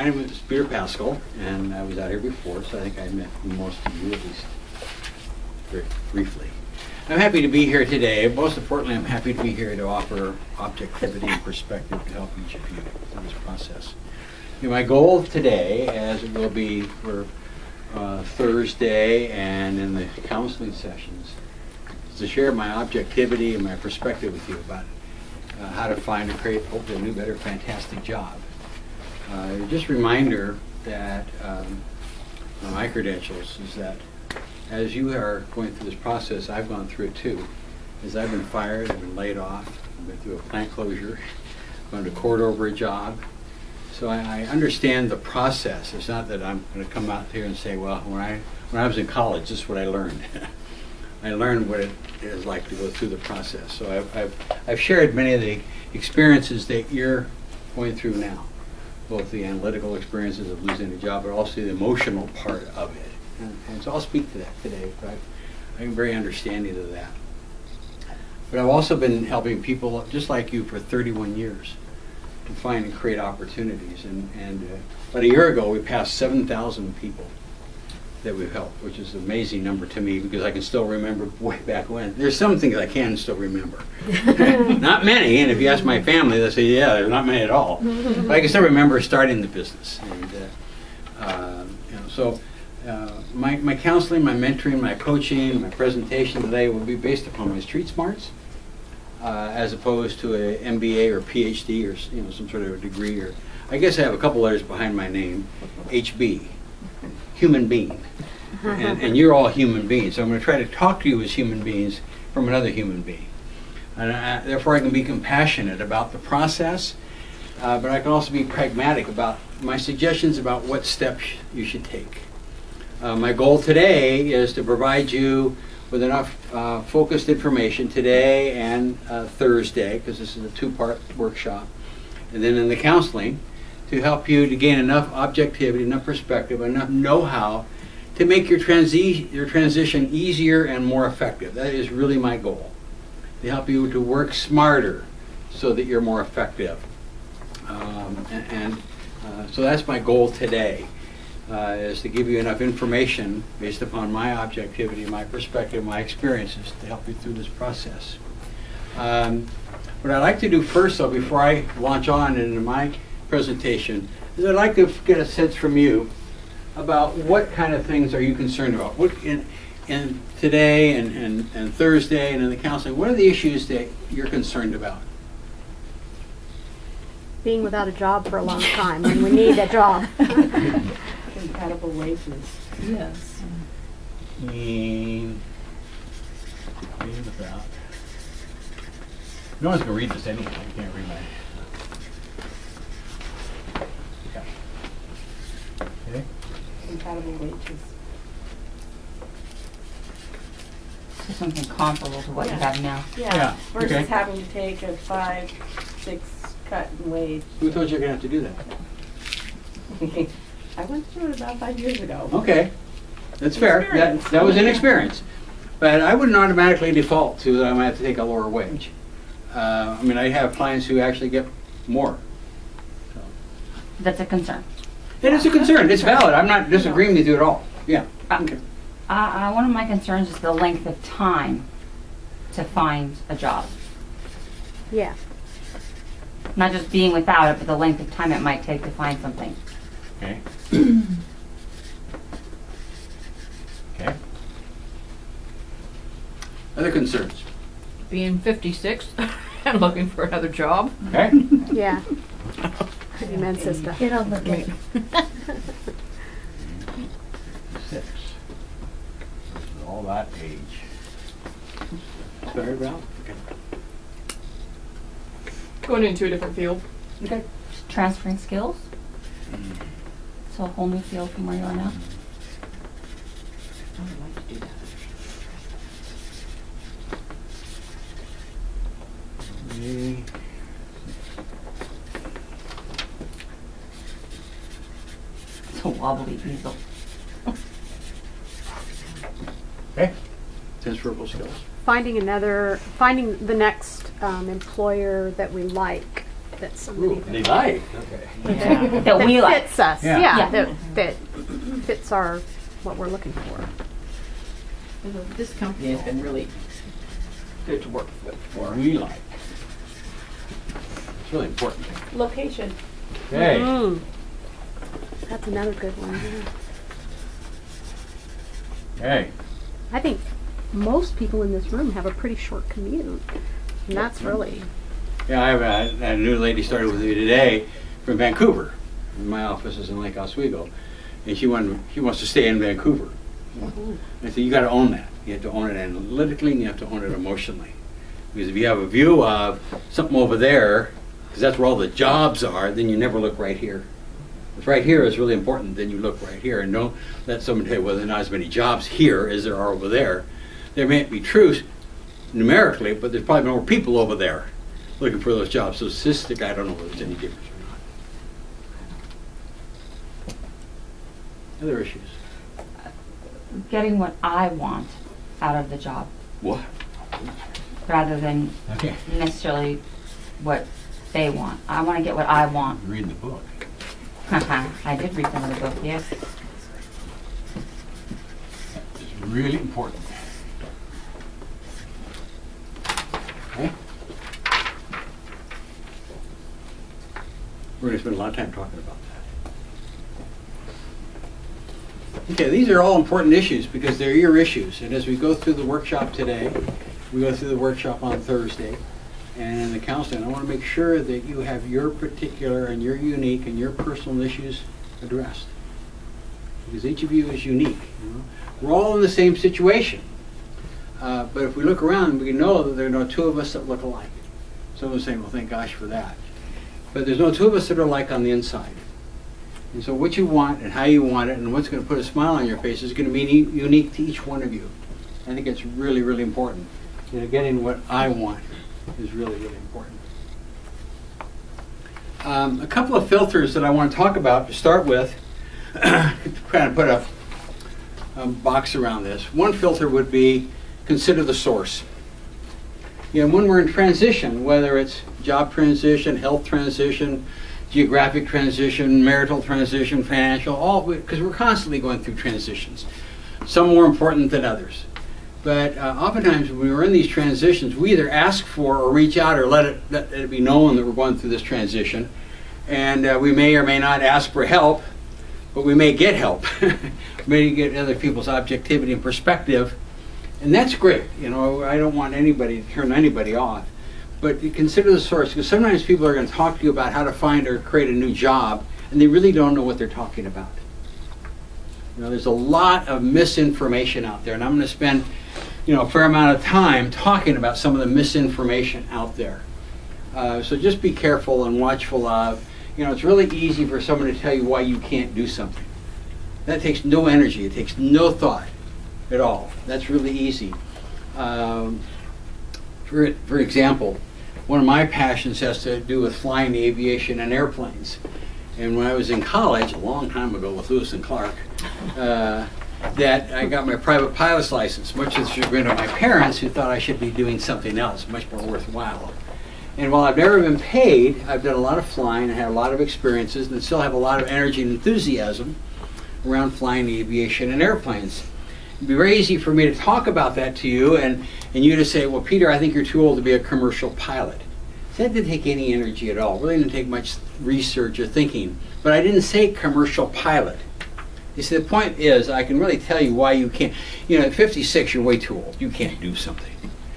My name is Peter Pascal, and I was out here before, so I think I met most of you, at least very briefly. I'm happy to be here today. Most importantly, I'm happy to be here to offer objectivity and perspective to help each of you through this process. My goal today, as it will be for Thursday and in the counseling sessions, is to share my objectivity and my perspective with you about how to find and create, hopefully, a new, better, fantastic job. Just a reminder that my credentials is that as you are going through this process, I've gone through it too. As I've been fired, I've been laid off, I've been through a plant closure, gone to court over a job. So I understand the process. It's not that I'm going to come out here and say, well, when I was in college, this is what I learned. I learned what it is like to go through the process. So I've shared many of the experiences that you're going through now, both the analytical experiences of losing a job, but also the emotional part of it. And so I'll speak to that today, but I'm very understanding of that. But I've also been helping people just like you for 31 years to find and create opportunities. And about a year ago, we passed 7,000 people that we've helped, which is an amazing number to me because I can still remember way back when. There's some things I can still remember. Not many, and if you ask my family, they'll say, yeah, there's not many at all. But I can still remember starting the business. And so my counseling, my mentoring, my coaching, my presentation today will be based upon my street smarts, as opposed to an MBA or PhD or some sort of a degree. Or I guess I have a couple letters behind my name, HB, human being. And you're all human beings. So I'm going to try to talk to you as human beings from another human being. And therefore I can be compassionate about the process, but I can also be pragmatic about my suggestions about what steps you should take. My goal today is to provide you with enough focused information today and Thursday, because this is a two-part workshop, and then in the counseling, to help you to gain enough objectivity, enough perspective, enough know-how to make your transition easier and more effective. That is really my goal, to help you to work smarter so that you're more effective. So that's my goal today. Is to give you enough information based upon my objectivity, my perspective, my experiences to help you through this process. What I'd like to do first, though, before I launch on into my presentation, is I'd like to get a sense from you about what kind of things are you concerned about. What in today and Thursday and in the counseling, what are the issues that you're concerned about? Being without a job for a long time, and we need a job. Compatible wages. Yes. Being without. No one's going to read this anyway. You can't read my. Yeah. Okay. Compatible wages. So something comparable to what you have now. Yeah. Versus okay. having to take a 5, 6 cut in wage. Who told you you're going to have to do that? I went through it about 5 years ago. Okay, that's fair. That was an experience. But I wouldn't automatically default to that I might have to take a lower wage. I mean, I have clients who actually get more. So. That's a concern. It is a concern. It's valid. I'm not disagreeing with you at all. Yeah. Okay. One of my concerns is the length of time to find a job. Yeah. Not just being without it, but the length of time it might take to find something. Okay. Okay. Other concerns? Being 56 and looking for another job. Okay. Yeah. Amen, sister. Get on the gate. 6. All that age. Sorry, Ralph? Okay. Going into a different field. Okay. Transferring skills. So a whole new field from where you are now. I would like to do that. It's a wobbly easel. Okay. Transferable skills. Finding the next employer that we like that somebody They like, okay. Yeah. That we like. fits us. Yeah. Yeah, Yeah. that fits our what we're looking for. This company has been really good to work with for. We like. It's really important. Location. Okay. Mm. That's another good one. Yeah. Okay. I think most people in this room have a pretty short commute, and that's really Yeah, I have a new lady started with me today from Vancouver. My office is in Lake Oswego, and she wants to stay in Vancouver. And I said, you got to own that. You have to own it analytically, and you have to own it emotionally. Because if you have a view of something over there, because that's where all the jobs are, then you never look right here. If right here is really important, then you look right here, and don't let someone tell you, well, there are not as many jobs here as there are over there. There may be true numerically, but there's probably more people over there looking for those jobs. So statistic, I don't know whether there's any difference or not. Other issues? Getting what I want out of the job What? rather than Okay. necessarily what they want. I want to get what I want. Read the book. I did read some of the book, yes. It's really important. Okay? We're going to spend a lot of time talking about that. Okay, these are all important issues because they're your issues. And as we go through the workshop today, we go through the workshop on Thursday, and in the counseling, I want to make sure that you have your particular and your unique and your personal issues addressed. Because each of you is unique. You know? We're all in the same situation. But if we look around, we know that there are no two of us that look alike. Someone's saying, well, thank gosh for that. But there's no two of us that are alike on the inside. And so what you want and how you want it and what's going to put a smile on your face is going to be unique to each one of you. I think it's really, really important. You know, getting what I want is really, really important. A couple of filters that I want to talk about to start with, kind of put a box around this. One filter would be consider the source. You know, when we're in transition, whether it's job transition, health transition, geographic transition, marital transition, financial, all because we're constantly going through transitions. Some more important than others. But oftentimes when we're in these transitions, we either ask for or reach out or let it be known that we're going through this transition. And we may or may not ask for help, but we may get help. We may get other people's objectivity and perspective. And that's great. You know, I don't want anybody to turn anybody off. But you consider the source, because sometimes people are going to talk to you about how to find or create a new job, and they really don't know what they're talking about. You know, there's a lot of misinformation out there, and I'm going to spend, you know, a fair amount of time talking about some of the misinformation out there. So just be careful and watchful of, you know, it's really easy for someone to tell you why you can't do something. That takes no energy, it takes no thought at all. That's really easy. For example, one of my passions has to do with flying aviation and airplanes. And when I was in college, a long time ago with Lewis and Clark, that I got my private pilot's license, much to the chagrin of my parents who thought I should be doing something else, much more worthwhile. And while I've never been paid, I've done a lot of flying, I had a lot of experiences, and still have a lot of energy and enthusiasm around flying aviation and airplanes. It'd be very easy for me to talk about that to you and you to say, well, Peter, I think you're too old to be a commercial pilot. So that didn't take any energy at all. It really didn't take much research or thinking. But I didn't say commercial pilot. You see, the point is, I can really tell you why you can't. You know, at 56, you're way too old. You can't do something.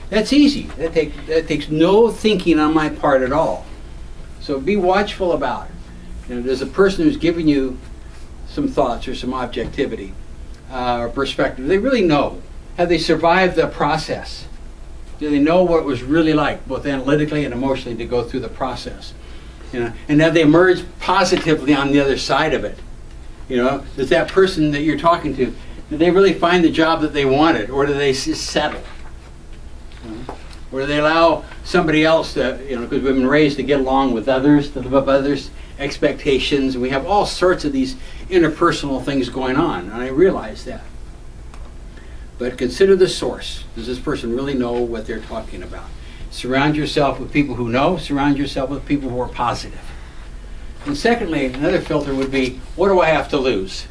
That's easy. That takes no thinking on my part at all. So be watchful about it. You know, there's a person who's giving you some thoughts or some objectivity or perspective. They really know. Have they survived the process? Do they know what it was really like, both analytically and emotionally, to go through the process? You know, and have they emerged positively on the other side of it? You know, does that person that you're talking to, did they really find the job that they wanted, or do they just settle? You know? Or do they allow somebody else to, you know, because we've been raised to get along with others, to live up others' expectations, and we have all sorts of these interpersonal things going on, and I realize that. But consider the source. Does this person really know what they're talking about? Surround yourself with people who know. Surround yourself with people who are positive. And secondly, another filter would be, what do I have to lose?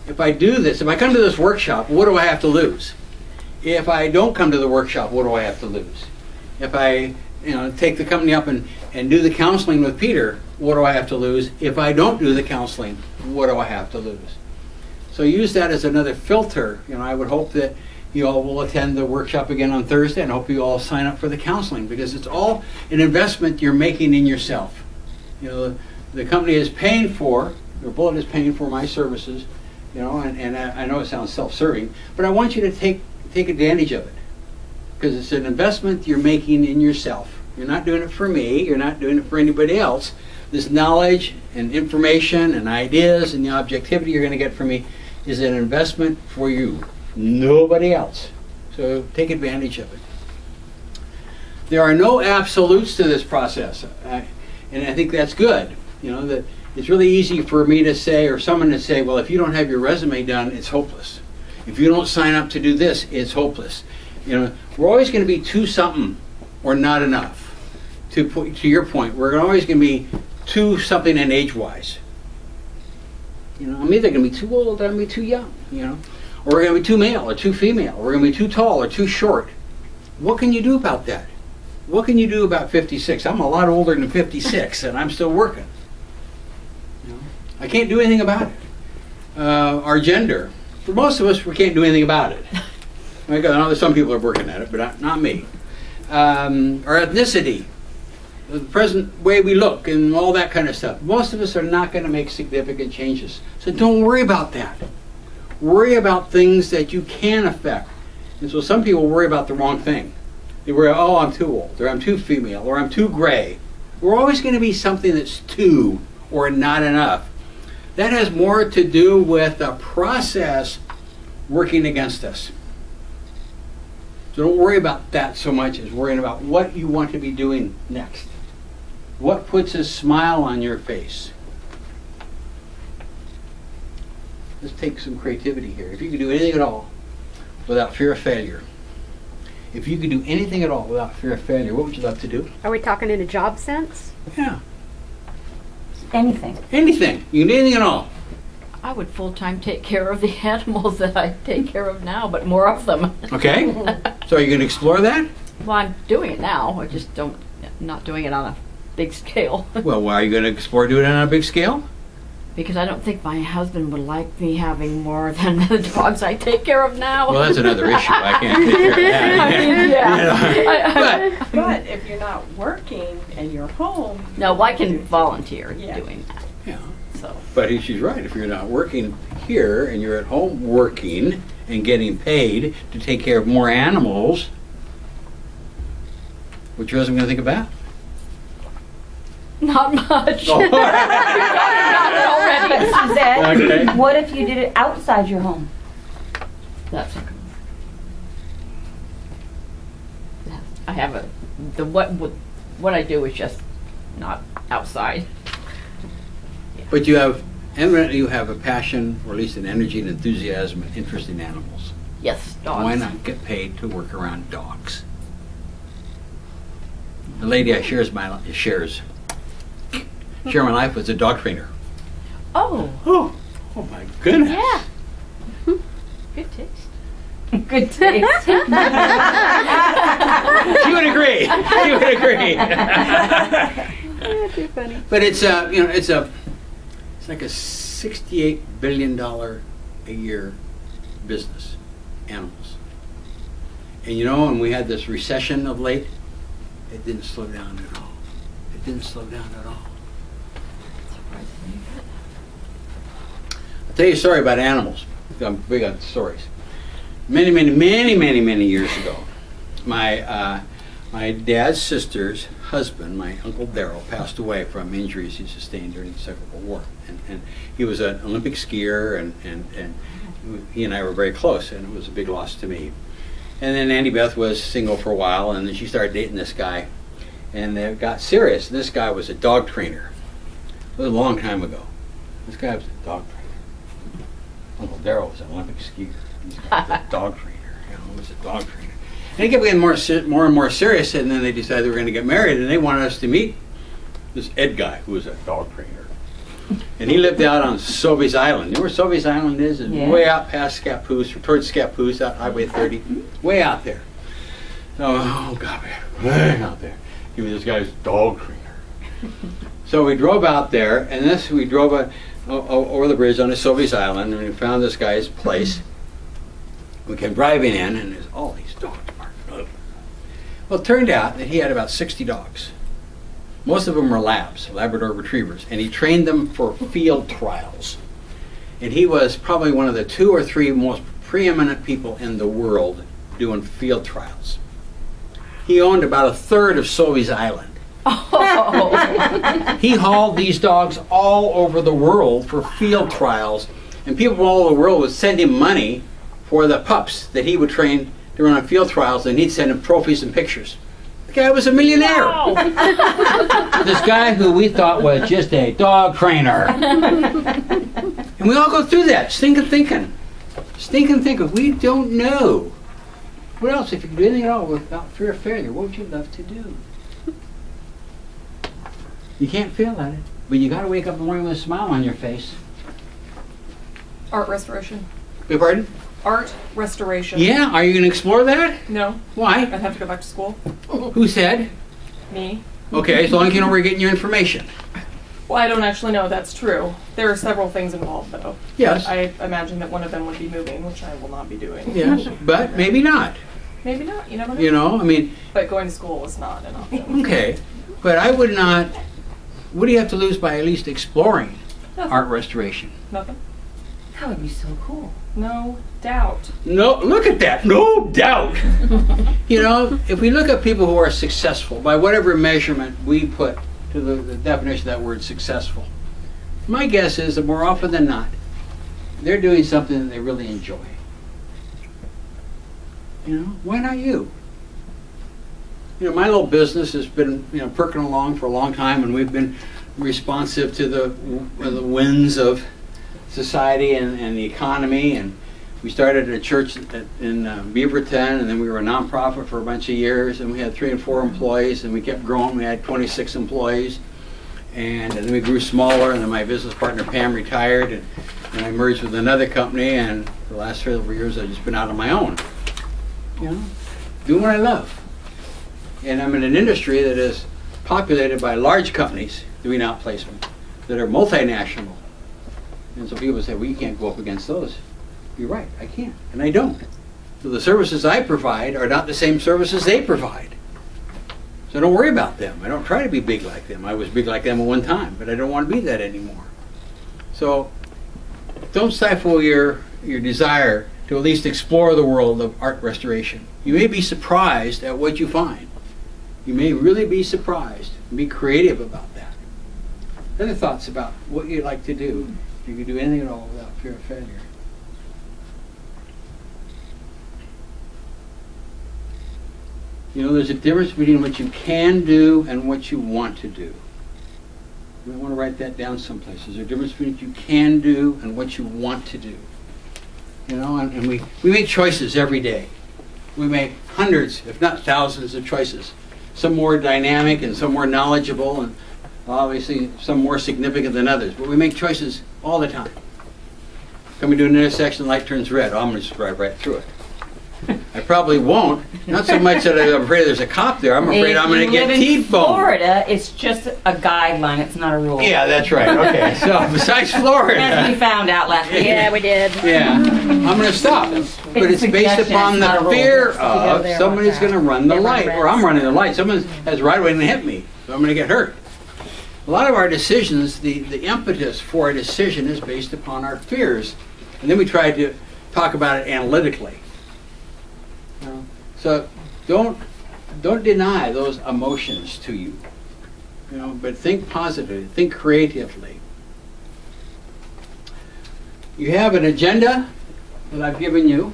If I do this, if I come to this workshop, what do I have to lose? If I don't come to the workshop, what do I have to lose? If I take the company up and do the counseling with Peter, what do I have to lose? If I don't do the counseling, what do I have to lose? So use that as another filter. I would hope that you all will attend the workshop again on Thursday, and I hope you all sign up for the counseling, because it's all an investment you're making in yourself. The company is paying for, or Bullet is paying for my services, and I know it sounds self-serving, but I want you to take advantage of it, because it's an investment you're making in yourself. You're not doing it for me, you're not doing it for anybody else. This knowledge and information and ideas and the objectivity you're going to get from me is an investment for you, nobody else. So take advantage of it. There are no absolutes to this process, and I think that's good. That it's really easy for me to say, or someone to say, well, if you don't have your resume done, it's hopeless. If you don't sign up to do this, it's hopeless. We're always going to be too something or not enough. To your point, we're always going to be too something in age-wise. I'm either going to be too old or I'm going to be too young. Or we're going to be too male or too female. Or we're going to be too tall or too short. What can you do about that? What can you do about 56? I'm a lot older than 56, and I'm still working. I can't do anything about it. Our gender, for most of us, we can't do anything about it. I know that some people are working at it, but not me. Our ethnicity, the present way we look, and all that kind of stuff. Most of us are not going to make significant changes. So don't worry about that. Worry about things that you can affect. And so some people worry about the wrong thing. They worry, oh, I'm too old, or I'm too female, or I'm too gray. We're always going to be something that's too or not enough. That has more to do with the process working against us. So don't worry about that so much as worrying about what you want to be doing next. What puts a smile on your face? Let's take some creativity here. If you could do anything at all without fear of failure, if you could do anything at all without fear of failure, what would you love to do? Are we talking in a job sense? Yeah. Anything. Anything. You can do anything at all. I would full-time take care of the animals that I take care of now, but more of them. Okay. So are you going to explore that? Well, I'm doing it now. I just not doing it on a big scale. Well, why are you going to explore doing it on a big scale? Because I don't think my husband would like me having more than the dogs I take care of now. Well, that's another issue. I can't take care of that. I mean, yeah. But if you're not working and you're home. No, I can volunteer Yeah. doing that. Yeah. So But she's right. If you're not working here and you're at home working and getting paid to take care of more animals, what's your husband going to think about? not much. Oh. But Suzette, Okay. what if you did it outside your home? That's okay. I have what I do is just not outside. But you have a passion, or at least an energy and enthusiasm and interest in animals. Yes, dogs. Why not get paid to work around dogs? The lady I share my life with a dog trainer. Oh, Oh my goodness. yeah. Good taste. Good taste. She would agree. She would agree. Too funny. But it's like a $68 billion a year business, animals. And and we had this recession of late, it didn't slow down at all. It didn't slow down at all. I'll tell you a story about animals. I'm big on stories. Many years ago, my dad's sister's husband, my Uncle Darrell, passed away from injuries he sustained during the Second World War. And he was an Olympic skier, and he and I were very close, and it was a big loss to me. And then Andy Beth was single for a while, and then she started dating this guy, and they got serious. This guy was a dog trainer. It was a long time ago. This guy was a dog trainer. Uncle Darrell was an Olympic skier. This guy was a dog trainer. Was a dog trainer. And it kept getting more and more serious, and then they decided they were going to get married, and they wanted us to meet this Ed guy, who was a dog trainer. And he lived out on Sovies Island. You know where Sovies Island is? It's Yeah. way out past Scappoose, or towards Scappoose, out Highway 30. Way out there. So, oh God, way out there. He was this guy's dog trainer. So we drove out there, and we drove over the bridge on the Sovies Island, and we found this guy's place. We came driving in, and there's all these dogs parked up. Well, it turned out that he had about 60 dogs. Most of them were labs, Labrador retrievers, and he trained them for field trials. And he was probably one of the 2 or 3 most preeminent people in the world doing field trials. He owned about a third of Sovies Island. He hauled these dogs all over the world for field trials, and people from all over the world would send him money for the pups that he would train to run on field trials, and he'd send him trophies and pictures. The guy was a millionaire. This guy who we thought was just a dog trainer. And we all go through that, stinking thinking. We don't know. What else? If you could do anything at all without fear of failure, what would you love to do? You can't fail at it, but you got to wake up in the morning with a smile on your face. Art restoration. Beg pardon? Art restoration. Yeah, are you going to explore that? No, Why? I'd have to go back to school. Who said? Me. Okay, as long as you know where you're getting your information. Well, I don't actually know that's true. There are several things involved, though. Yes. I imagine that one of them would be moving, which I will not be doing. Yes, but maybe not. Maybe not. You never know. You know, I mean, But going to school is not an option. okay, but I would not. What do you have to lose by at least exploring art restoration? Nothing. That would be so cool. No doubt. No, look at that. No doubt. You know, if we look at people who are successful by whatever measurement we put to the definition of that word successful, my guess is that more often than not, they're doing something that they really enjoy. You know, why not you? You know, my little business has been, perking along for a long time, and we've been responsive to the winds of society and the economy. And we started a church in Beaverton, and then we were a nonprofit for a bunch of years, and we had 3 and 4 employees, and we kept growing. We had 26 employees, and then we grew smaller, and then my business partner Pam retired, and I merged with another company, and for the last several years I've just been out on my own. You know, doing what I love. And I'm in an industry that is populated by large companies doing outplacement that are multinational. And so people say, well, you can't go up against those. You're right, I can't, and I don't. So the services I provide are not the same services they provide. So don't worry about them. I don't try to be big like them. I was big like them at one time, but I don't want to be that anymore. So don't stifle your desire to at least explore the world of art restoration. You may be surprised at what you find. You may really be surprised and be creative about that. Other thoughts about what you'd like to do, if you could do anything at all without fear of failure. You know, there's a difference between what you can do and what you want to do. You might want to write that down someplace. There's a difference between what you can do and what you want to do. You know, and we make choices every day. We make hundreds, if not thousands, of choices. Some more dynamic and some more knowledgeable, and obviously some more significant than others. But we make choices all the time. Coming to an intersection, the light turns red. Oh, I'm going to drive right through it. I probably won't. Not so much that I'm afraid there's a cop there. I'm afraid I'm going to get If you live in T-boned. Florida, it's just a guideline. It's not a rule. Yeah, that's right. Okay. So besides As we Florida, found out last week. Yeah, we did. yeah, I'm going to stop. But it's based suggestion, upon it's not a the rule. fear go of there, somebody's watch going to out. run the They run light, red or I'm sign. running the light. Someone has right away and hit me, so I'm going to get hurt. A lot of our decisions, the impetus for a decision is based upon our fears, and then we try to talk about it analytically. You know? So don't deny those emotions to you. You know, but think positively, think creatively. You have an agenda that I've given you,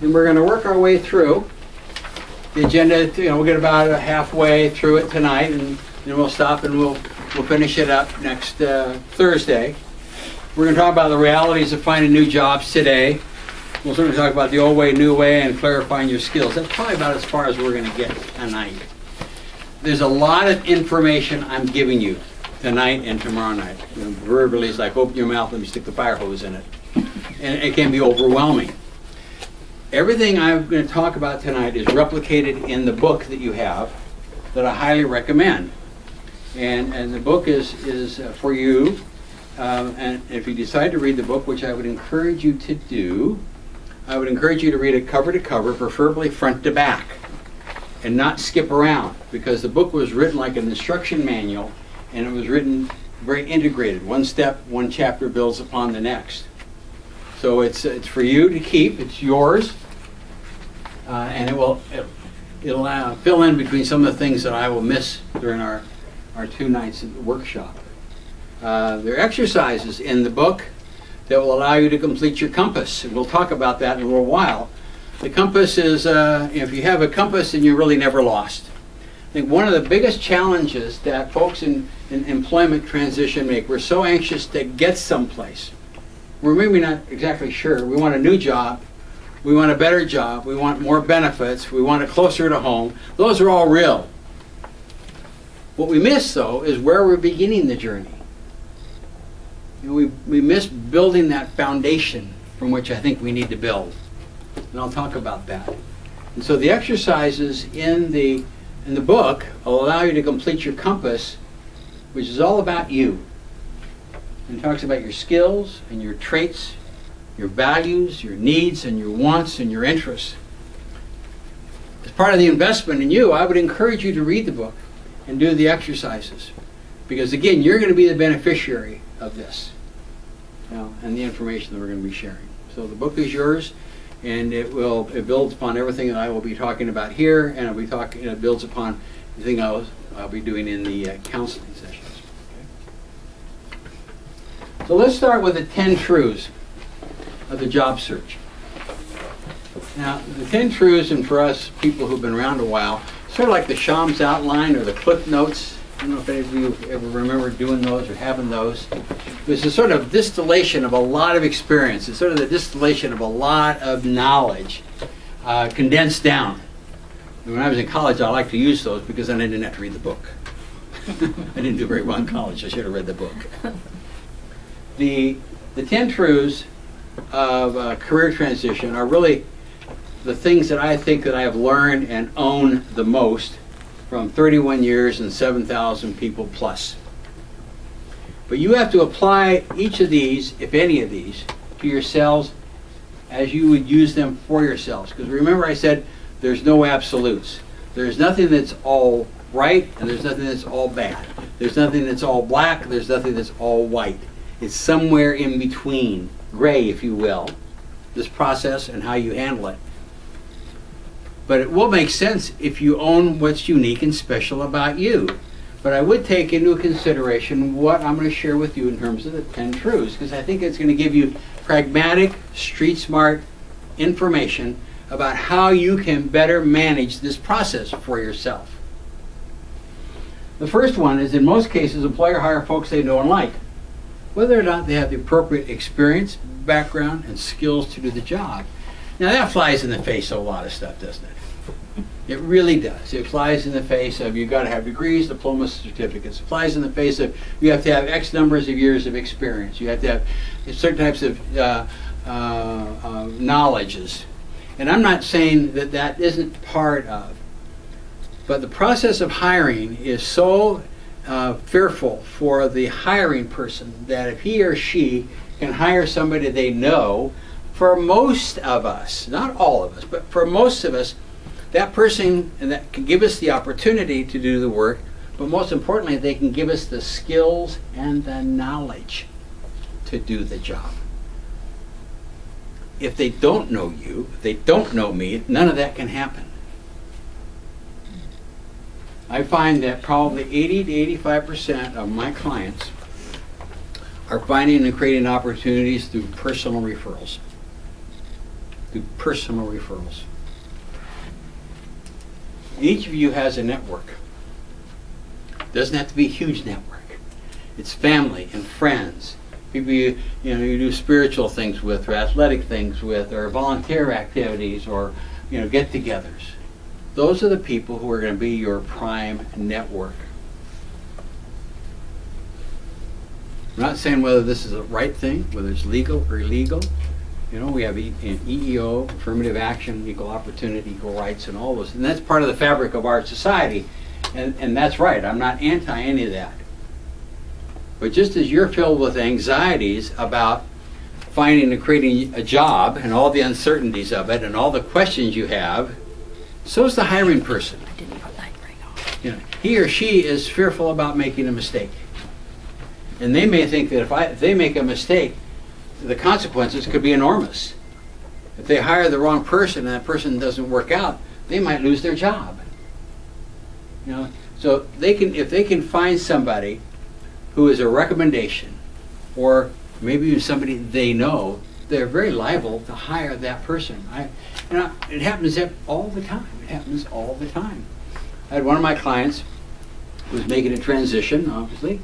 and we're going to work our way through the agenda. We'll get about halfway through it tonight, and then we'll stop and we'll finish it up next Thursday. We're going to talk about the realities of finding new jobs today. We'll certainly talk about the old way, new way, and clarifying your skills. That's probably about as far as we're going to get tonight. There's a lot of information I'm giving you tonight and tomorrow night. You know, verbally, it's like, open your mouth, let me stick the fire hose in it. And it can be overwhelming. Everything I'm going to talk about tonight is replicated in the book that you have that I highly recommend. And the book is for you. And if you decide to read the book, which I would encourage you to do, I would encourage you to read it cover to cover, preferably front to back, and not skip around, because the book was written like an instruction manual, and it was written very integrated. One step, one chapter builds upon the next. So it's for you to keep. It's yours, and it'll fill in between some of the things that I will miss during our 2 nights at the workshop. There are exercises in the book that will allow you to complete your compass. And we'll talk about that in a little while. The compass is, if you have a compass, then you're really never lost. I think one of the biggest challenges that folks in employment transition make, we're so anxious to get someplace. We're maybe not exactly sure. We want a new job. We want a better job. We want more benefits. We want it closer to home. Those are all real. What we miss, though, is where we're beginning the journey. You know, we miss building that foundation from which I think we need to build. And I'll talk about that. And so the exercises in the book will allow you to complete your compass, which is all about you. And it talks about your skills and your traits, your values, your needs and your wants and your interests. As part of the investment in you, I would encourage you to read the book and do the exercises. Because again, you're going to be the beneficiary of this, you know, and the information that we're going to be sharing. So the book is yours, and it builds upon everything that I will be talking about here, and it builds upon everything I'll be doing in the counseling sessions. Okay. So let's start with the 10 truths of the job search. Now, the 10 truths, and for us people who've been around a while, sort of like the Shams outline or the Cliff Notes. I don't know if any of you ever remember doing those or having those. It's a sort of distillation of a lot of experience. It's sort of the distillation of a lot of knowledge condensed down. And when I was in college, I liked to use those because then I didn't have to read the book. I didn't do very well in college. I should have read the book. The 10 truths of career transition are really the things that I think that I have learned and own the most from 31 years and 7,000 people plus. But you have to apply each of these, if any of these, to yourselves as you would use them for yourselves. Because remember I said there's no absolutes. There's nothing that's all right and there's nothing that's all bad. There's nothing that's all black, there's nothing that's all white. It's somewhere in between, gray if you will, this process and how you handle it. But it will make sense if you own what's unique and special about you. But I would take into consideration what I'm going to share with you in terms of the 10 truths, because I think it's going to give you pragmatic, street smart information about how you can better manage this process for yourself. The first one is, in most cases, employer hire folks they know and like, whether or not they have the appropriate experience, background, and skills to do the job. Now that flies in the face of a lot of stuff, doesn't it? It really does. It flies in the face of you've got to have degrees, diplomas, certificates. It flies in the face of you have to have X numbers of years of experience. You have to have certain types of knowledges. And I'm not saying that that isn't part of. But the process of hiring is so fearful for the hiring person that if he or she can hire somebody they know, for most of us, not all of us, but for most of us, that person that can give us the opportunity to do the work, but most importantly, they can give us the skills and the knowledge to do the job. If they don't know you, if they don't know me, none of that can happen. I find that probably 80 to 85% of my clients are finding and creating opportunities through personal referrals. Through personal referrals. Each of you has a network. It doesn't have to be a huge network. It's family and friends people you do spiritual things with, or athletic things with, or volunteer activities, or get-togethers. Those are the people who are going to be your prime network. I'm not saying whether this is the right thing, whether it's legal or illegal. We have EEO, affirmative action, equal opportunity, equal rights, and all those. And that's part of the fabric of our society. And that's right. I'm not anti any of that. But just as you're filled with anxieties about finding and creating a job and all the uncertainties of it and all the questions you have, so is the hiring person. He or she is fearful about making a mistake. And they may think that if they make a mistake, the consequences could be enormous. If they hire the wrong person and that person doesn't work out, they might lose their job. So if they can find somebody who is a recommendation, or maybe even somebody they know, they're very liable to hire that person. It happens all the time. It happens all the time. I had one of my clients who was making a transition, obviously,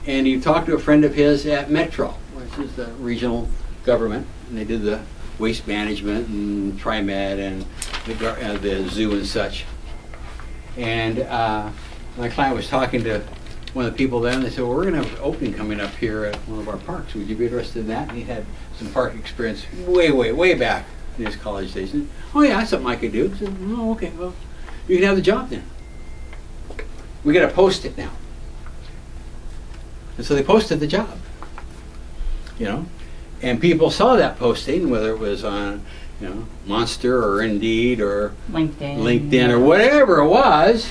and he talked to a friend of his at Metro, which is the regional government, and they did the waste management and TriMet and the zoo and such. And my client was talking to one of the people there, and they said, well, we're going to have an opening coming up here at one of our parks. Would you be interested in that? And he had some park experience way back in his college days. And, oh yeah, that's something I could do. I said, oh, okay, well, you can have the job then. We got to post it now. And so they posted the job. And people saw that posting, whether it was on, Monster or Indeed or LinkedIn or whatever it was,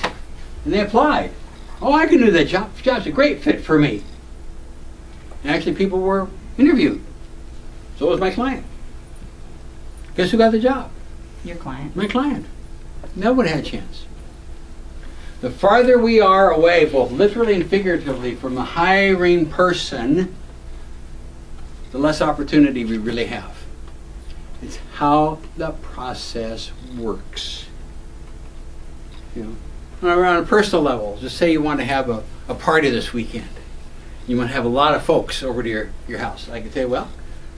and they applied. Oh, I can do that job. The job's a great fit for me. And actually, people were interviewed. So was my client. Guess who got the job? Your client. My client. That would have had a chance. The farther we are away, both literally and figuratively, from the hiring person, the less opportunity we really have. It's how the process works. On a personal level, just say you want to have a party this weekend. You want to have a lot of folks over to your house. I could say, well,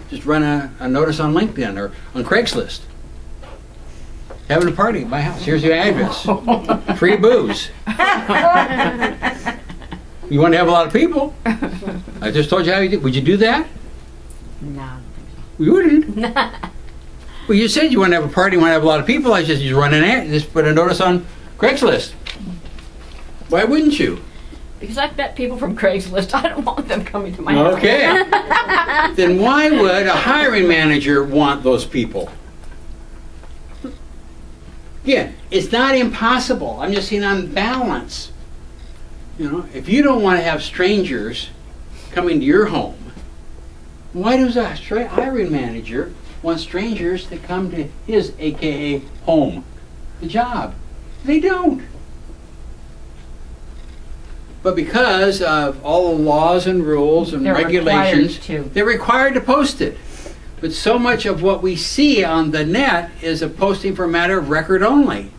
just run a notice on LinkedIn or on Craigslist. Having a party at my house. Here's your address. Free booze. You want to have a lot of people? I just told you how you do. Would you do that? No. You wouldn't. Well, you said you want to have a party, you want to have a lot of people. I just run an ad, just put a notice on Craigslist. Why wouldn't you? Because I've met people from Craigslist. I don't want them coming to my house. Okay. Then why would a hiring manager want those people? Again, it's not impossible. I'm just saying on balance. If you don't want to have strangers coming to your home, why does a hiring manager want strangers to come to his, AKA, home, the job? They don't. But because of all the laws and rules and regulations, they're required to post it. But so much of what we see on the net is a posting for a matter of record only.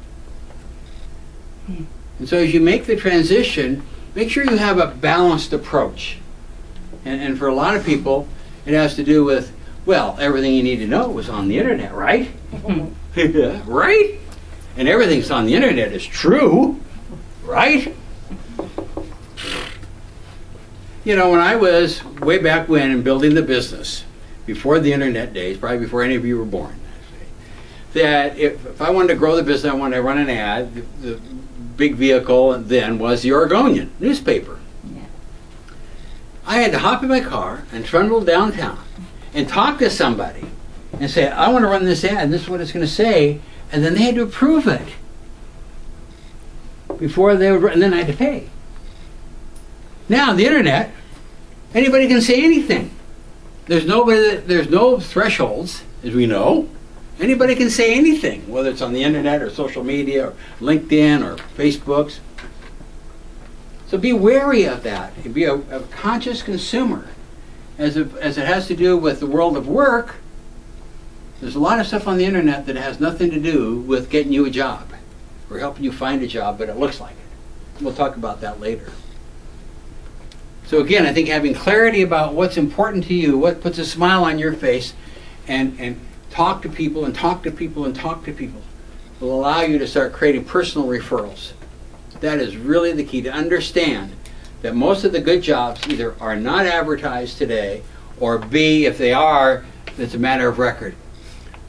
And so as you make the transition, make sure you have a balanced approach. And for a lot of people, it has to do with, well, everything you need to know was on the internet, right? Right? And everything's on the internet is true, right? When I was way back when in building the business, before the internet days, probably before any of you were born, actually, that if I wanted to grow the business, I wanted to run an ad, the big vehicle then was the Oregonian newspaper. Yeah. I had to hop in my car and trundle downtown and talk to somebody and say, I want to run this ad, and this is what it's going to say, and then they had to approve it before they would, and then I had to pay. Now, the internet, anybody can say anything. There's no thresholds, as we know. Anybody can say anything, whether it's on the internet or social media or LinkedIn or Facebooks. So be wary of that. Be a conscious consumer. As it has to do with the world of work, there's a lot of stuff on the internet that has nothing to do with getting you a job or helping you find a job, but it looks like it. We'll talk about that later. So again, I think having clarity about what's important to you, what puts a smile on your face, and talk to people and talk to people and talk to people will allow you to start creating personal referrals. That is really the key, to understand that most of the good jobs either are not advertised today, or B, if they are, it's a matter of record.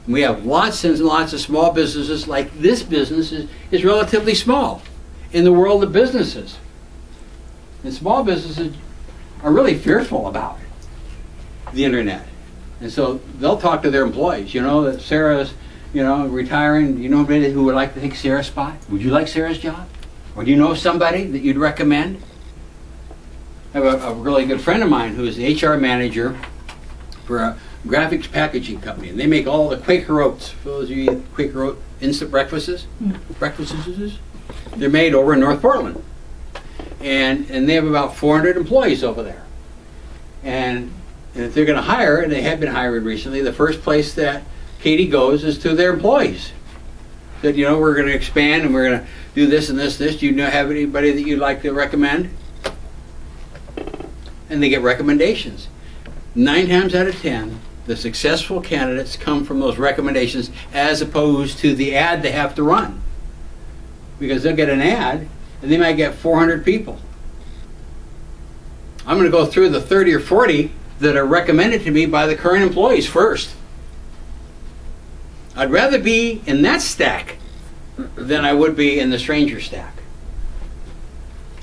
We have lots and lots of small businesses, like this business is relatively small in the world of businesses. And small businesses are really fearful about the internet. And so they'll talk to their employees. You know that Sarah's, retiring. Do you know anybody who would like to take Sarah's spot? Would you like Sarah's job? Or do you know somebody that you'd recommend? I have a really good friend of mine who is the HR manager for a graphics packaging company, and they make all the Quaker Oats. For those of you who eat Quaker Oat instant breakfasts, they're made over in North Portland, and they have about 400 employees over there. And if they're going to hire, and they have been hiring recently, the first place that Katie goes is to their employees. That we're going to expand and we're going to do this and this. Do you have anybody that you'd like to recommend? And they get recommendations. 9 times out of 10, the successful candidates come from those recommendations, as opposed to the ad they have to run. Because they'll get an ad and they might get 400 people. I'm going to go through the 30 or 40 that are recommended to me by the current employees first. I'd rather be in that stack than I would be in the stranger stack.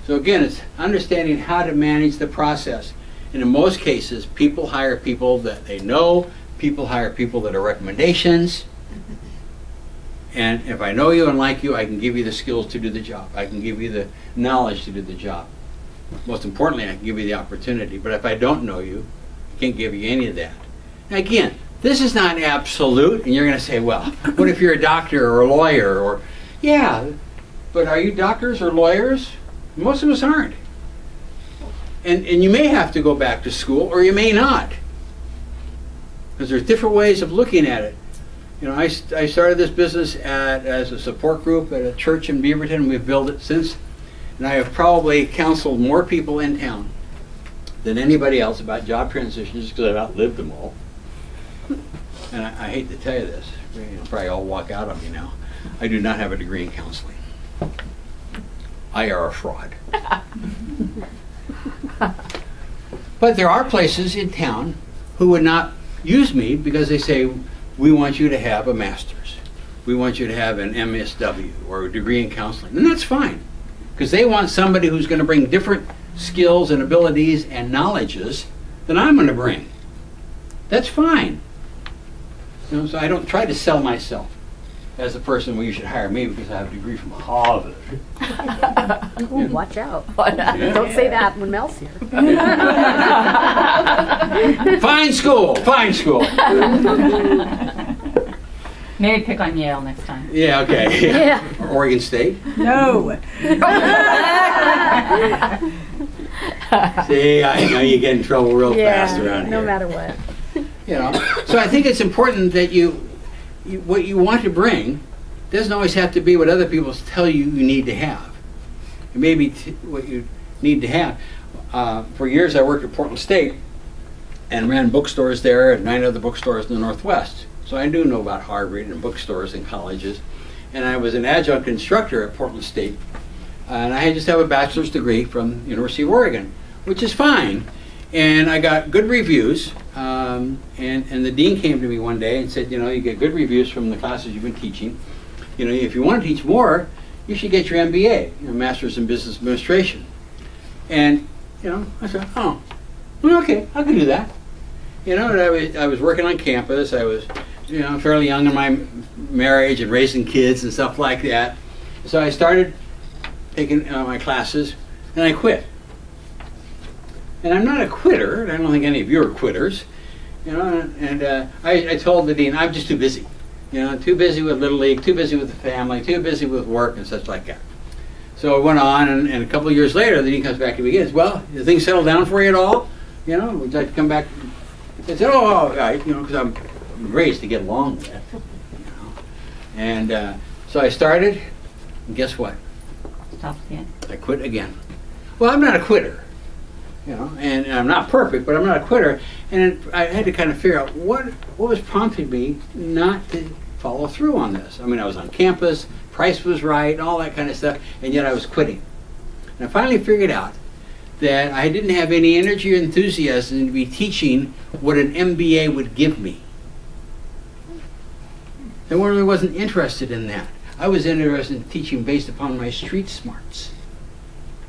So again, it's understanding how to manage the process. And in most cases, people hire people that they know. People hire people that are recommendations. And if I know you and like you, I can give you the skills to do the job. I can give you the knowledge to do the job. Most importantly, I can give you the opportunity. But if I don't know you, I can't give you any of that. Now again, this is not absolute, and you're going to say, well, what if you're a doctor or a lawyer? Or, yeah, but are you doctors or lawyers? Most of us aren't. And you may have to go back to school, or you may not. Because there's different ways of looking at it. I started this business as a support group at a church in Beaverton, and we've built it since. And I have probably counseled more people in town than anybody else about job transitions, because I've outlived them all. And I hate to tell you this, probably all walk out on me now. I do not have a degree in counseling. I are a fraud. But there are places in town who would not use me because they say, we want you to have a master's. We want you to have an MSW or a degree in counseling. And that's fine, because they want somebody who's going to bring different skills and abilities and knowledges than I'm going to bring. That's fine. So I don't try to sell myself as a person, well, you should hire me because I have a degree from Harvard. Ooh, watch out. Yeah. Don't say that when Mel's here. Fine school, fine school. Maybe pick on Yale next time. Yeah, okay. Yeah. Or Oregon State. No. See, I know you get in trouble real fast around no here. matter what. So I think it's important that what you want to bring doesn't always have to be what other people tell you you need to have. It may be what you need to have. For years I worked at Portland State and ran bookstores there and 9 other bookstores in the Northwest. So I do know about Harvard and bookstores and colleges. And I was an adjunct instructor at Portland State. And I just have a bachelor's degree from the University of Oregon, which is fine. And I got good reviews. And the dean came to me one day and said, you get good reviews from the classes you've been teaching. If you want to teach more, you should get your MBA, Master's in Business Administration. And, I said, oh, well, okay, I can do that. And I was working on campus. I was, fairly young in my marriage and raising kids and stuff like that. So I started taking my classes, and I quit. And I'm not a quitter, and I don't think any of you are quitters. I told the dean, I'm just too busy. Too busy with Little League, too busy with the family, too busy with work and such like that. So it went on, and a couple of years later, the dean comes back to me again. Well, did things settle down for you at all? Would you like to come back? I said, oh, all right, because I'm raised to get along with. And so I started, and guess what? Stop again. I quit again. Well, I'm not a quitter. You know, and I'm not perfect, but I'm not a quitter. And I had to kind of figure out what was prompting me not to follow through on this. I mean, I was on campus, price was right, all that kind of stuff, and yet I was quitting. And I finally figured out that I didn't have any energy or enthusiasm to be teaching what an MBA would give me. I really wasn't interested in that. I was interested in teaching based upon my street smarts,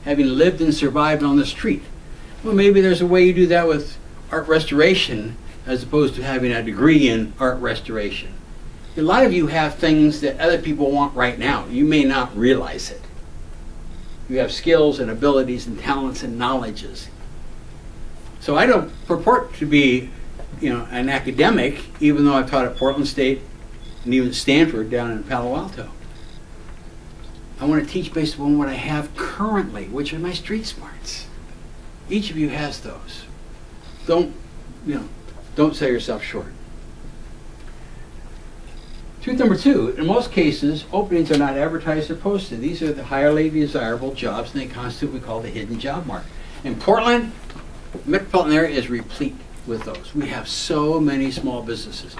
having lived and survived on the street. Well, maybe there's a way you do that with art restoration as opposed to having a degree in art restoration. A lot of you have things that other people want right now. You may not realize it. You have skills and abilities and talents and knowledges. So I don't purport to be, an academic, even though I've taught at Portland State and even Stanford down in Palo Alto. I want to teach based upon what I have currently, which are my street smarts. Each of you has those. Don't sell yourself short. Truth number 2, in most cases, openings are not advertised or posted. These are the highly desirable jobs, and they constitute what we call the hidden job market. In Portland, the metropolitan area is replete with those. We have so many small businesses.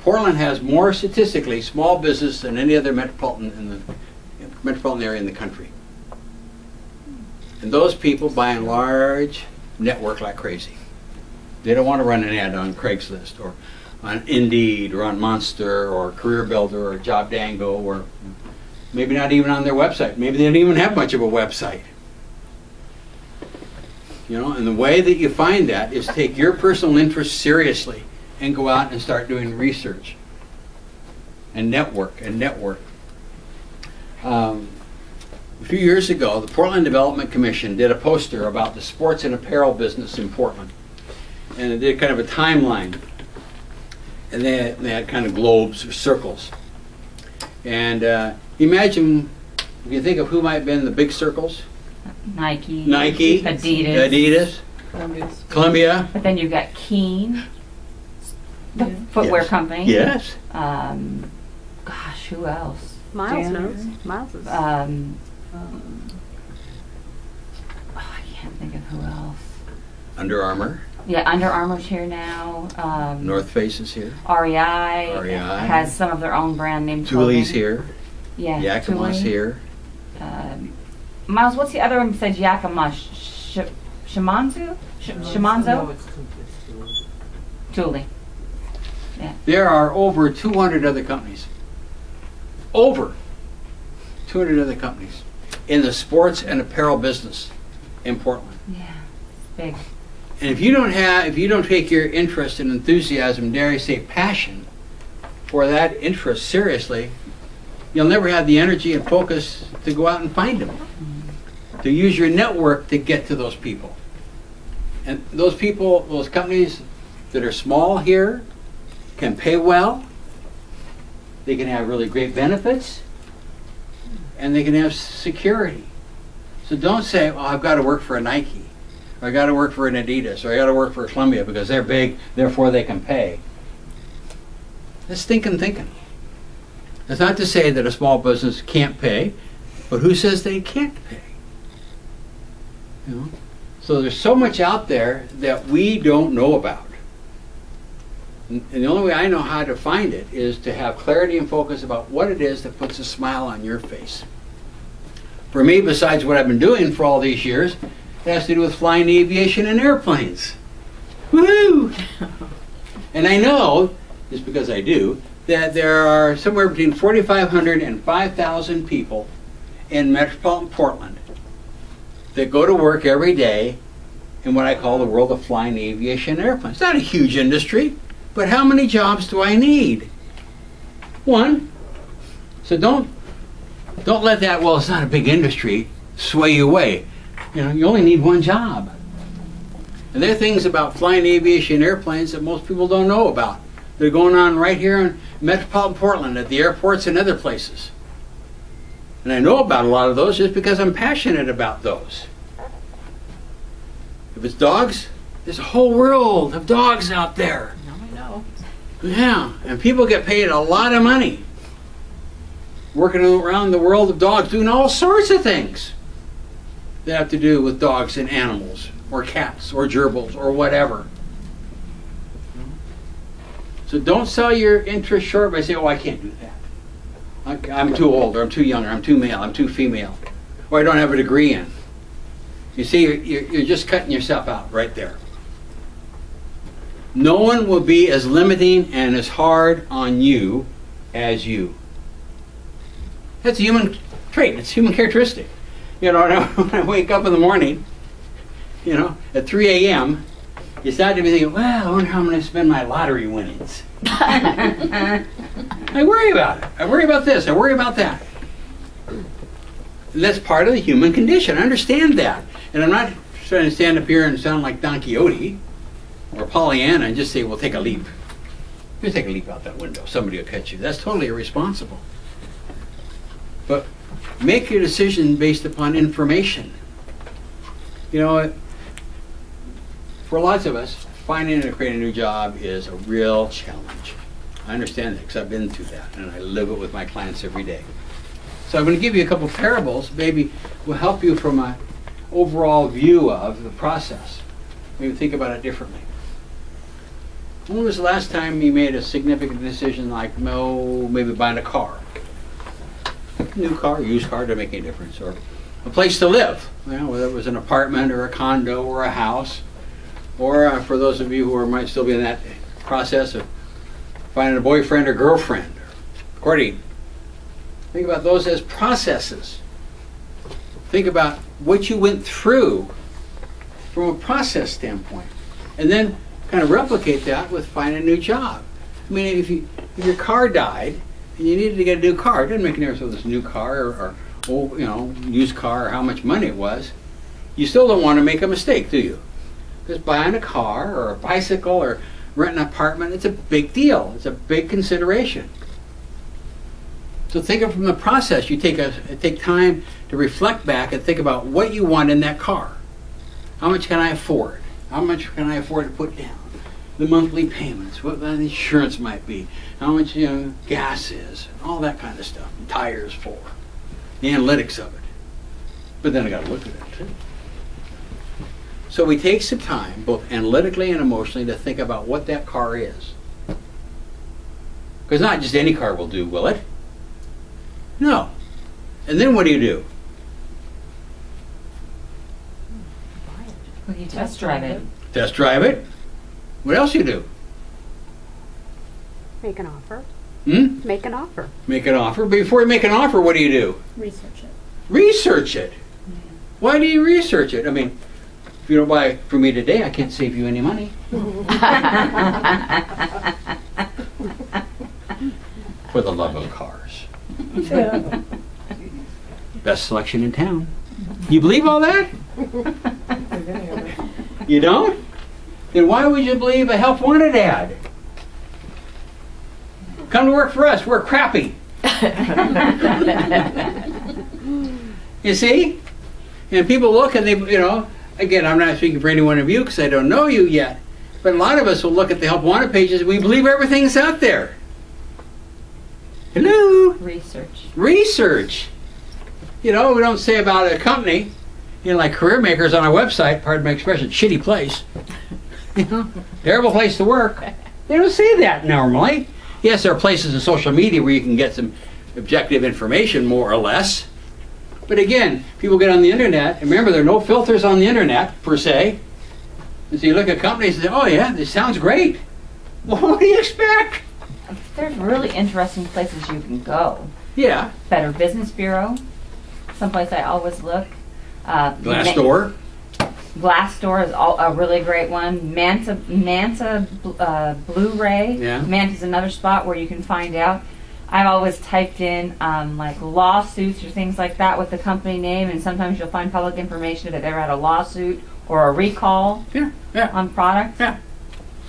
Portland has more statistically small business than any other metropolitan area in the country. And those people, by and large, network like crazy. They don't want to run an ad on Craigslist or on Indeed or on Monster or Career Builder or Jobdango, or maybe not even on their website. Maybe they don't even have much of a website. And the way that you find that is take your personal interest seriously and go out and start doing research and network. A few years ago, the Portland Development Commission did a poster about the sports and apparel business in Portland. And it did kind of a timeline. And they had kind of globes or circles. And imagine, if you think of who might have been the big circles. Nike, Columbia's. Columbia. But then you've got Keen, the footwear company. Yes. Gosh, who else? Miles Danvers. knows. Miles is. I can't think of who else. Under Armour. Yeah, Under Armour's here now. North Face is here. REI, REI. has some of their own brand name Thule's clothing. here. Yeah, Yakima's Thule. here. Miles, what's the other one besides Yakima? Shimanzu? Shimanzo? Thule. There are over 200 other companies. Over 200 other companies in the sports and apparel business in Portland. Yeah, big. And if you don't take your interest and enthusiasm, dare I say passion, for that interest seriously, you'll never have the energy and focus to go out and find them. To use your network to get to those people. And those people, those companies that are small here, can pay well, they can have really great benefits, and they can have security. So don't say, I've got to work for a Nike, or I got to work for an Adidas, or I got to work for Columbia because they're big, therefore they can pay. That's thinking. That's not to say that a small business can't pay, but who says they can't pay? So there's so much out there that we don't know about. And the only way I know how to find it is to have clarity and focus about what it is that puts a smile on your face. For me, besides what I've been doing for all these years, it has to do with flying aviation and airplanes. Woohoo! And I know, just because I do, that there are somewhere between 4,500 and 5,000 people in metropolitan Portland that go to work every day in what I call the world of flying aviation and airplanes. It's not a huge industry, but how many jobs do I need? One. So don't let that, it's not a big industry, sway you away. You only need one job. And there are things about flying aviation and airplanes that most people don't know about. They're going on right here in metropolitan Portland at the airports and other places. And I know about a lot of those just because I'm passionate about those. If it's dogs, there's a whole world of dogs out there. I know. Yeah, and people get paid a lot of money working around the world of dogs, doing all sorts of things that have to do with dogs and animals, or cats or gerbils or whatever. So don't sell your interest short by saying, oh, I can't do that. I'm too old, or I'm too young, or I'm too male, I'm too female, or I don't have a degree in. You see, you're just cutting yourself out right there. No one will be as limiting and as hard on you as you. That's a human trait. It's a human characteristic. You know, when I wake up in the morning, you know, at 3 a.m., you start to be thinking, well, I wonder how I'm going to spend my lottery winnings. I worry about it. I worry about this. I worry about that. And that's part of the human condition. I understand that. And I'm not trying to stand up here and sound like Don Quixote or Pollyanna and just say, well, take a leap. Just take a leap out that window. Somebody will catch you. That's totally irresponsible. But make your decision based upon information. You know, for lots of us, finding and creating a new job is a real challenge. I understand that because I've been through that and I live it with my clients every day. So I'm going to give you a couple parables, maybe will help you from an overall view of the process. Maybe think about it differently. When was the last time you made a significant decision like, no, maybe buying a car? New car, used car, doesn't make any difference. Or a place to live, you know, whether it was an apartment or a condo or a house. Or for those of you who might still be in that process of finding a boyfriend or girlfriend, or courting. Think about those as processes. Think about what you went through from a process standpoint. And then kind of replicate that with finding a new job. I mean, if your car died and you needed to get a new car, it doesn't make any difference whether it's a new car or old, you know, used car or how much money it was. You still don't want to make a mistake, do you? Because buying a car or a bicycle or renting an apartment, it's a big deal. It's a big consideration. So think of it from the process. You take time to reflect back and think about what you want in that car. How much can I afford? How much can I afford to put down? The monthly payments, what the insurance might be, how much, you know, gas is, all that kind of stuff. Tires for, the analytics of it. But then I got to look at it too. So we take some time, both analytically and emotionally, to think about what that car is. Because not just any car will do, will it? No. And then what do? Well, you test drive it. Test drive it. What else you do? Make an offer. Make an offer. But before you make an offer, what do? Research it. Research it. Why do you research it? I mean, if you don't buy it from me today, I can't save you any money. For the love of cars. Best selection in town. You believe all that? You don't? Then why would you believe a Help Wanted ad? Come to work for us. We're crappy. You see? And people look and they, you know, again, I'm not speaking for any one of you because I don't know you yet, but a lot of us will look at the Help Wanted pages and we believe everything's out there. Hello? Research. Research. You know, we don't say about a company, you know, like Career Makers on our website, pardon my expression, shitty place. You know, terrible place to work. They don't say that normally. Yes, there are places in social media where you can get some objective information, more or less. But again, people get on the internet, and remember, there are no filters on the internet, per se. And so you look at companies and say, oh yeah, this sounds great. Well, what do you expect? There's really interesting places you can go. Yeah. Better Business Bureau, someplace I always look. Glassdoor. Glassdoor is a really great one. Manta Blu-ray. Yeah. Manta's another spot where you can find out. I've always typed in like lawsuits or things like that with the company name, and sometimes you'll find public information if they've ever had a lawsuit or a recall on products. Yeah.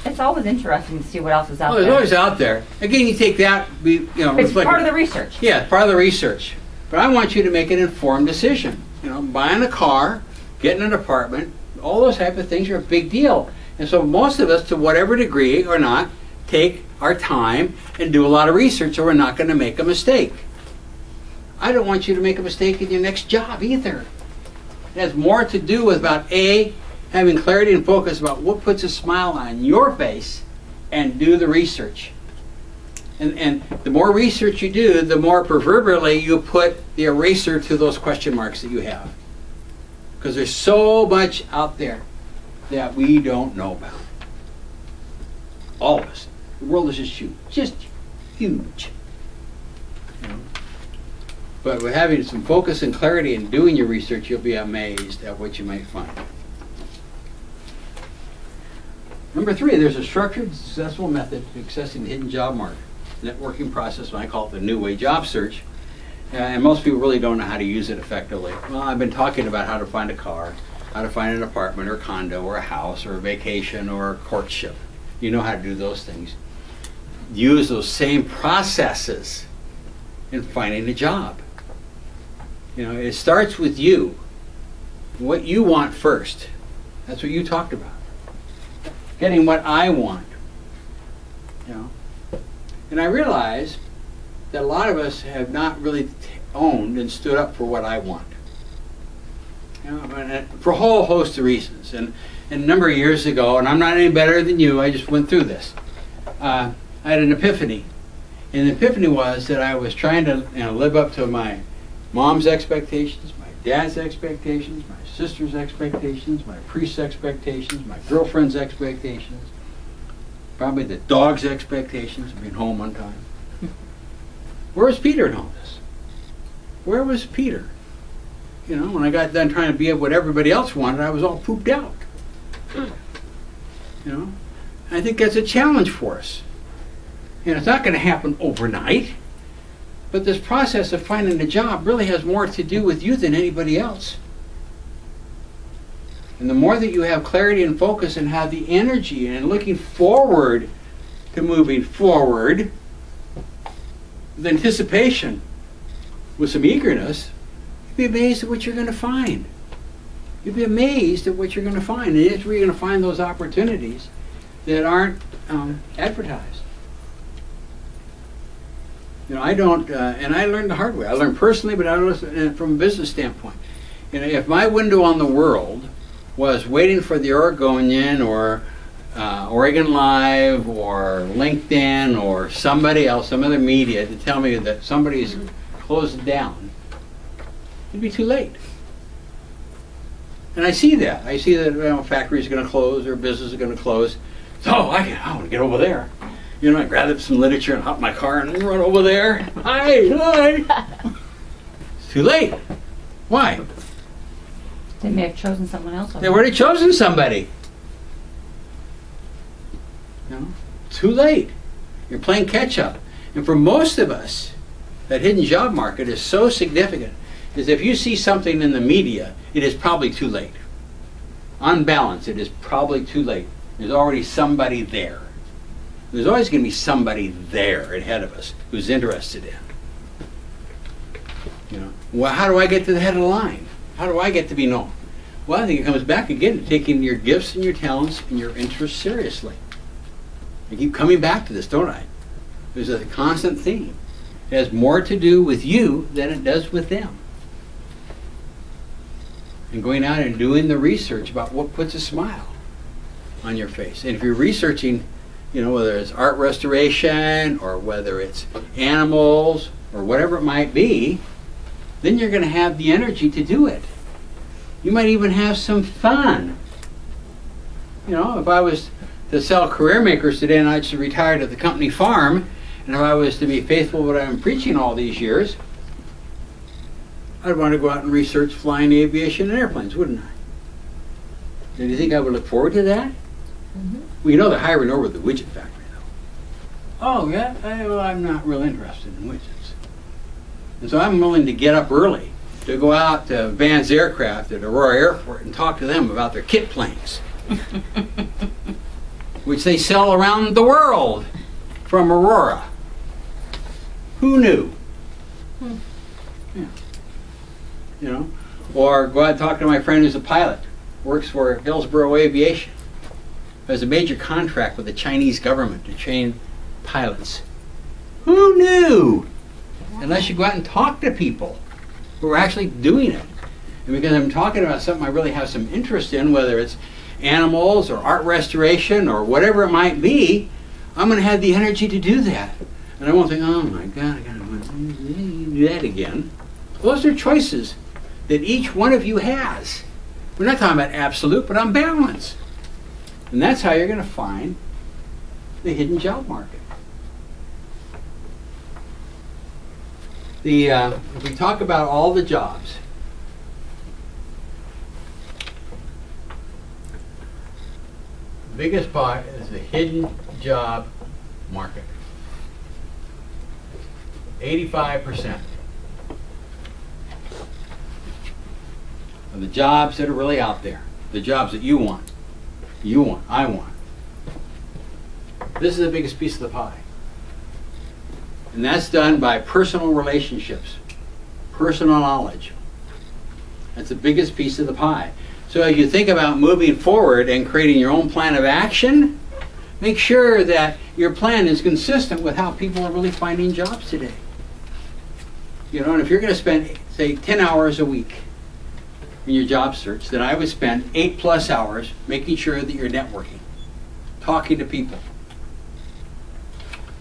It's always interesting to see what else is out Well, there's there. always out there. Again, you take that, you know, It's reflect part it. of the research. Yeah, part of the research. But I want you to make an informed decision. You know, buying a car, getting an apartment, all those type of things are a big deal. And so most of us, to whatever degree or not, take our time and do a lot of research or we're not going to make a mistake. I don't want you to make a mistake in your next job either. It has more to do with about A, having clarity and focus about what puts a smile on your face and do the research. And the more research you do, the more proverbially you put the eraser to those question marks that you have. Because there's so much out there that we don't know about. All of us. The world is just huge. Just huge. You know? But with having some focus and clarity in doing your research, you'll be amazed at what you might find. Number 3, there's a structured, successful method to accessing the hidden job market. Networking process, I call it the new way job search. And most people really don't know how to use it effectively. Well, I've been talking about how to find a car, how to find an apartment or condo or a house or a vacation or a courtship. You know how to do those things. Use those same processes in finding a job. You know, it starts with you. What you want first. That's what you talked about. Getting what I want. You know. And I realize that a lot of us have not really owned and stood up for what I want. You know, and for a whole host of reasons. And a number of years ago, and I'm not any better than you, I just went through this. I had an epiphany. And the epiphany was that I was trying to live up to my mom's expectations, my dad's expectations, my sister's expectations, my priest's expectations, my girlfriend's expectations, probably the dog's expectations of being home on time. Where was Peter in all this? Where was Peter? You know, when I got done trying to be what everybody else wanted, I was all pooped out. You know, I think that's a challenge for us. And it's not going to happen overnight. But this process of finding a job really has more to do with you than anybody else. And the more that you have clarity and focus and have the energy and looking forward to moving forward with anticipation, with some eagerness, you'd be amazed at what you're going to find. You'd be amazed at what you're going to find. And it's where you're going to find those opportunities that aren't advertised. You know, I don't, and I learned the hard way. I learned personally, but I learned from a business standpoint. You know, if my window on the world was waiting for the Oregonian or Oregon Live or LinkedIn or somebody else, some other media to tell me that somebody's closed down, it'd be too late. And I see that. I see that a factory is going to close or business is going to close. So I want to get over there. You know, I grab up some literature and hop in my car and run over there. Hi. It's too late. Why? They may have chosen someone else. They've already chosen somebody. You know, too late. You're playing catch up. And for most of us, that hidden job market is so significant. Is if you see something in the media, it is probably too late. On balance, it is probably too late. There's already somebody there. There's always going to be somebody there ahead of us who's interested in. You know, well, how do I get to the head of the line? How do I get to be known? Well, I think it comes back again to taking your gifts and your talents and your interests seriously. I keep coming back to this, don't I? There's a constant theme. It has more to do with you than it does with them. And going out and doing the research about what puts a smile on your face. And if you're researching, you know, whether it's art restoration or whether it's animals or whatever it might be, then you're going to have the energy to do it. You might even have some fun. You know, if I was to sell career makers today and I just retired at the company farm, and if I was to be faithful to what I'm preaching all these years, I'd want to go out and research flying aviation and airplanes, wouldn't I? Do you think I would look forward to that? Mm-hmm. Well, you know they're hiring over the widget factory, though. Oh, yeah? Well, I'm not real interested in widgets. And so I'm willing to get up early to go out to Van's Aircraft at Aurora Airport and talk to them about their kit planes, which they sell around the world from Aurora. Who knew? Yeah. You know? Or go out and talk to my friend who's a pilot, works for Hillsborough Aviation, has a major contract with the Chinese government to train pilots. Who knew? Unless you go out and talk to people who are actually doing it. And because I'm talking about something I really have some interest in, whether it's animals or art restoration or whatever it might be, I'm going to have the energy to do that. And I won't think, oh my God, I got to do that again. Those are choices that each one of you has. We're not talking about absolute, but on balance. And that's how you're going to find the hidden job market. If we talk about all the jobs, the biggest part is the hidden job market. 85% of the jobs that are really out there, the jobs that you want, I want. This is the biggest piece of the pie. And that's done by personal relationships, personal knowledge. That's the biggest piece of the pie. So as you think about moving forward and creating your own plan of action, make sure that your plan is consistent with how people are really finding jobs today. You know, and if you're going to spend, say, 10 hours a week in your job search, then I would spend 8+ hours making sure that you're networking, talking to people.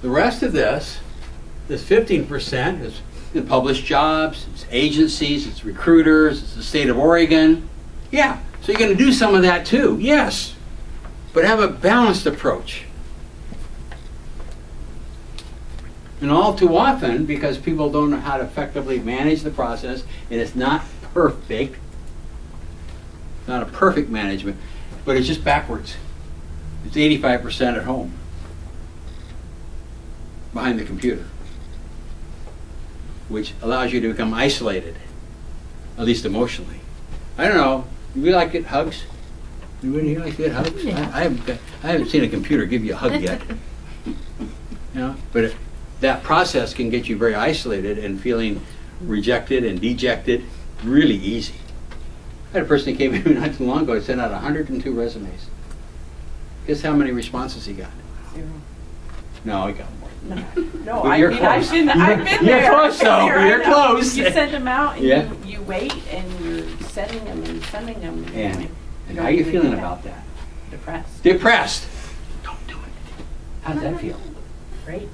The rest of this 15% is the published jobs, it's agencies, it's recruiters, it's the state of Oregon. Yeah, so you're going to do some of that too, yes. But have a balanced approach. And all too often, because people don't know how to effectively manage the process, and it's not perfect, not a perfect management, but it's just backwards. It's 85% at home, behind the computer, which allows you to become isolated, at least emotionally. I don't know, do you like get hugs? Anybody here like to get hugs? Yeah. I haven't seen a computer give you a hug yet. You know, but that process can get you very isolated and feeling rejected and dejected really easy. I had a person that came in not too long ago and sent out 102 resumes. Guess how many responses he got? 0. No, he got more. No, But I you're mean, close. I've been You're there. close, though. I You're know. close. You send them out and Yeah. you wait and you're sending them and sending them. And how are you feeling about that? Depressed. Depressed. Don't do it. How does that feel? Great.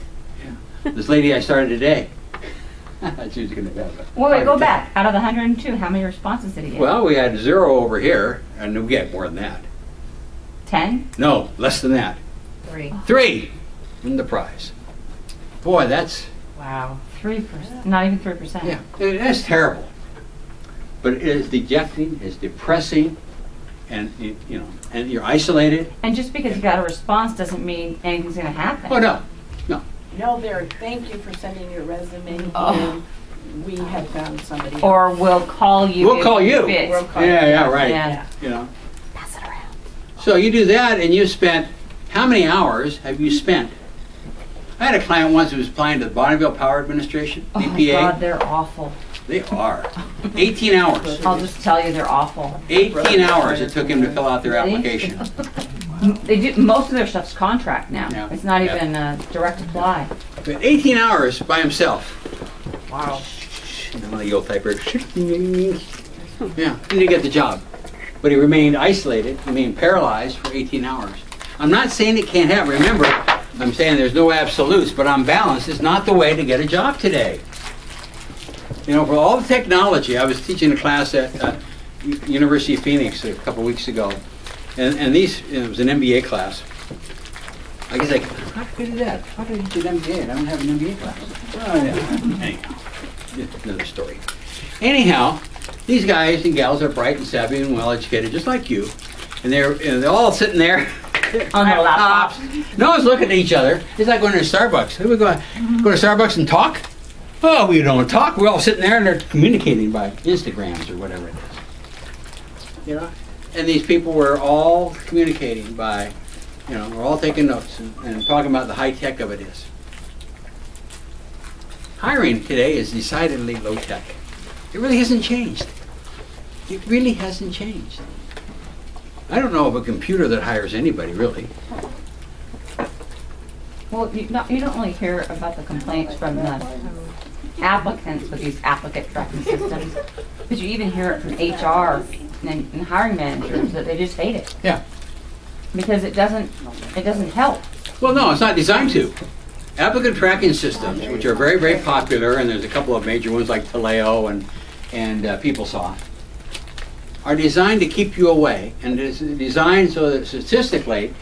This lady I started today, she was going to have a Wait, go heart attack. back. Out of the 102, how many responses did he get? Well, we had 0 over here, and we get more than that. 10? No, less than that. 3. 3. Win the prize. Boy, that's, Wow. 3%. Not even 3%. yeah, that's terrible. But it is dejecting, it's depressing, and you know, and you're isolated. And just because you got a response doesn't mean anything's going to happen. Oh no, No, there. Thank you for sending your resume. Oh. And we have found somebody. Or we'll call you. we'll if call it you. fits. We'll call you. Yeah, right. Yeah. You know. Pass it around. So you do that, and you spent, how many hours have you spent? I had a client once who was applying to the Bonneville Power Administration, Oh BPA. God, they're awful. They are. 18 hours. I'll just tell you, they're awful. 18 hours it took him to fill out their Really? application. They do most of their stuff's contract now. Yeah. It's not Yeah. even direct apply. But 18 hours by himself. Wow. And then the old typer. Yeah, and he got the job. But he remained isolated, remained paralyzed for 18 hours. I'm not saying it can't happen. Remember, I'm saying there's no absolutes, but on balance, it's not the way to get a job today. You know, for all the technology, I was teaching a class at University of Phoenix a couple weeks ago, and these, it was an MBA class. I guess how could I do that? How did I do an MBA? I don't have an MBA class. Oh, yeah. Anyhow, another story. Anyhow, these guys and gals are bright and savvy and well educated, just like you, and they're all sitting there On their laptops. No one's looking at each other. It's like going to Starbucks. Who we go to Starbucks and talk? Oh, we don't talk. We're all sitting there and they're communicating by Instagrams or whatever it is. You know? And these people were all communicating by, you know, we're all taking notes and talking about the high tech of it is. Hiring today is decidedly low tech. It really hasn't changed. It really hasn't changed. I don't know of a computer that hires anybody, really. Well, you don't really hear about the complaints from the applicants with these applicant tracking systems, but you even hear it from HR and hiring managers that they just hate it Yeah. because it doesn't help. Well, no, it's not designed to. Applicant tracking systems, which are very, very popular, and there's a couple of major ones like Taleo and PeopleSoft, are designed to keep you away, and it's designed so that statistically,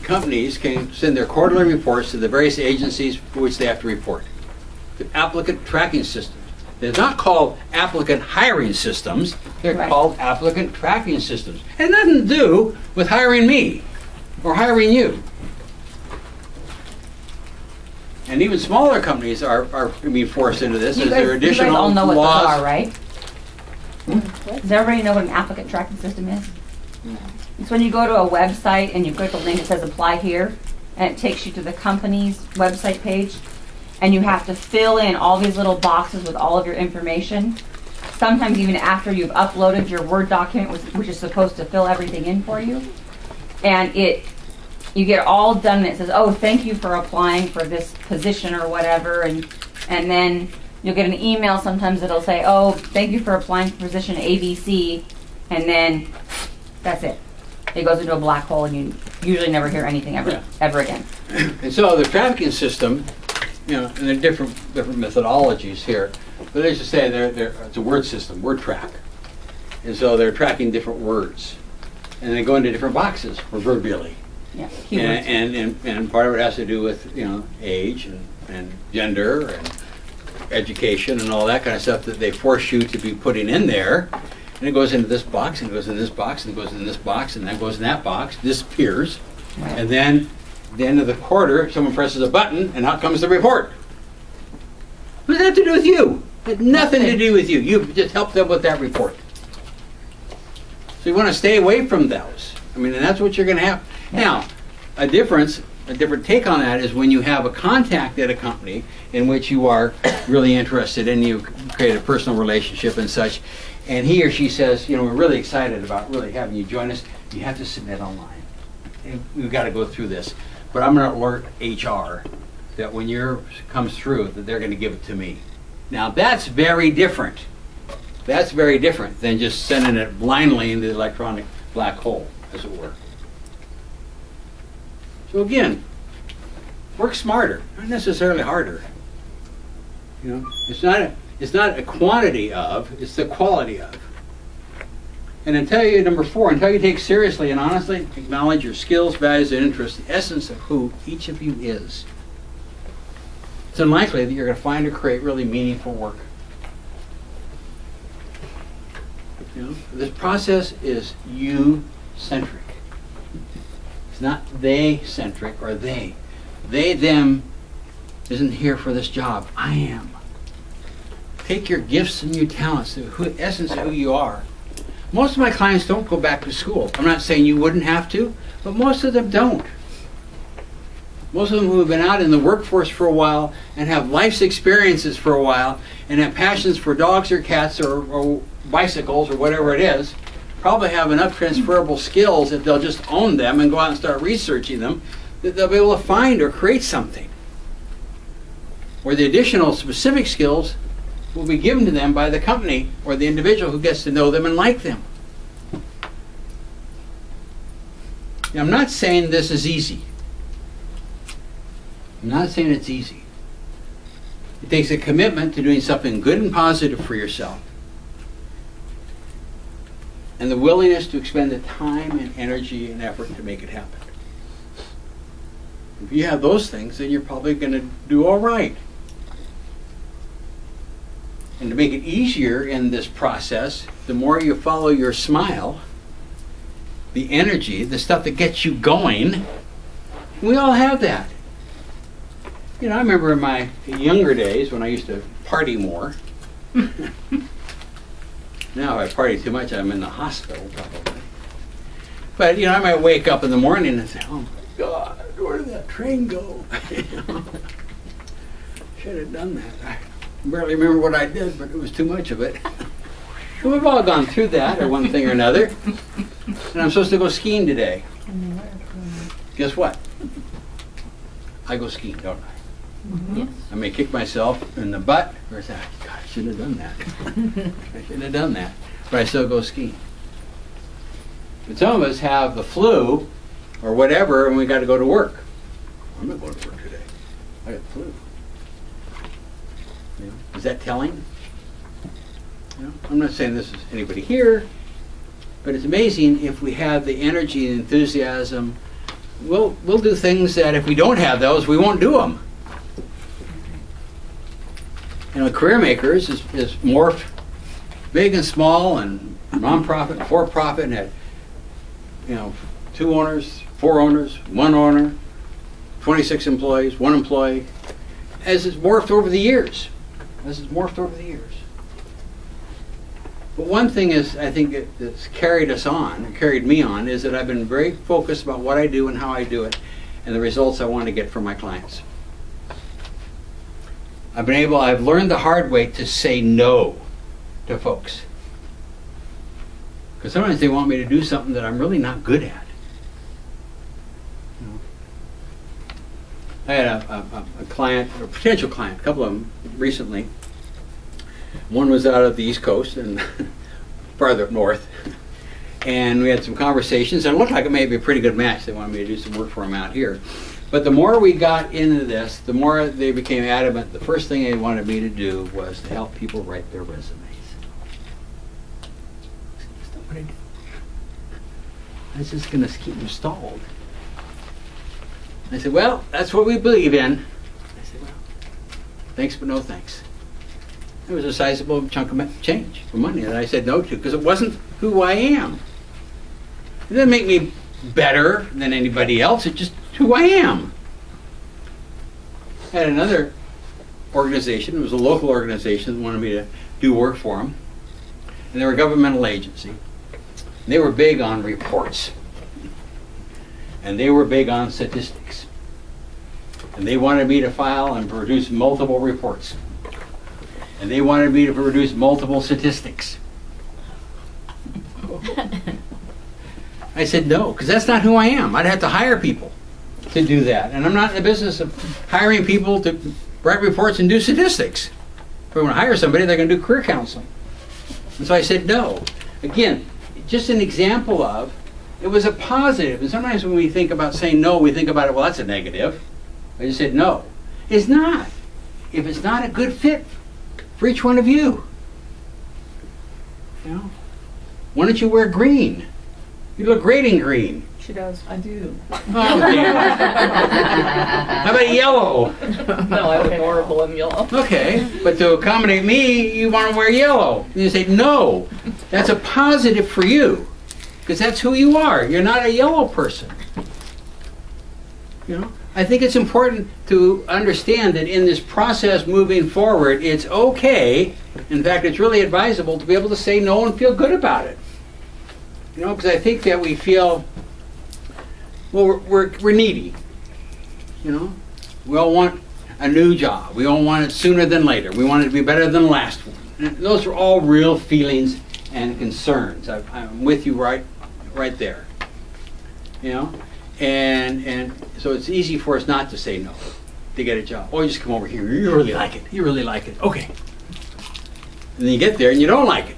companies can send their quarterly reports to the various agencies for which they have to report. The applicant tracking systems. They're not called applicant hiring systems, they're Right. called applicant tracking systems. It has nothing to do with hiring me or hiring you. And even smaller companies are being forced into this as there are You guys additional all know what laws. those are, right? Does everybody know what an applicant tracking system is? It's when you go to a website and you click a link that says apply here, and it takes you to the company's website page, and you have to fill in all these little boxes with all of your information. Sometimes even after you've uploaded your Word document, which is supposed to fill everything in for you. And you get all done and it says, oh, thank you for applying for this position or whatever, and then you'll get an email sometimes that'll say, oh, thank you for applying for position ABC, and then that's it. It goes into a black hole and you usually never hear anything Yeah. ever again. And so the tracking system, and there are different methodologies here, but let's just say it's a word system, word track. And so they're tracking different words. And they go into different boxes proverbially. Yeah, keywords. And part of it has to do with, age and gender and education and all that kind of stuff that they force you to be putting in there. And it goes into this box, and it goes in this box, and it goes in this box, and then goes in that box, disappears. Right. And then at the end of the quarter, someone presses a button, and out comes the report. What does that have to do with you? It had nothing to do with you. You just helped them with that report. So you want to stay away from those. And that's what you're going to have. Now, a different take on that is when you have a contact at a company in which you are really interested in, you create a personal relationship and such, and he or she says, we're really excited about really having you join us. You have to submit online. And we've got to go through this. But I'm going to alert HR that when yours comes through, that they're going to give it to me. Now, that's very different. That's very different than just sending it blindly into the electronic black hole, as it were. So again, work smarter, not necessarily harder. It's not a quantity of, it's the quality of. And until number 4, until you take seriously and honestly acknowledge your skills, values, and interests, the essence of who each of you is, it's unlikely that you're going to find or create really meaningful work. This process is you-centric. It's not they-centric or they. They, them isn't here for this job. I am. Take your gifts and your talents, the essence of who you are. Most of my clients don't go back to school. I'm not saying you wouldn't have to, but most of them don't. Most of them who have been out in the workforce for a while and have life's experiences for a while and have passions for dogs or cats or bicycles or whatever it is, probably have enough transferable skills that they'll just own them and go out and start researching them, that they'll be able to find or create something. Or the additional specific skills will be given to them by the company or the individual who gets to know them and like them. Now, I'm not saying this is easy. I'm not saying it's easy. It takes a commitment to doing something good and positive for yourself, and the willingness to expend the time and energy and effort to make it happen. If you have those things, then you're probably going to do all right. And to make it easier in this process, the more you follow your smile, the energy, the stuff that gets you going, we all have that. I remember in my younger days when I used to party more. Now if I party too much, I'm in the hospital probably. But, I might wake up in the morning and say, oh my God, where did that train go? Should have done that. I barely remember what I did, but it was too much of it. We've all gone through that, or one thing or another. And I'm supposed to go skiing today. Guess what? I go skiing, don't I? Yes. I may kick myself in the butt, or say, God, I shouldn't have done that. I shouldn't have done that. But I still go skiing. But some of us have the flu or whatever, and we got to go to work. I'm not going to work today. I got the flu. You know, is that telling? You know, I'm not saying this is anybody here, but it's amazing if we have the energy and enthusiasm. We'll do things that if we don't have those, we won't do them. You know, Career Makers is morphed big and small and non-profit and for-profit, and had, you know, 2 owners, 4 owners, 1 owner, 26 employees, 1 employee, as it's morphed over the years. But one thing is, I think that's carried us on, carried me on, is that I've been very focused about what I do and how I do it and the results I want to get from my clients. I've learned the hard way to say no to folks. Because sometimes they want me to do something that I'm really not good at. You know? I had a client, or a potential client, a couple of them recently. One was out of the East Coast and farther up north. And we had some conversations, and it looked like it may be a pretty good match. They wanted me to do some work for them out here. But the more we got into this, the more they became adamant. The first thing they wanted me to do was to help people write their resumes. That's not what I do. That's just going to keep them stalled. I said, well, that's what we believe in. I said, well, thanks, but no thanks. It was a sizable chunk of change for money that I said no to because it wasn't who I am. It didn't make me better than anybody else. It's just who I am. I had another organization. It was a local organization that wanted me to do work for them. And they were a governmental agency. And they were big on reports. And they were big on statistics. And they wanted me to file and produce multiple reports. And they wanted me to produce multiple statistics. I said no, because that's not who I am. I'd have to hire people to do that. And I'm not in the business of hiring people to write reports and do statistics. If I want to hire somebody, they're going to do career counseling. And so I said no. Again, just an example of, it was a positive. And sometimes when we think about saying no, we think about it, well, that's a negative. I just said no. It's not. If it's not a good fit for each one of you. You know? Why don't you wear green? You look great in green. She does. I do. Oh, damn. How about yellow? No, I look horrible in yellow. Okay, but to accommodate me, you want to wear yellow. And you say, no, that's a positive for you, because that's who you are. You're not a yellow person. You know, I think it's important to understand that in this process moving forward, it's okay, in fact, it's really advisable to be able to say no and feel good about it. You know, because I think that we feel, well, we're needy. You know, we all want a new job. We all want it sooner than later. We want it to be better than the last one. And those are all real feelings and concerns. I'm with you right there. You know, and so it's easy for us not to say no to get a job. Oh, you just come over here. You really like it. You really like it. Okay. And then you get there and you don't like it.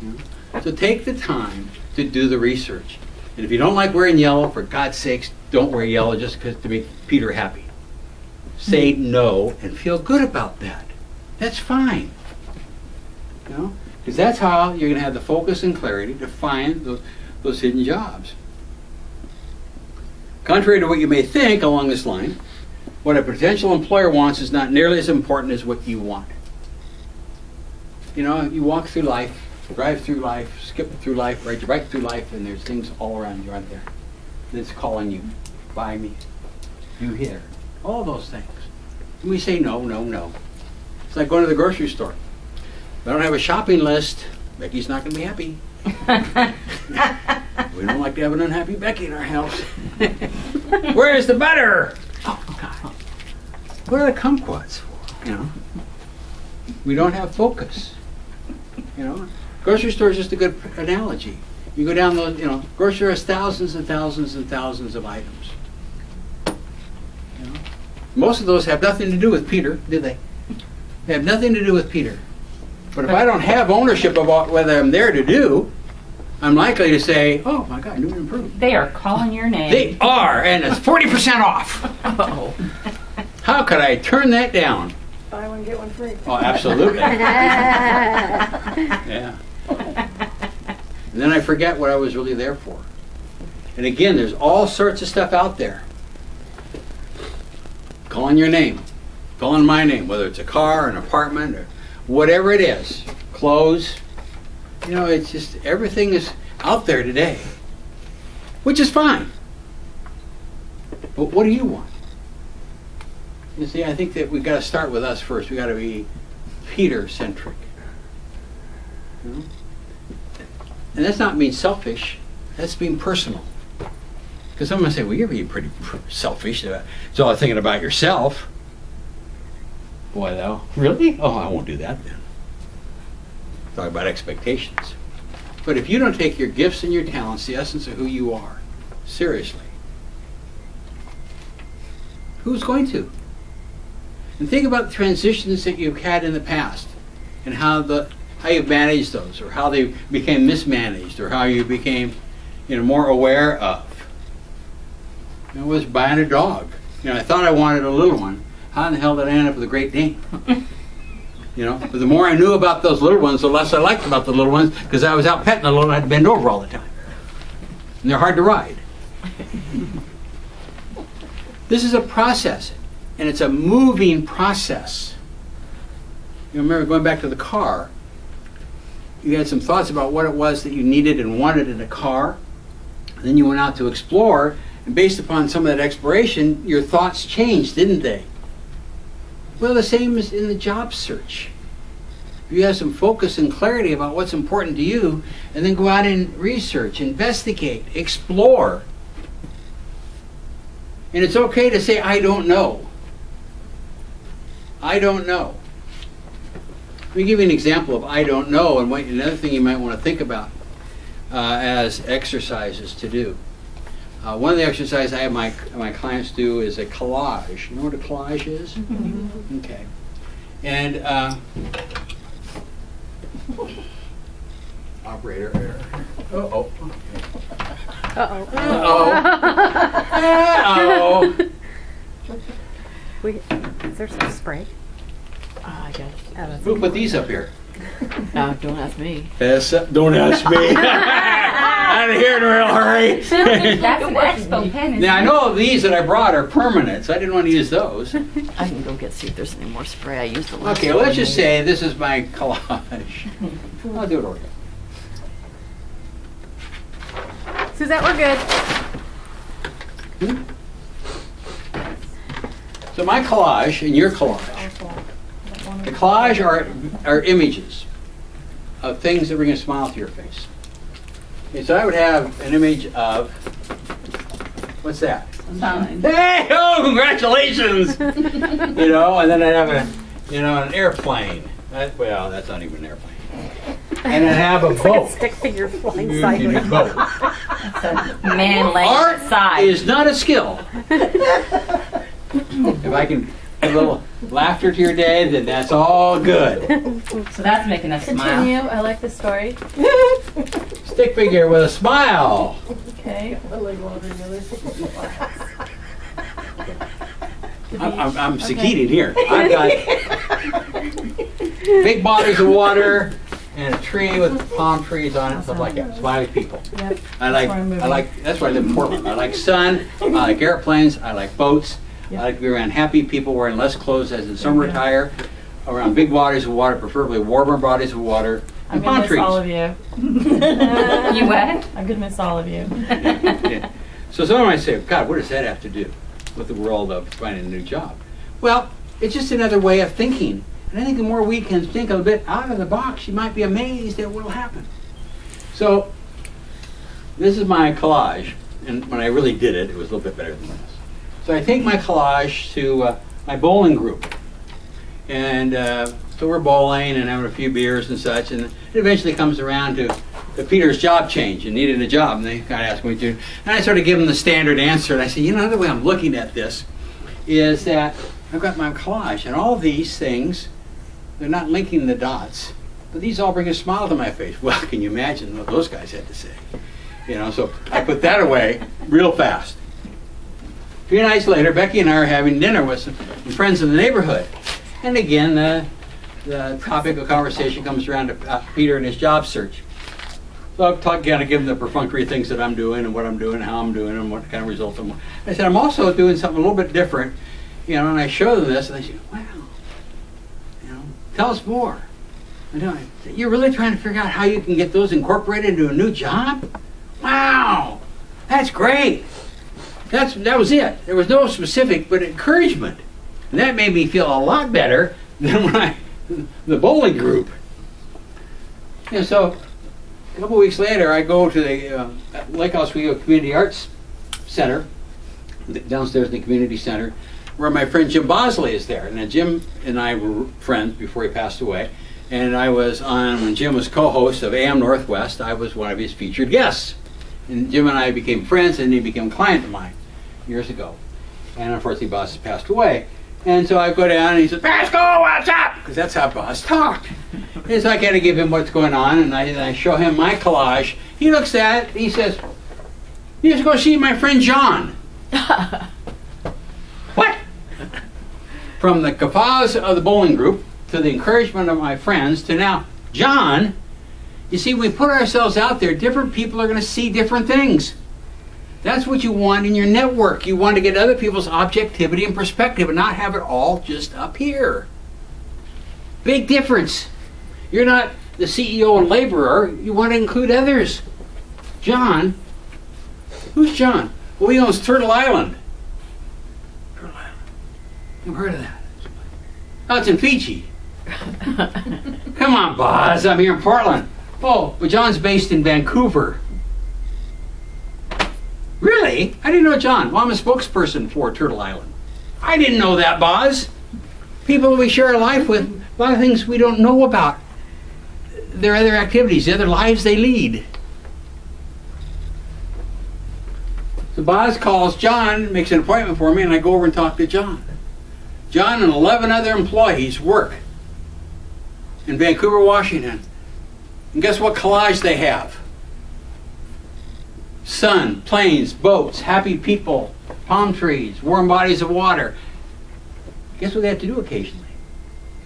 You know? So take the time to do the research. And if you don't like wearing yellow, for God's sakes, don't wear yellow just to make Peter happy. Say no and feel good about that. That's fine. You know? Because that's how you're going to have the focus and clarity to find those hidden jobs. Contrary to what you may think along this line, what a potential employer wants is not nearly as important as what you want. You know, you walk through life, drive through life, skip through life, ride your bike through life, and there's things all around you, aren't there? And it's calling you, buy me, you here, all those things. And we say no, no, no. It's like going to the grocery store. If I don't have a shopping list, Becky's not going to be happy. We don't like to have an unhappy Becky in our house. Where's the butter? Oh, God. What are the kumquats for, you know? We don't have focus, you know? Grocery store is just a good analogy. You go down those, you know, grocery store has thousands and thousands and thousands of items. You know? Most of those have nothing to do with Peter, do they? They have nothing to do with Peter. But if I don't have ownership of what I'm there to do, I'm likely to say, oh my God, new and improved. They are calling your name. They are, and it's 40% off. Oh. How could I turn that down? Buy one, get one free. Oh, absolutely. Yeah. And then I forget what I was really there for. And again, there's all sorts of stuff out there. Calling your name, calling my name, whether it's a car, an apartment, or whatever it is, clothes. You know, it's just everything is out there today, which is fine. But what do you want? You see, I think that we've got to start with us first. We've got to be Peter-centric. You know? And that's not being selfish. That's being personal. Because someone say, well, you're being pretty selfish. It's all thinking about yourself. Boy, though. Really? Oh, I won't do that then. Talk about expectations. But if you don't take your gifts and your talents, the essence of who you are, seriously, who's going to? And think about the transitions that you've had in the past and how you've managed those, or how they became mismanaged, or how you became, more aware of. I was buying a dog. I thought I wanted a little one. How in the hell did I end up with a Great Dane? But the more I knew about those little ones, the less I liked about the little ones, because I was out petting the little one, I'd bend over all the time. And they're hard to ride. This is a process, and it's a moving process. Remember going back to the car, you had some thoughts about what it was that you needed and wanted in a car. And then you went out to explore, and based upon some of that exploration, your thoughts changed, didn't they? Well, the same is in the job search. You have some focus and clarity about what's important to you, and then go out and research, investigate, explore. And it's okay to say, I don't know. I don't know. Let me give you an example of I don't know, and another thing you might want to think about as exercises to do. One of the exercises I have my clients do is a collage. You know what a collage is? Mm-hmm. Okay. And operator error. Uh-oh. Uh-oh. Uh-oh. Is there some spray? I guess. Who put these up here? Don't ask me. Don't ask me. Out of here in a real hurry. That's an expo pen. Now, I know these that I brought are permanent, so I didn't want to use those. I can go see if there's any more spray. I used the last Okay, one. let's just say this is my collage. I'll do it over here. Suzette, we're good. So my collage and your collage. The collage are images of things that bring a smile to your face. Okay, so I would have an image of, what's that? Sign. Hey, oh, congratulations! And then I'd have an airplane. Well, that's not even an airplane. And I'd have a boat. Stick figure flying You sideways. need a boat. Man laying Art aside. is not a skill. If I can put a little laughter to your day, then that's all good. So that's making us smile. Continue. I like the story. Stick figure with a smile. Okay. I'm succeeding here. I've got big bodies of water and a tree with palm trees on it, stuff like that. Smiley people. Yep. I like. That's why I live in Portland. I like sun. I like airplanes. I like boats. Yep. I like to be around happy people wearing less clothes as in summer attire, around big bodies of water, preferably warmer bodies of water, I'm and gonna palm miss trees. all of you. You what? I'm gonna miss all of you. Yeah. So someone might say, God, what does that have to do with the world of finding a new job? Well, it's just another way of thinking. And I think the more we can think a bit out of the box, you might be amazed at what will happen. So this is my collage. And when I really did it, it was a little bit better than this. So I take my collage to my bowling group. And so we're bowling and having a few beers and such. And it eventually comes around to Peter's job change and needed a job. And they kind of asked me to. And I sort of give them the standard answer. And I say, another way I'm looking at this is that I've got my collage. And all these things, they're not linking the dots. But these all bring a smile to my face. Well, can you imagine what those guys had to say? You know, so I put that away real fast. A few nights later, Becky and I are having dinner with some friends in the neighborhood. And again, the topic of conversation comes around to Peter and his job search. So I'm kind of giving the perfunctory things that I'm doing and what I'm doing, how I'm doing, and what kind of results I'm. I said, I'm also doing something a little bit different, you know, and I show them this, and they say, wow, you know, tell us more. I know, you're really trying to figure out how you can get those incorporated into a new job? Wow, that's great. That was it. There was no specific, but encouragement. And that made me feel a lot better than when the bowling group. And so, a couple weeks later, I go to the Lake Oswego Community Arts Center, downstairs in the community center, where my friend Jim Bosley is there. And then Jim and I were friends before he passed away. And I was on, when Jim was co-host of AM Northwest, I was one of his featured guests. And Jim and I became friends, and he became a client of mine years ago. And unfortunately, Boz has passed away. And so I go down, and he says, Pascal, what's up? Because that's how Boz talked. And so I kind of give him what's going on, and I show him my collage. He looks at it, he says, you should go see my friend John. What? From the guffaws of the bowling group, to the encouragement of my friends, to now, John. You see, we put ourselves out there, different people are going to see different things. That's what you want in your network. You want to get other people's objectivity and perspective and not have it all just up here. Big difference. You're not the CEO and laborer. You want to include others. John. Who's John? Well, he owns Turtle Island. Turtle Island. You've heard of that? Oh, it's in Fiji. Come on, Boz. I'm here in Portland. Oh, but John's based in Vancouver. Really? I didn't know John. Well, I'm a spokesperson for Turtle Island. I didn't know that, Boz. People we share a life with, a lot of things we don't know about. Their other activities, the other lives they lead. So Boz calls John, makes an appointment for me, and I go over and talk to John. John and 11 other employees work in Vancouver, Washington. And guess what collage they have? Sun, planes, boats, happy people, palm trees, warm bodies of water. Guess what they have to do occasionally?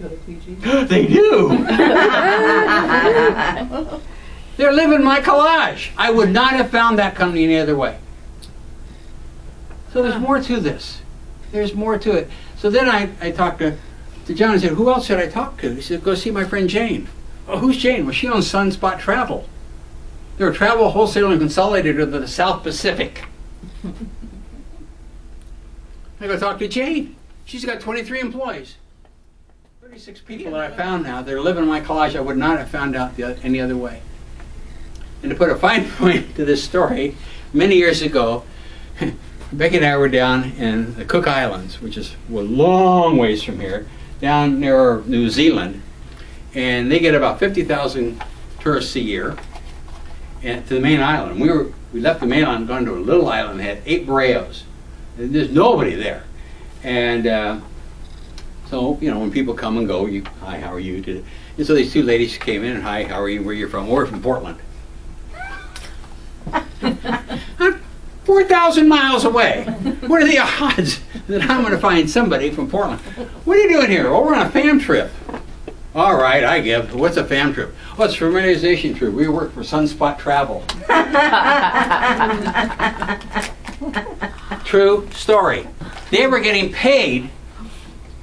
Go to Fiji. They do! They're living my collage. I would not have found that company any other way. So there's more to this. There's more to it. So then I talked to John and said, who else should I talk to? He said, go see my friend Jane. Oh, who's Jane? Well, she owns Sunspot Travel. They're a travel wholesaler and consolidator of the South Pacific. I go talk to Jane. She's got 23 employees. 36 people that I found now. They're living my collage. I would not have found out any other way. And to put a fine point to this story, many years ago, Becky and I were down in the Cook Islands, which is a long ways from here, down near New Zealand. And they get about 50,000 tourists a year and to the main island. We left the main island, gone to a little island that had 8 barrios. There's nobody there. And so, you know, when people come and go, hi, how are you? And so these 2 ladies came in, and hi, how are you? Where are you from? We're from Portland. I'm 4,000 miles away. What are the odds that I'm going to find somebody from Portland? What are you doing here? Oh, we're on a fam trip. All right, I give. What's a fam trip? Oh, it's a familiarization trip. We work for Sunspot Travel. True story. They were getting paid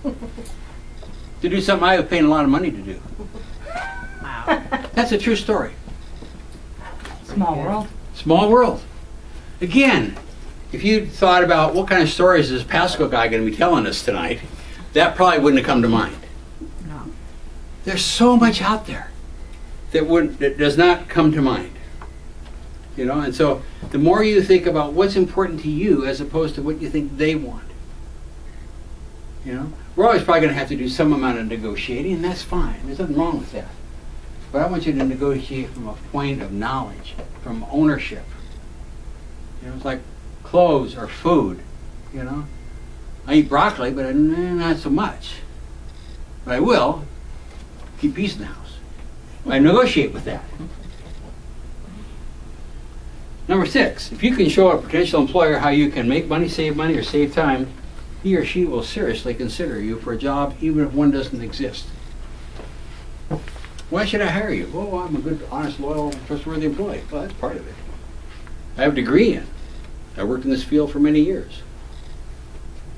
to do something I was paying a lot of money to do. Wow. That's a true story. Small world. Small world. Again, if you thought about what kind of stories is this Pascal guy going to be telling us tonight, that probably wouldn't have come to mind. No. There's so much out there that does not come to mind. You know, and so the more you think about what's important to you as opposed to what you think they want. You know, we're always probably going to have to do some amount of negotiating, and that's fine. There's nothing wrong with that. But I want you to negotiate from a point of knowledge, from ownership. You know, it's like clothes or food. You know, I eat broccoli, but not so much. But I will keep peace in the house. I negotiate with that. Number 6, if you can show a potential employer how you can make money, or save time, he or she will seriously consider you for a job even if one doesn't exist. Why should I hire you? Oh, I'm a good, honest, loyal, trustworthy employee. Well, that's part of it. I have a degree in it. I worked in this field for many years.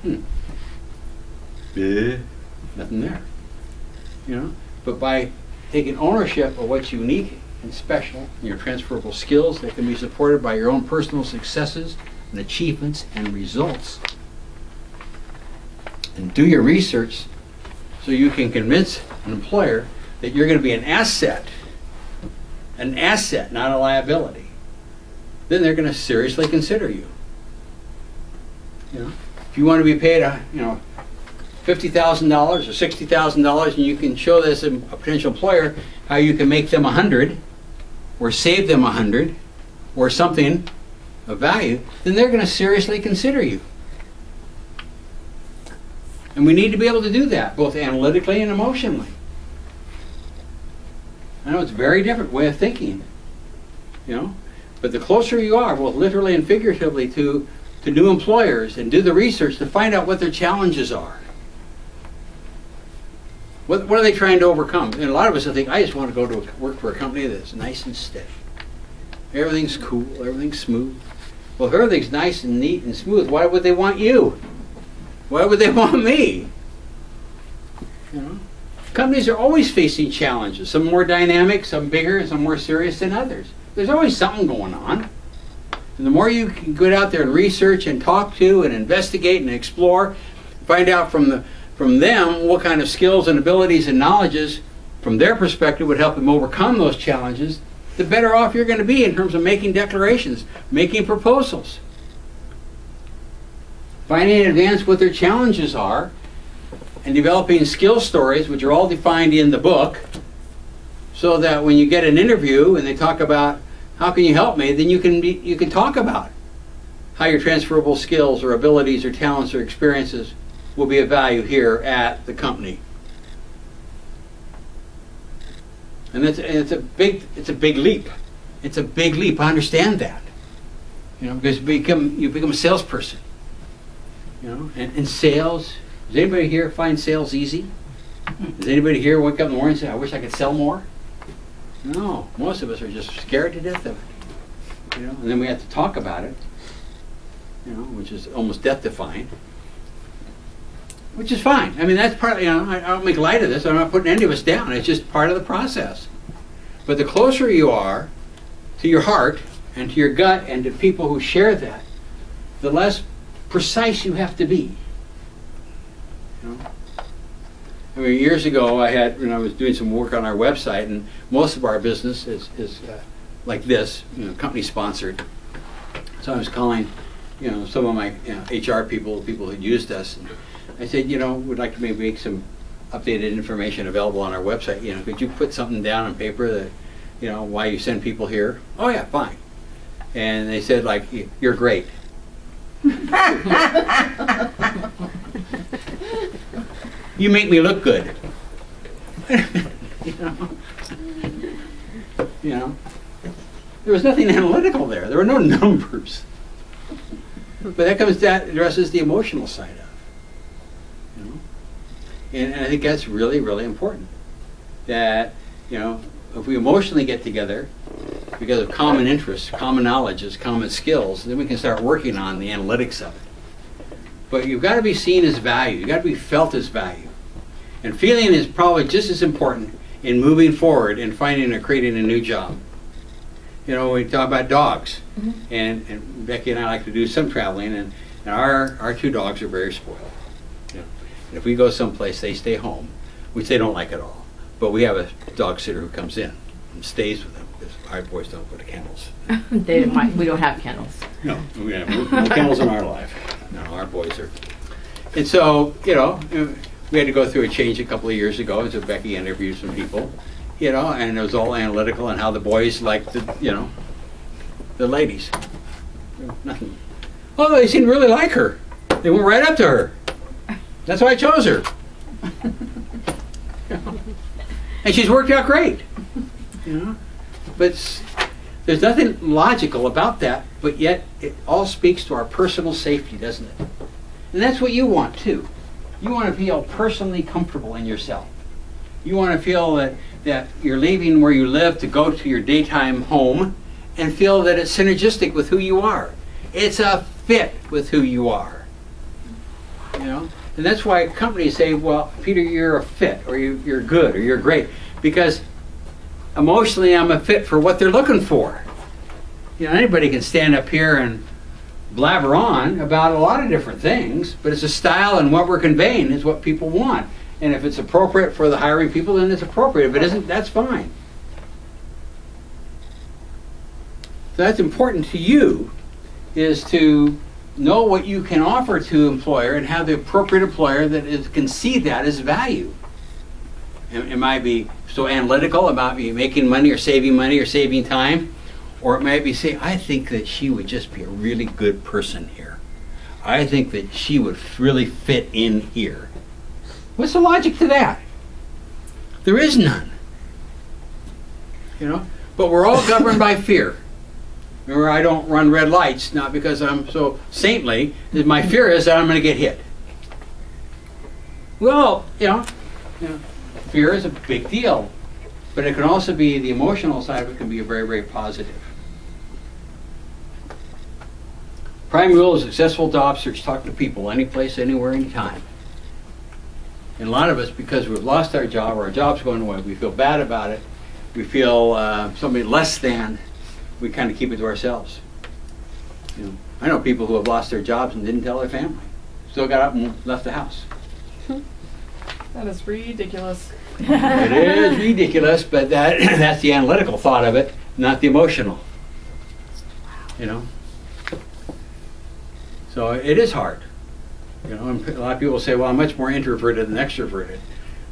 Nothing there. You know? But by taking ownership of what's unique and special, and your transferable skills that can be supported by your own personal successes and achievements and results, and do your research so you can convince an employer that you're going to be an asset, not a liability, then they're going to seriously consider you. You know, if you want to be paid, $50,000 or $60,000, and you can show this a potential employer how you can make them 100, or save them 100, or something of value, then they're going to seriously consider you. And we need to be able to do that, both analytically and emotionally. I know it's a very different way of thinking, you know, but the closer you are, both literally and figuratively, to new employers, and do the research to find out what their challenges are. What are they trying to overcome? And a lot of us, I think, I just want to go to work for a company that's nice and steady. Everything's cool, everything's smooth. Well, if everything's nice and neat and smooth, why would they want you? Why would they want me? You know? Companies are always facing challenges, some more dynamic, some bigger, some more serious than others. There's always something going on. And the more you can get out there and research and talk to and investigate and explore, find out from them what kind of skills and abilities and knowledges from their perspective would help them overcome those challenges, the better off you're going to be in terms of making declarations, making proposals. Finding in advance what their challenges are, and developing skill stories, which are all defined in the book, so that when you get an interview and they talk about how can you help me, then you can talk about how your transferable skills or abilities or talents or experiences will be of value here at the company. And it's a big leap. It's a big leap. I understand that. You know, because you become a salesperson. You know, and in sales, does anybody here find sales easy? Does anybody here wake up in the morning and say, I wish I could sell more? No, most of us are just scared to death of it. You know, and then we have to talk about it, you know, which is almost death-defying. Which is fine. I mean, that's part, you know, I don't make light of this. I'm not putting any of us down. It's just part of the process. But the closer you are to your heart and to your gut and to people who share that, the less precise you have to be. You know? I mean, years ago, when I was doing some work on our website, and most of our business is like this, you know, company sponsored. So I was calling, you know, some of my HR people who used us. And I said, you know, we'd like to maybe make some updated information available on our website. You know, could you put something down on paper that, you know, why you send people here? Oh yeah, fine. And they said, like, you're great. You make me look good. You know, there was nothing analytical there. There were no numbers. But that addresses the emotional side of it. You know, and I think that's really, really important. That, you know, if we emotionally get together because of common interests, common knowledges, common skills, then we can start working on the analytics of it. But you've got to be seen as value. You've got to be felt as value. And feeling is probably just as important in moving forward and finding or creating a new job. You know, we talk about dogs. Mm-hmm. And Becky and I like to do some traveling, and our two dogs are very spoiled. You know, and if we go someplace, they stay home, which they don't like at all. But we have a dog sitter who comes in and stays with them, because our boys don't go to kennels. We don't have kennels. No, we have no kennels in our life. No, our boys are. And so, you know, we had to go through a change a couple of years ago, and so Becky interviewed some people, you know, and it was all analytical on how the boys liked the, you know, the ladies. Nothing. Oh, they seemed to really like her. They went right up to her. That's why I chose her. And she's worked out great. You know, but there's nothing logical about that. But yet, it all speaks to our personal safety, doesn't it? And that's what you want too. You want to feel personally comfortable in yourself. You want to feel that you're leaving where you live to go to your daytime home and feel that it's synergistic with who you are. It's a fit with who you are. You know? And that's why companies say, well, Peter, you're a fit, or you're good, or you're great. Because emotionally, I'm a fit for what they're looking for. You know, anybody can stand up here and blabber on about a lot of different things, but it's a style, and what we're conveying is what people want. And if it's appropriate for the hiring people, then it's appropriate. If it isn't, that's fine. So that's important to you, is to know what you can offer to an employer and have the appropriate employer that can see that as value. It might be so analytical about me making money or saving time, or it might be say, I think that she would just be a really good person here. I think that she would really fit in here. What's the logic to that? There is none. You know, but we're all governed by fear. Remember, I don't run red lights, not because I'm so saintly. My fear is that I'm going to get hit. Well, you know, fear is a big deal, but it can also be, the emotional side of it can be very, very positive. Prime rule of successful job search: talk to people, any place, anywhere, anytime. And a lot of us, because we've lost our job, or our job's going away, we feel bad about it. We feel somebody less than. We kind of keep it to ourselves. You know, I know people who have lost their jobs and didn't tell their family. Still got up and left the house. That is ridiculous. It is ridiculous, but that's the analytical thought of it, not the emotional. You know? So it is hard. You know, and a lot of people say, well, I'm much more introverted than extroverted.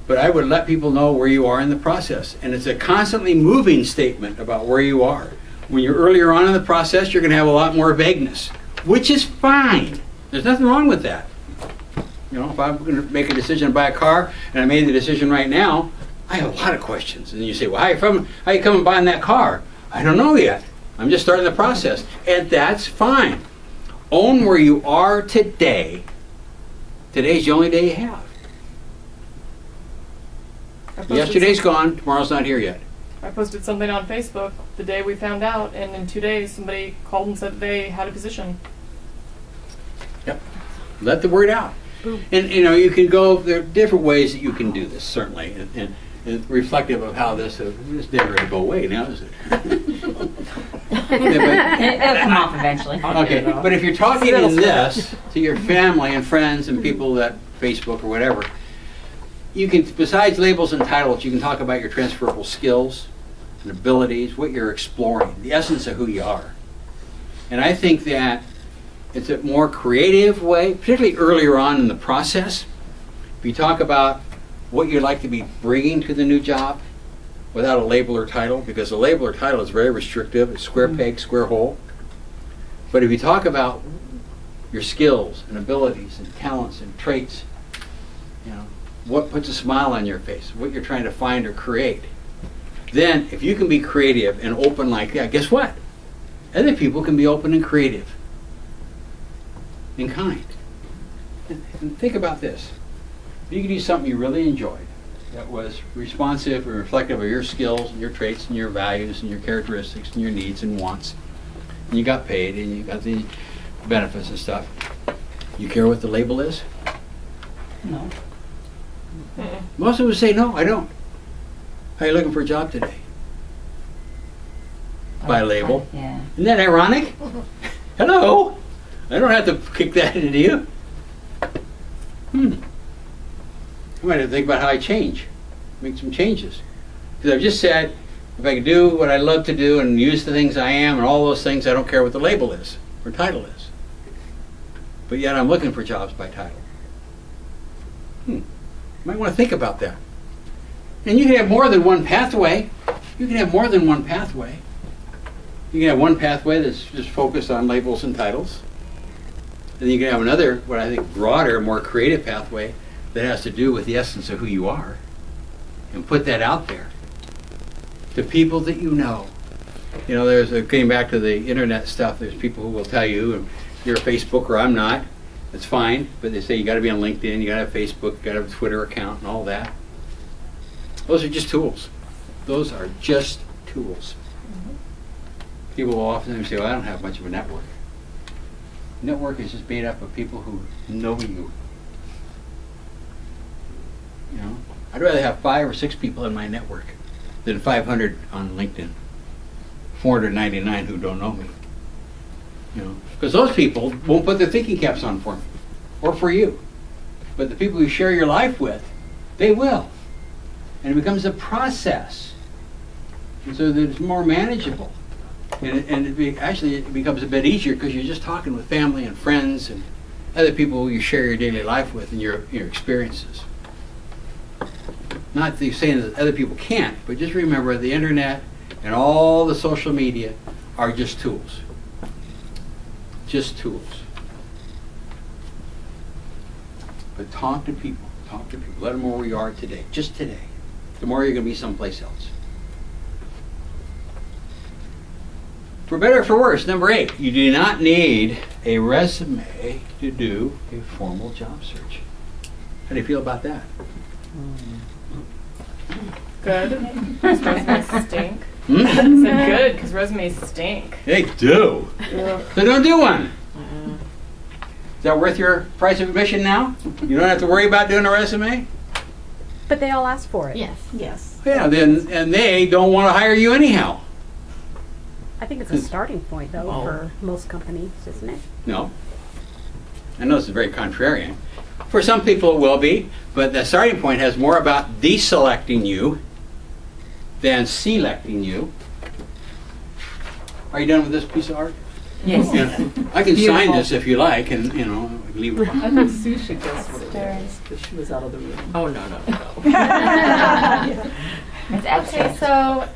But I would let people know where you are in the process. And it's a constantly moving statement about where you are. When you're earlier on in the process, you're going to have a lot more vagueness, which is fine. There's nothing wrong with that. You know, if I'm going to make a decision to buy a car, and I made the decision right now, I have a lot of questions. And you say, well, how you coming buying that car? I don't know yet. I'm just starting the process. And that's fine. Own where you are today. Today's the only day you have. Yesterday's gone, tomorrow's not here yet. I posted something on Facebook the day we found out, and in 2 days somebody called and said they had a position. Yep. Let the word out. And you know, you can go, there are different ways that you can do this, certainly, and reflective of how this never going to go away now, is it? It'll come off eventually. Okay, but if you're talking in this to your family and friends and people that Facebook or whatever, you can, besides labels and titles, you can talk about your transferable skills and abilities, what you're exploring, the essence of who you are. And I think that it's a more creative way, particularly earlier on in the process. If you talk about what you'd like to be bringing to the new job without a label or title, because a label or title is very restrictive, it's square peg, square hole. But if you talk about your skills and abilities and talents and traits, you know, what puts a smile on your face, what you're trying to find or create, then if you can be creative and open like that, guess what? Other people can be open and creative and kind. And think about this. If you could do something you really enjoyed, that was responsive and reflective of your skills and your traits and your values and your characteristics and your needs and wants, and you got paid and you got the benefits and stuff, you care what the label is? No. Most of us say, no, I don't. How are you looking for a job today? By label. Yeah. Isn't that ironic? Hello? I don't have to kick that into you. I might have to think about how I change. Make some changes. Because I've just said, if I can do what I love to do and use the things I am and all those things, I don't care what the label is or title is. But yet I'm looking for jobs by title. You might want to think about that. And you can have more than one pathway. You can have more than one pathway. You can have one pathway that's just focused on labels and titles. And then you can have another, what I think, broader, more creative pathway that has to do with the essence of who you are. And put that out there. to people that you know. You know, there's getting back to the internet stuff. There's people who will tell you, you're a Facebooker, I'm not. That's fine, but they say you got to be on LinkedIn, you got to have Facebook, you got to have a Twitter account, and all that. Those are just tools. Those are just tools. People will often say, well, I don't have much of a network. Network is just made up of people who know you. You know, I'd rather have 5 or 6 people in my network than 500 on LinkedIn. 499 who don't know me. You know, because those people won't put their thinking caps on for me or for you. But the people you share your life with, they will. And it becomes a process. And so that it's more manageable. And actually it becomes a bit easier because you're just talking with family and friends and other people who you share your daily life with and your experiences. Not that you're saying that other people can't, but just remember the internet and all the social media are just tools. Just tools. But talk to people. Talk to people. Let them know where you are today. Just today. Tomorrow you're going to be someplace else. For better or for worse, number 8, you do not need a resume to do a formal job search. How do you feel about that? Good. 'Cause resumes stink. Hmm? I said good because resumes stink. They do. So don't do one. Is that worth your price of admission now? You don't have to worry about doing a resume? But they all ask for it. Yes. Yes. Yeah, then, and they don't want to hire you anyhow. I think it's a starting point, though, Oh. for most companies, isn't it? No. I know this is very contrarian. For some people it will be, but the starting point has more about deselecting you than selecting you. Are you done with this piece of art? Yes. Yeah. I can sign this if you like, and you know, leave it. I think Sue should guess what it is because she was out of the room. Oh no. It's Okay, abstract. so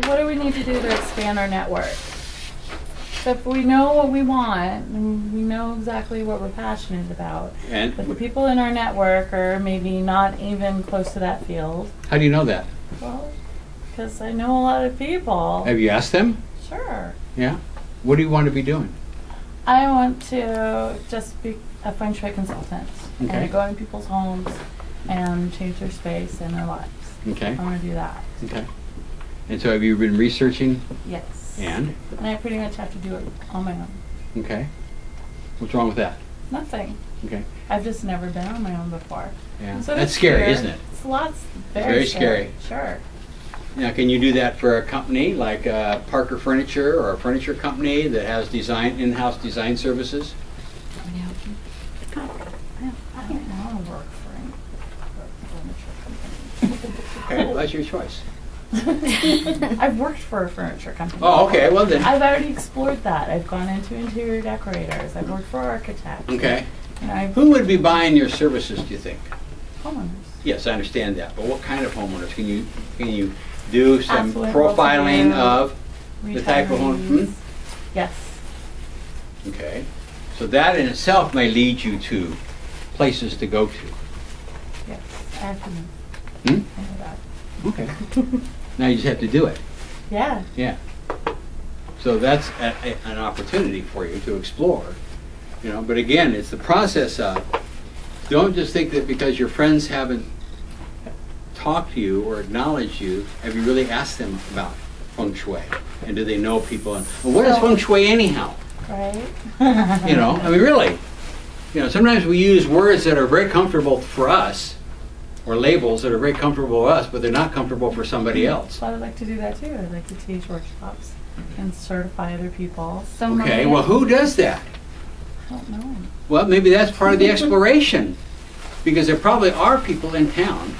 what do we need to do to expand our network? So if we know what we want, and we know exactly what we're passionate about, And but the people in our network are maybe not even close to that field, how do you know that? well, because I know a lot of people. Have you asked them? Sure. Yeah. What do you want to be doing? I want to just be a feng shui consultant Okay. and go in people's homes and change their space and their lives. Okay. I want to do that. Okay. And so have you been researching? Yes. And? And I pretty much have to do it on my own. Okay. What's wrong with that? Nothing. Okay. I've just never been on my own before. Yeah. And so That's this scary, year, isn't it? It's lots. Very scary. Sure. Now, can you do that for a company like Parker Furniture or a furniture company that has design, in-house design services? I don't want to work for a furniture company. Okay, well, that's your choice. I've worked for a furniture company. Oh, okay, well then. I've already explored that. I've gone into interior decorators. I've worked for architects. Okay. And I've Who would be buying your services, do you think? homeowners. Yes, I understand that, but what kind of homeowners? Can you do some Affluent, profiling well-to-do, of the type of home? Retirees. Yes. Okay. So that in itself may lead you to places to go to. Yes. I have to know. Hmm? I know that. Okay. Now you just have to do it. Yeah. Yeah. So that's an opportunity for you to explore. You know, but again, it's the process of, don't just think that because your friends haven't talked to you or acknowledged you, have you really asked them about feng shui? And do they know people? And well, what is feng shui anyhow? Right? You know, I mean, really. You know, sometimes we use words that are very comfortable for us, or labels that are very comfortable with us, but they're not comfortable for somebody else. So I'd like to do that too. I'd like to teach workshops and certify other people. So Okay, Maria, well, who does that? I don't know. Well, maybe that's part of the exploration, because there probably are people in town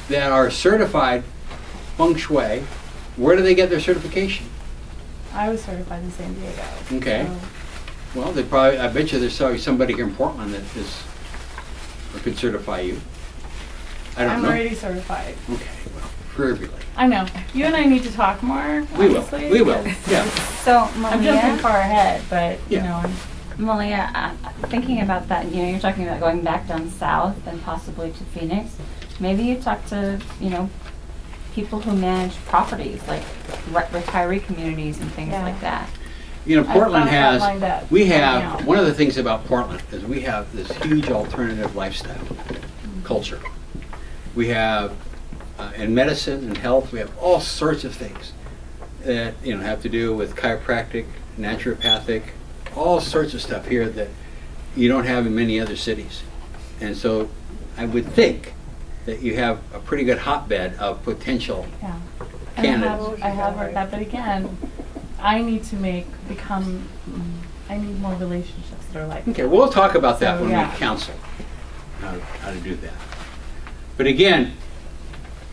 that are certified feng shui. Where do they get their certification? I was certified in San Diego. Okay. So Well, they probably, I bet you there's probably somebody here in Portland that is, or could certify you. I don't I'm know. already certified. Okay, well, proverbially. I know. You and I need to talk more. We will, honestly, we will, because yeah. so I'm jumping Malia, far ahead, but you Yeah. know, Malia, thinking about that, you know, you're talking about going back down south and possibly to Phoenix. Maybe you talk to, you know, people who manage properties, like retiree communities and things Yeah. like that. You know, I Portland thought about has, lined up we right have, now. one of the things about Portland is we have this huge alternative lifestyle culture. We have, in medicine and health, we have all sorts of things that, you know, have to do with chiropractic, naturopathic, all sorts of stuff here that you don't have in many other cities. And so I would think that you have a pretty good hotbed of potential Yeah. And candidates. I have heard that, but again, I need to I need more relationships that are like Okay, that. we'll talk about that So, when yeah. we counsel how to do that. But again,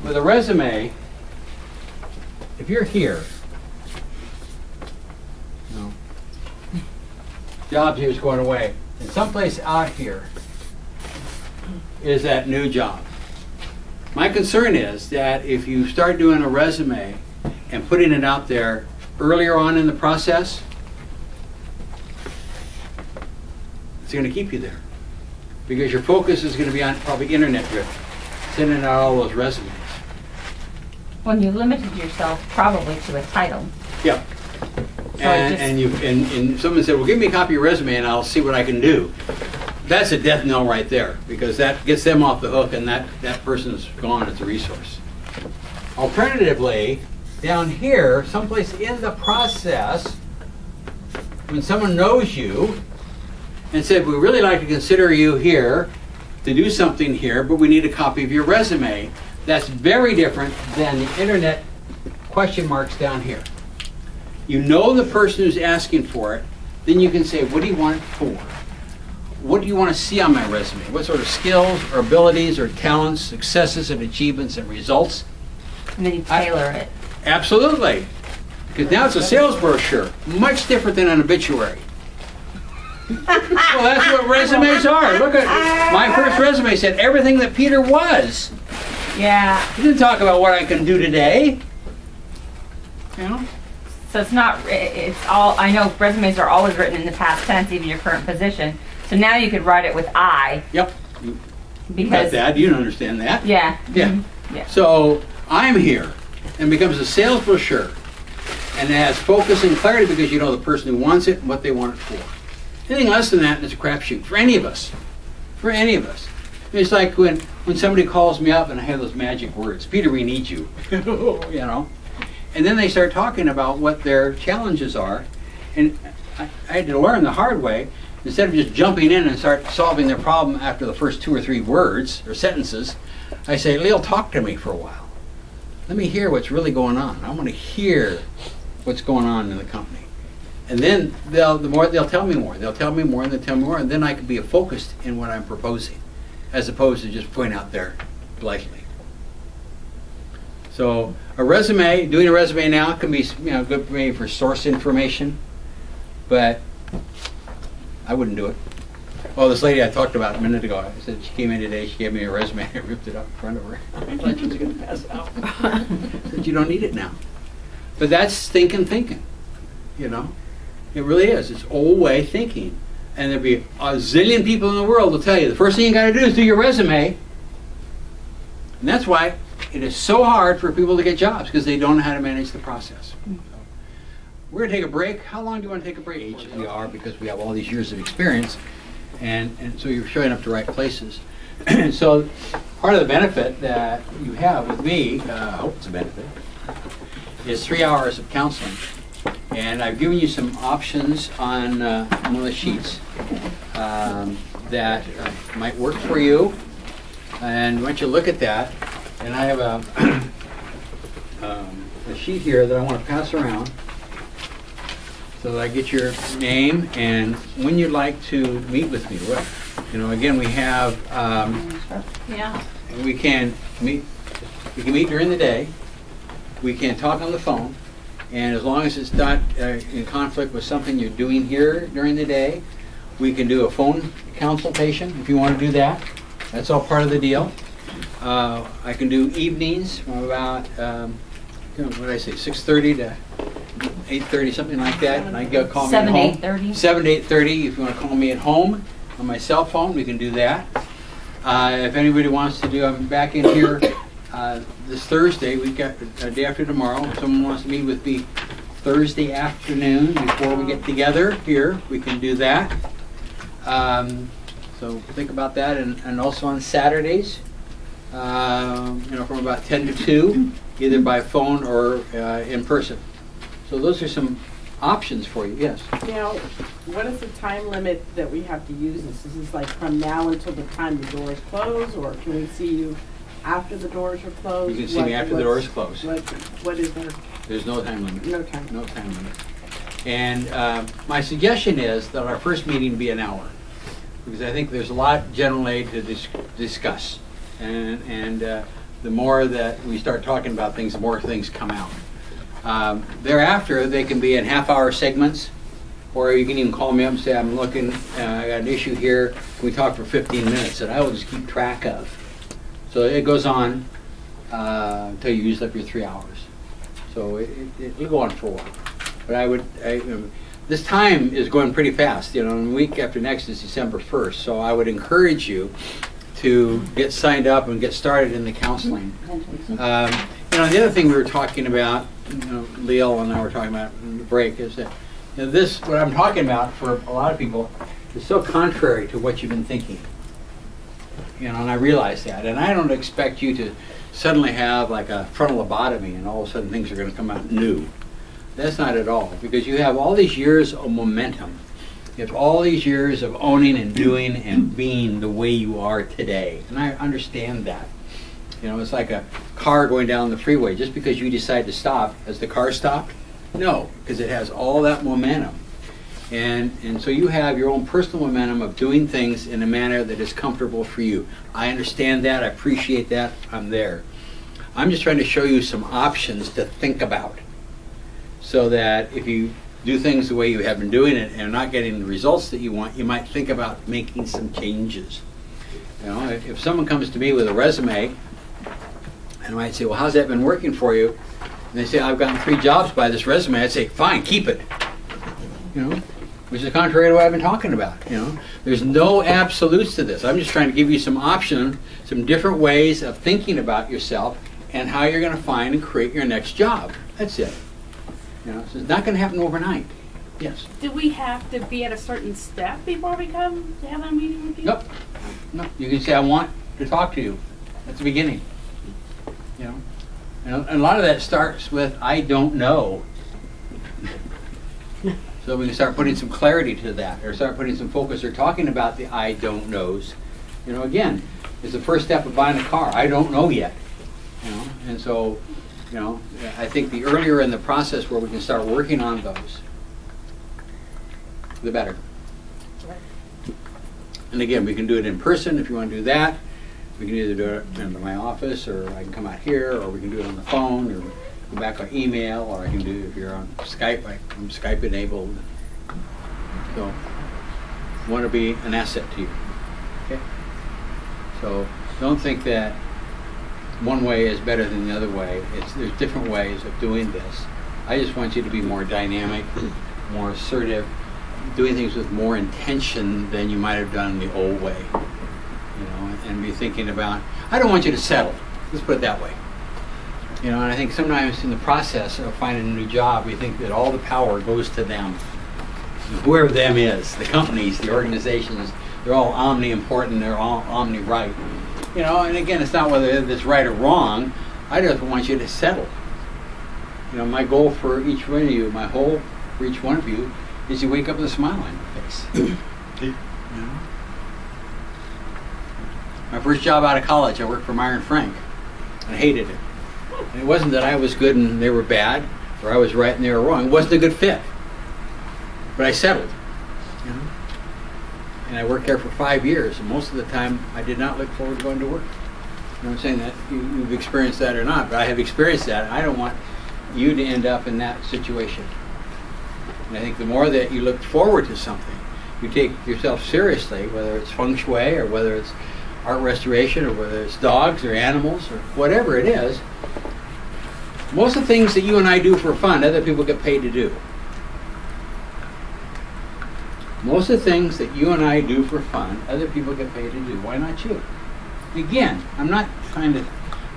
with a resume, if you're here, you know, jobs here's going away, and someplace out here is that new job. My concern is that if you start doing a resume and putting it out there earlier on in the process, it's going to keep you there. Because your focus is going to be on probably internet driven, sending out all those resumes. When you limited yourself probably to a title. Yep. So it just- And someone said, well, give me a copy of your resume and I'll see what I can do. That's a death knell right there, because that gets them off the hook and that person's gone as a resource. Alternatively, down here, someplace in the process, when someone knows you and said, we'd really like to consider you here to do something here, but we need a copy of your resume, that's very different than the internet question marks down here. You know the person who's asking for it, then you can say, what do you want it for? What do you want to see on my resume? What sort of skills or abilities or talents, successes and achievements and results? And then you tailor it. Absolutely. Because now it's a sales brochure, much different than an obituary. Well, that's what resumes are. Look at my first resume said everything that Peter was. Yeah. He didn't talk about what I can do today. You know? So it's not, it's all, I know resumes are always written in the past tense, even your current position. So now you could write it with I, Yep. You got because, that. You understand that. yeah. Yeah. Mhm. Yeah. So I'm here and becomes a sales brochure. And it has focus and clarity because you know the person who wants it and what they want it for. Anything less than that is a crapshoot for any of us. For any of us. It's like when somebody calls me up and I have those magic words, Peter, we need you. You know? And then they start talking about what their challenges are. And I had to learn the hard way. Instead of just jumping in and start solving their problem after the first 2 or 3 words or sentences, I say, Leo, talk to me for a while. Let me hear what's really going on. I want to hear what's going on in the company. And then they'll tell me more. They'll tell me more and they'll tell me more, and then I can be focused in what I'm proposing, as opposed to just putting out there blithely. So a resume, doing a resume now can be good for me for source information, but I wouldn't do it. Oh, this lady I talked about a minute ago, I said she came in today, she gave me a resume, I ripped it up in front of her. I thought she was going to pass out. I said, you don't need it now. But that's thinking, you know. It really is. It's old way thinking. And there'll be a zillion people in the world will tell you, the first thing you got to do is do your resume. And that's why it is so hard for people to get jobs, because they don't know how to manage the process. So, we're going to take a break. How long do you want to take a break? We are, because we have all these years of experience. And so you're showing up to right places. So part of the benefit that you have with me, I hope it's a benefit, is 3 hours of counseling. And I've given you some options on one of the sheets that might work for you. And why don't you look at that? And I have a sheet here that I want to pass around so that I get your name and when you'd like to meet with me. Well, you know, again, we have, Yeah. we can meet during the day. We can talk on the phone. And as long as it's not in conflict with something you're doing here during the day, we can do a phone consultation if you want to do that. That's all part of the deal. I can do evenings from about, what did I say, 6:30 to 8:30, something like that. And I can call me at 7 to home. 8:30? 7 to 8:30. If you want to call me at home on my cell phone, we can do that. If anybody wants to do, I'm back in here this Thursday, we've got a day after tomorrow, if someone wants to meet with me Thursday afternoon before we get together here, we can do that. So think about that, and also on Saturdays, from about 10 to 2, either by phone or in person. So those are some options for you, yes. Now, what is the time limit that we have to use this? Is this like from now until the time the doors close, or can we see you after the doors are closed? You can see me after the doors close. What is there? There's no time limit. No time. No time limit. And my suggestion is that our first meeting be an hour, because I think there's a lot generally to discuss. And the more that we start talking about things, the more things come out. Thereafter, they can be in half-hour segments, or you can even call me up and say, I'm looking, I got an issue here, can we talk for 15 minutes? And I will just keep track of. So it goes on until you use up your 3 hours. So it'll go on for a while. But this time is going pretty fast. And the week after next is December 1st. So I would encourage you to get signed up and get started in the counseling. The other thing we were talking about, Leal and I were talking about in the break, is that what I'm talking about for a lot of people is so contrary to what you've been thinking. And I realize that. And I don't expect you to suddenly have like a frontal lobotomy and all of a sudden things are going to come out new. That's not at all, because you have all these years of momentum. You have all these years of owning and doing and being the way you are today. And I understand that. It's like a car going down the freeway. Just because you decide to stop, has the car stopped? No, because it has all that momentum. And so you have your own personal momentum of doing things in a manner that is comfortable for you. I understand that. I appreciate that. I'm there. I'm just trying to show you some options to think about, so that if you do things the way you have been doing it and are not getting the results that you want, you might think about making some changes. If someone comes to me with a resume, and I might say, well, how's that been working for you? And they say, I've gotten 3 jobs by this resume. I'd say, fine, keep it. Which is contrary to what I've been talking about. There's no absolutes to this. I'm just trying to give you some options, some different ways of thinking about yourself and how you're going to find and create your next job. That's it. So it's not going to happen overnight. Yes. Do we have to be at a certain step before we come to have a meeting with you? Nope. No. You can say, I want to talk to you at the beginning. And a lot of that starts with, I don't know. So we can start putting some clarity to that, or start putting some focus, or talking about the I don't knows. Again, it's the first step of buying a car. I don't know yet. And so, I think the earlier in the process where we can start working on those, the better. And again, we can do it in person if you want to do that. We can either do it in my office, or I can come out here, or we can do it on the phone, or go back on email, or I can do, if you're on Skype, I'm Skype enabled. So, I want to be an asset to you. Okay? So, don't think that one way is better than the other way. There's different ways of doing this. I just want you to be more dynamic, more assertive, doing things with more intention than you might have done the old way. And be thinking about, I don't want you to settle. Let's put it that way. And I think sometimes in the process of finding a new job, we think that all the power goes to them. Whoever them is, the companies, the organizations, they're all omni-important, they're all omni-right. And again, it's not whether it's right or wrong. I just want you to settle. My goal for each one of you, my whole for each one of you, is you wake up with a smile on your face. My first job out of college, I worked for Meyer and Frank. I hated it. And it wasn't that I was good and they were bad, or I was right and they were wrong. It wasn't a good fit. But I settled. And I worked there for 5 years, and most of the time I did not look forward to going to work. I'm saying that you've experienced that or not, but I have experienced that. I don't want you to end up in that situation. And I think the more that you look forward to something, you take yourself seriously, whether it's feng shui, or whether it's art restoration, or whether it's dogs or animals or whatever it is, most of the things that you and I do for fun, other people get paid to do. Most of the things that you and I do for fun, other people get paid to do. Why not you? Again, I'm not trying to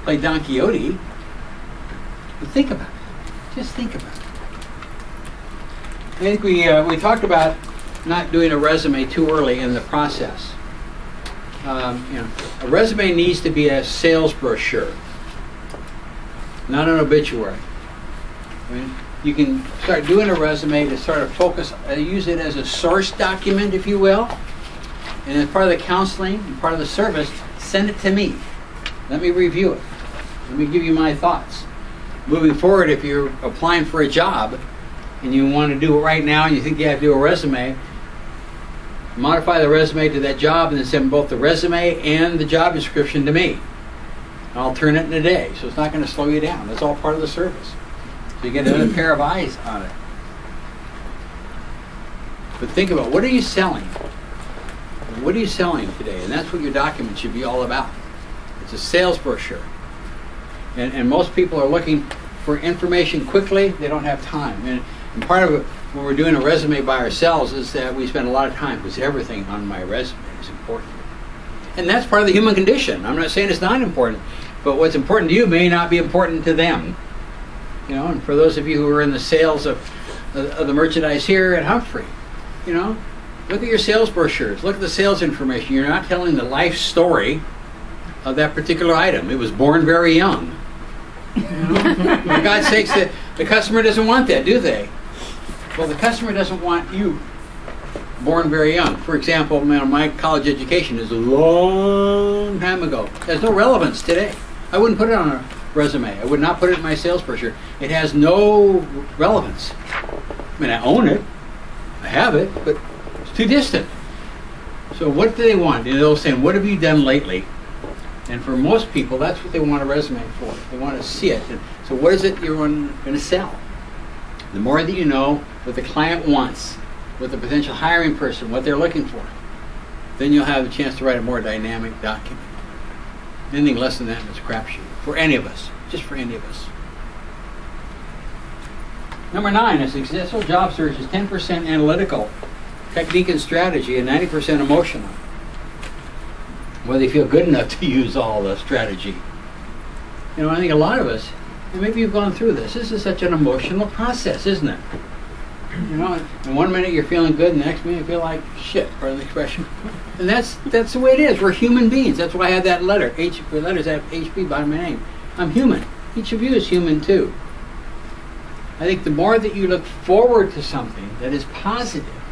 play Don Quixote. But think about it. Just think about it. I think we talked about not doing a resume too early in the process. A resume needs to be a sales brochure, not an obituary. I mean, you can start doing a resume to sort of focus, use it as a source document, if you will. And as part of the counseling and part of the service, send it to me. Let me review it. Let me give you my thoughts. Moving forward, if you're applying for a job and you want to do it right now and you think you have to do a resume, modify the resume to that job and then send both the resume and the job description to me. I'll turn it in a day, so it's not going to slow you down. That's all part of the service. So you get another pair of eyes on it. But think about, what are you selling? What are you selling today? And that's what your document should be all about. It's a sales brochure. And most people are looking for information quickly. They don't have time. And part of it, when we're doing a resume by ourselves, is that we spend a lot of time because everything on my resume is important. And that's part of the human condition. I'm not saying it's not important, but what's important to you may not be important to them. You know, and for those of you who are in the sales of the merchandise here at Humphrey, you know, look at your sales brochures. Look at the sales information. You're not telling the life story of that particular item. It was born very young. You know? For God's sakes, the customer doesn't want that, do they? Well, the customer doesn't want you born very young. For example, my college education is a long time ago. It has no relevance today. I wouldn't put it on a resume. I would not put it in my sales brochure. It has no relevance. I mean, I own it. I have it, but it's too distant. So what do they want? They'll say, what have you done lately? And for most people, that's what they want a resume for. They want to see it. And so what is it you're going to sell? The more that you know what the client wants, what the potential hiring person, what they're looking for, then you'll have a chance to write a more dynamic document. Anything less than that is a crapshoot. For any of us. Just for any of us. Number 9, a successful job search is 10% analytical, technique and strategy, and 90% emotional. Whether you feel good enough to use all the strategy. You know, I think a lot of us, and maybe you've gone through this, this is such an emotional process, isn't it? You know, in one minute you're feeling good, and the next minute you feel like shit, pardon the expression. And that's the way it is. We're human beings. That's why I have that letter. Letters have HB by my name. I'm human. Each of you is human too. I think the more that you look forward to something that is positive,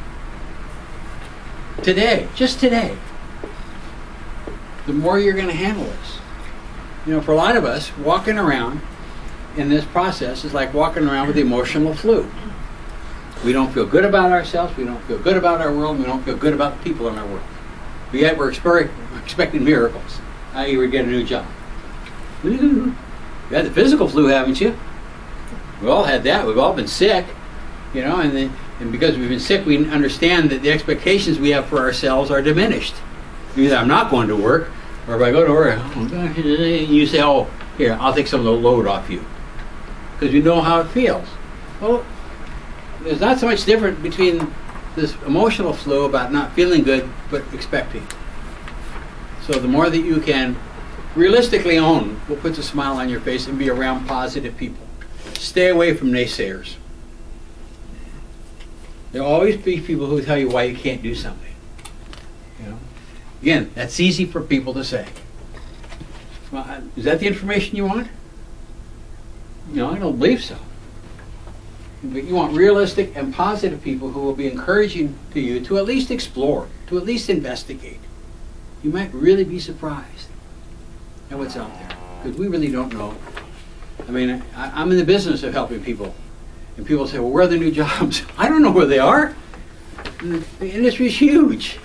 today, just today, the more you're going to handle this. You know, for a lot of us, walking around in this process is like walking around with the emotional flu. We don't feel good about ourselves, we don't feel good about our world, we don't feel good about the people in our world. But yet we're expecting miracles. I.e., we get a new job. You had the physical flu, haven't you? We've all had that. We've all been sick. You know, and because we've been sick, we understand that the expectations we have for ourselves are diminished. Either I'm not going to work, or if I go to work, you say, oh, here, I'll take some of the load off you. Because you know how it feels. Well, there's not so much different between this emotional flu about not feeling good, but expecting. So the more that you can realistically own what puts a smile on your face and be around positive people. Stay away from naysayers. There'll always be people who tell you why you can't do something. You know? Again, that's easy for people to say. Well, is that the information you want? No, I don't believe so. But you want realistic and positive people who will be encouraging to you to at least explore, to at least investigate. You might really be surprised at what's out there, because we really don't know. I mean, I'm in the business of helping people, and people say, well, where are the new jobs? I don't know where they are. The industry is huge.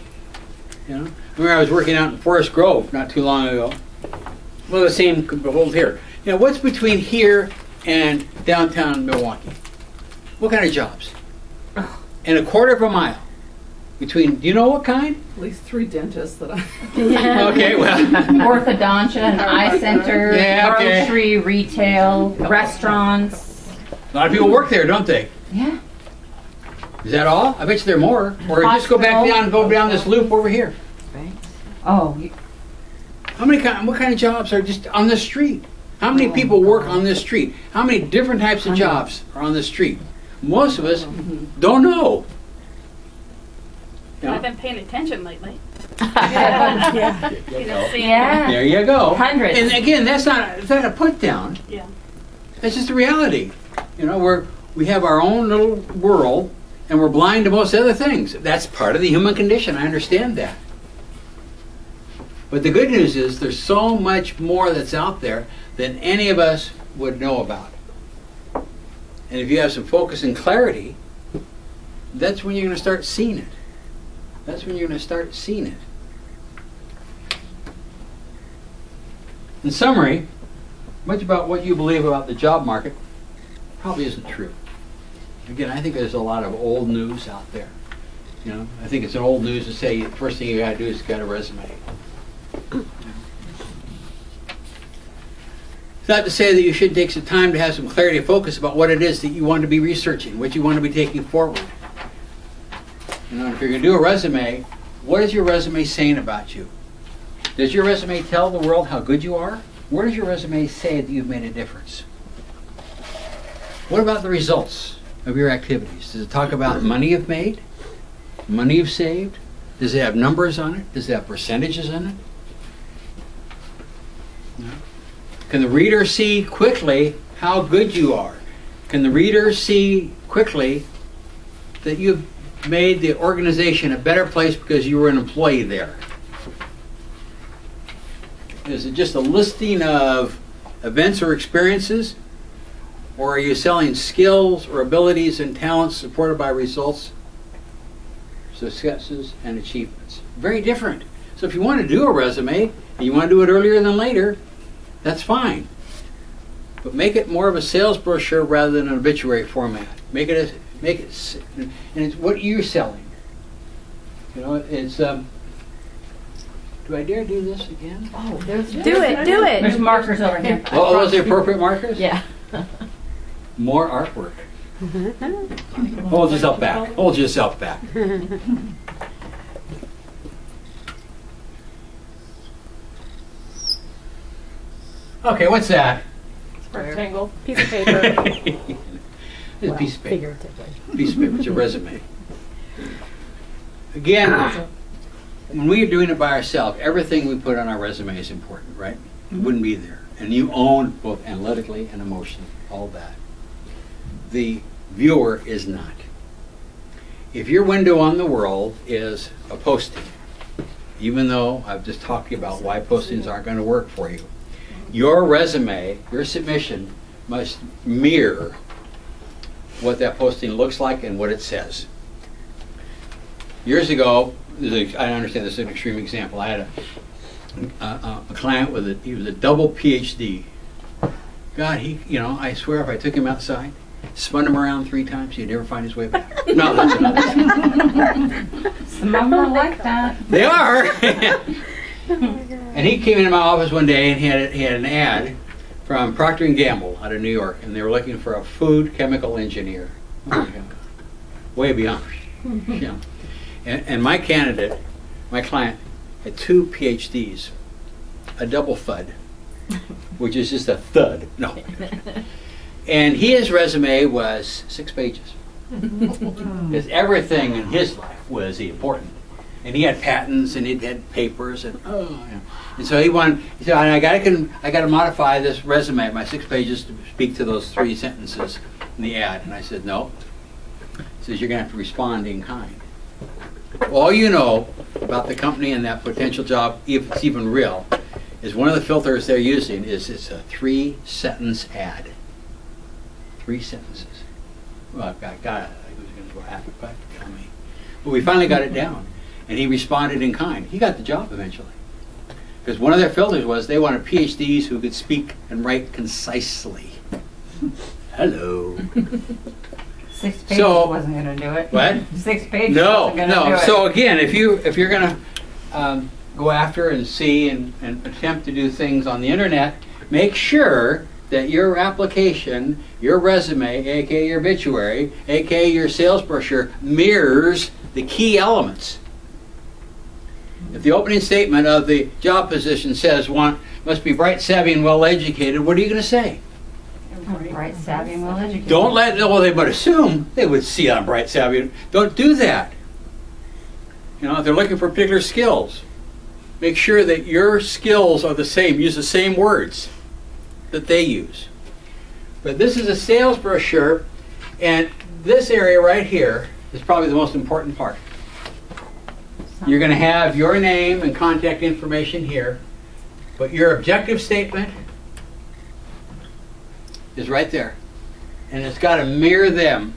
You know? I remember I was working out in Forest Grove not too long ago. Well, the same could hold here. You know, what's between here and downtown Milwaukee? What kind of jobs? And a quarter of a mile between, do you know what kind? At least 3 dentists that I... Okay, well. Orthodontia, an eye center, Yeah, okay. grocery, retail, restaurants. A lot of people work there, don't they? Yeah. Is that all? I bet you there are more. Or just go back Hospital. down, go down this loop over here. Oh, What kind of jobs are just on the street? How many people work on this street? How many different types of jobs are on this street? Most of us don't know. I've been paying attention lately. Yeah. You know, seeing There you go. Hundreds. And again, that's not a put down. Yeah. That's just the reality. You know, we have our own little world, and we're blind to most other things. That's part of the human condition. I understand that. But the good news is there's so much more that's out there than any of us would know about. And if you have some focus and clarity, that's when you're going to start seeing it. That's when you're going to start seeing it. In summary, much about what you believe about the job market probably isn't true. Again, I think there's a lot of old news out there. You know, I think it's an old news to say the first thing you got to do is get a resume. It's not to say that you should take some time to have some clarity and focus about what it is that you want to be researching, what you want to be taking forward. You know, if you're going to do a resume, what is your resume saying about you? Does your resume tell the world how good you are? Where does your resume say that you've made a difference? What about the results of your activities? Does it talk about money you've made? Money you've saved? Does it have numbers on it? Does it have percentages in it? No. Can the reader see quickly how good you are? Can the reader see quickly that you've made the organization a better place because you were an employee there? Is it just a listing of events or experiences? Or are you selling skills or abilities and talents supported by results, successes, and achievements? Very different. So if you want to do a resume, and you want to do it earlier than later, that's fine. But make it more of a sales brochure rather than an obituary format. Make it, and it's what you're selling. You know, it's, do I dare do this again? Oh, there's Do it. There's markers over here. Oh, those are the appropriate markers? Yeah. More artwork. Hold yourself back. Hold yourself back. Okay, what's that? Rectangle. Piece of paper. It's a piece of paper. Piece of paper. It's a resume. Again, when we are doing it by ourselves, everything we put on our resume is important, right? It wouldn't be there. And you own both analytically and emotionally, all that. The viewer is not. If your window on the world is a posting, even though I've just talked to you about why postings aren't going to work for you, your resume, your submission, must mirror what that posting looks like and what it says. Years ago, I understand this is an extreme example. I had a client with he was a double PhD. God, I swear if I took him outside, spun him around 3 times, he'd never find his way back. No, that's another thing. Some of them are like that. They are. And he came into my office one day and he had an ad from Procter & Gamble out of New York, and they were looking for a food chemical engineer. Oh my God. Way beyond. Yeah. And my candidate, my client, had 2 PhDs, a double thud, which is just a thud. No. And his resume was 6 pages. Because everything in his life was important. And he had patents and he had papers and and so he said, I got to modify this resume, my 6 pages, to speak to those 3 sentences in the ad. And I said, no. He says, you're going to have to respond in kind. All you know about the company and that potential job, if it's even real, is one of the filters they're using is it's a 3-sentence ad. 3 sentences. Well, I got it. I was going to go half a tell me. But we finally got it down. And he responded in kind. He got the job eventually. Because one of their filters was they wanted PhDs who could speak and write concisely. Hello. 6 pages wasn't going to do it. What? 6 pages No, wasn't going to do no. it. So again, if you're going to go after and see and attempt to do things on the internet, make sure that your application, your resume, aka your obituary, aka your sales brochure, mirrors the key elements. If the opening statement of the job position says one must be bright, savvy, and well educated, what are you going to say? Bright, savvy, and well educated. Don't let, well, they would assume they would see I'm bright, savvy. Don't do that. You know, if they're looking for particular skills, make sure that your skills are the same. Use the same words that they use. But this is a sales brochure, and this area right here is probably the most important part. You're going to have your name and contact information here, but your objective statement is right there. And it's got to mirror them.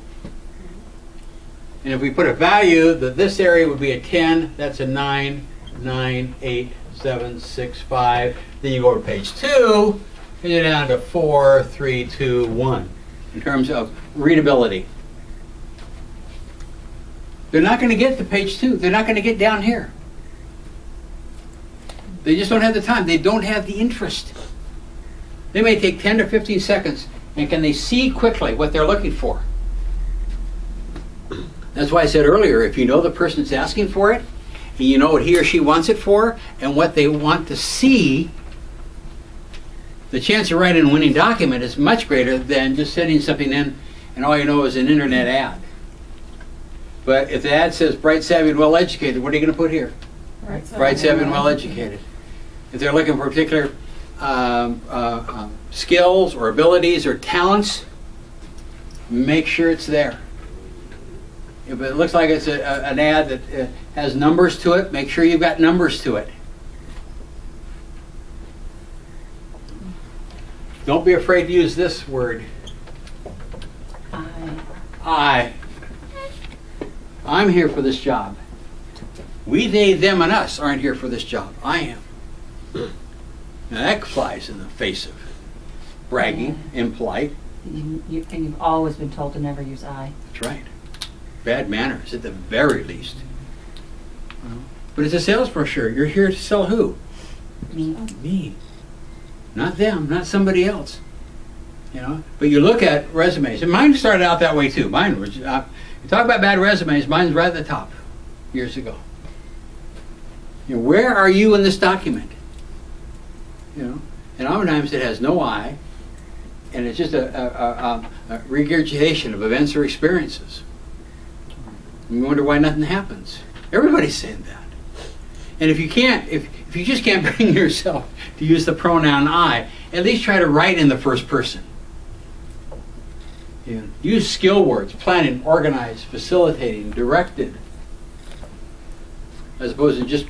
And if we put a value, that this area would be a 10, that's a 9, 9, 8, 7, 6, 5. Then you go to page 2, and you're down to 4, 3, 2, 1 in terms of readability. They're not going to get to page 2. They're not going to get down here. They just don't have the time. They don't have the interest. They may take 10 to 15 seconds, and can they see quickly what they're looking for? That's why I said earlier, if you know the person's asking for it, and you know what he or she wants it for, and what they want to see, the chance of writing a winning document is much greater than just sending something in and all you know is an internet ad. But if the ad says bright, savvy, and well educated, what are you going to put here? Bright, savvy, and well educated. If they're looking for particular skills or abilities or talents, make sure it's there. If it looks like it's an ad that has numbers to it, make sure you've got numbers to it. Don't be afraid to use this word. I. I'm here for this job. We, they, them, and us aren't here for this job. I am. Now that flies in the face of bragging, impolite. And you've always been told to never use I. That's right. Bad manners at the very least. But it's a sales brochure. You're here to sell who? Me. Me. Not them, not somebody else. You know. But you look at resumes, and mine started out that way too. Mine was. You talk about bad resumes. Mine's right at the top, years ago. You know, where are you in this document? You know, and oftentimes it has no I, and it's just a regurgitation of events or experiences. And you wonder why nothing happens. Everybody's saying that. And if you can't, if you just can't bring yourself to use the pronoun I, at least try to write in the first person. You know, use skill words: planning, organized, facilitating, directed, as opposed to just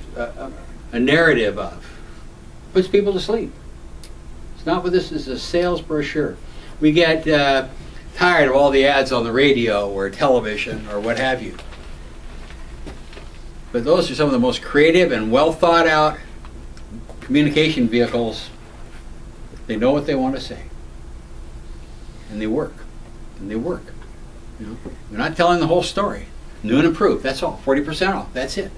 a narrative of. Puts people to sleep. It's not what this is, a sales brochure. We get tired of all the ads on the radio or television or what have you. But those are some of the most creative and well thought out communication vehicles. They know what they want to say. And they work. And they work. You know? They're not telling the whole story. New and improved, that's all. 40% off, that's it.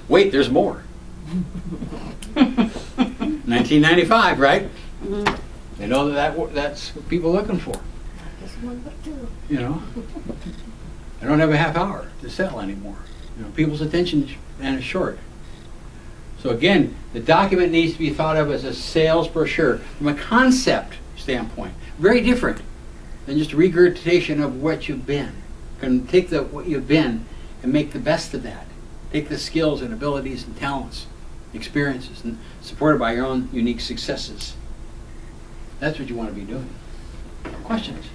Wait, there's more. 1995, right? Mm-hmm. They know that's what people are looking for. You know, I don't have a half hour to sell anymore. You know, people's attention span is short. So again, the document needs to be thought of as a sales brochure from a concept standpoint. Very different than just a regurgitation of what you've been. You can take what you've been and make the best of that. Take the skills and abilities and talents, experiences, and supported by your own unique successes. That's what you want to be doing. Questions?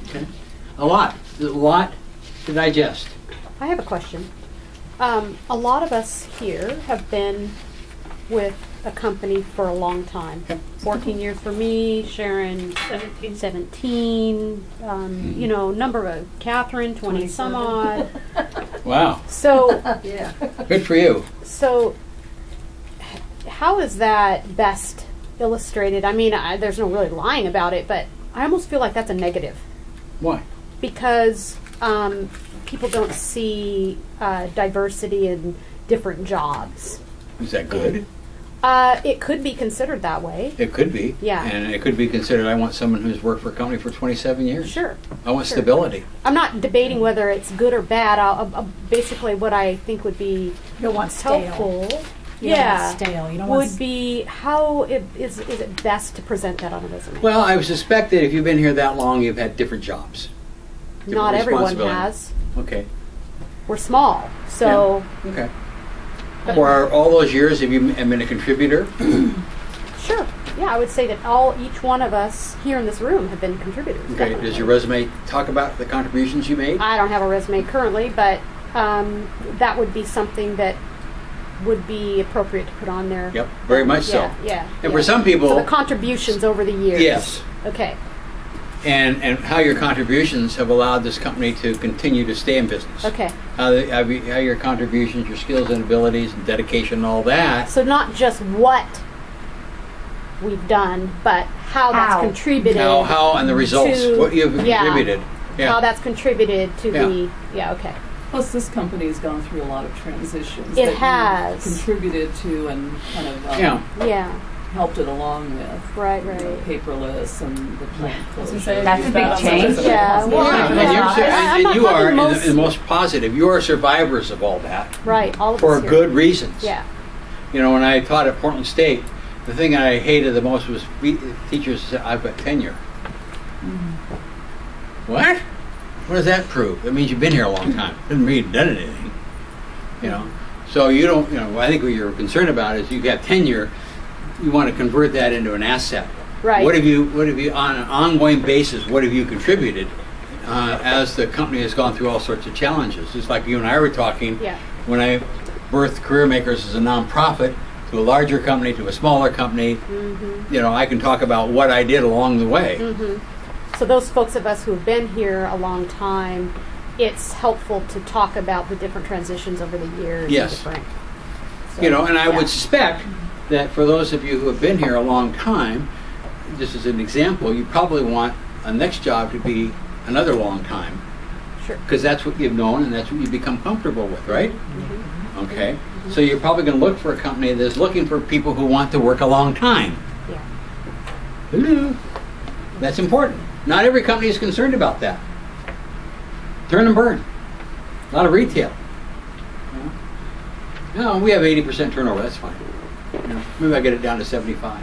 Okay. A lot to digest. I have a question. A lot of us here have been with a company for a long time. 14 years for me, Sharon 17, you know, number of Catherine 20 some odd. Wow. So Yeah. Good for you. So how is that best illustrated? I mean, there's no really lying about it, but I almost feel like that's a negative. Why? Because people don't see diversity in different jobs. Is that good? It could be considered that way. It could be. Yeah. And it could be considered, I want someone who's worked for a company for 27 years. Sure. I want Sure. stability. I'm not debating whether it's good or bad. Basically, what I think would be You don't want stale. helpful, You don't yeah, want stale. You don't want would be is it best to present that on a resume? Well, I would suspect that if you've been here that long, you've had different jobs. different Not everyone responsibility. has. Okay. We're small, so Okay. For all those years, have you been a contributor? sure. Yeah, I would say that each one of us here in this room have been contributors. Okay. definitely. Does your resume talk about the contributions you made? I don't have a resume currently, but that would be something that would be appropriate to put on there. Yep, very much so. Yeah, yeah. And yeah. for some people, So the contributions over the years. yes, Okay. and how your contributions have allowed this company to continue to stay in business. Okay. How your contributions, your skills and abilities, and dedication, and all that. So not just what we've done, but how that's How. contributed. How and the results, to- what you've yeah. contributed. How Yeah. that's contributed to Yeah. the. Yeah. Okay. Plus, this company's gone through a lot of transitions. It that has. you've contributed to and kind of Yeah. Yeah. helped it along with. Right. You know, Right. paperless and the plant was gonna closure. say, That's a big change. Yeah. Well, Yeah, and, I'm and not you are talking in the most positive. You are survivors of all that Right. All of for us here. good reasons. Yeah. You know, when I taught at Portland State, the thing I hated the most was teachers said, "I've got tenure." What? What does that prove? It means you've been here a long time. Doesn't mean you've done anything. You know, so you don't. You know, I think what you're concerned about is you have tenure. You want to convert that into an asset. Right. What have you on an ongoing basis? What have you contributed as the company has gone through all sorts of challenges? Just like you and I were talking. Yeah. When I birthed Career Makers as a nonprofit to a larger company to a smaller company, you know, I can talk about what I did along the way. So those folks of us who have been here a long time, it's helpful to talk about the different transitions over the years. and Yes. different- so, You know, and I yeah. would suspect that for those of you who have been here a long time, just as an example, you probably want a next job to be another long time. Sure. Because that's what you've known and that's what you've become comfortable with, right? Okay. So you're probably going to look for a company that's looking for people who want to work a long time. Yeah. Hello. That's important. Not every company is concerned about that. Turn and burn. A lot of retail. No, we have 80% turnover. That's fine. You know, maybe I get it down to 75.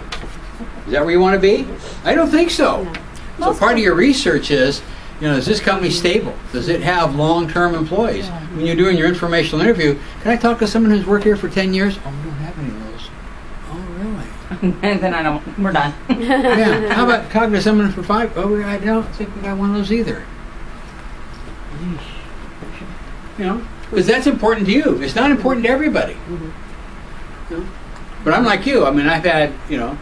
Is that where you want to be? I don't think so. No. So part of your research is, you know, is this company stable? Does it have long-term employees? When you're doing your informational interview, can I talk to someone who's worked here for 10 years? Oh, we don't have any of those. Oh, really? And then we're done. Yeah. How about talking to someone for 5? Oh, I don't think we got one of those either. You know, because that's important to you. It's not important to everybody. You know? But I'm like you. I mean, I've had, you know,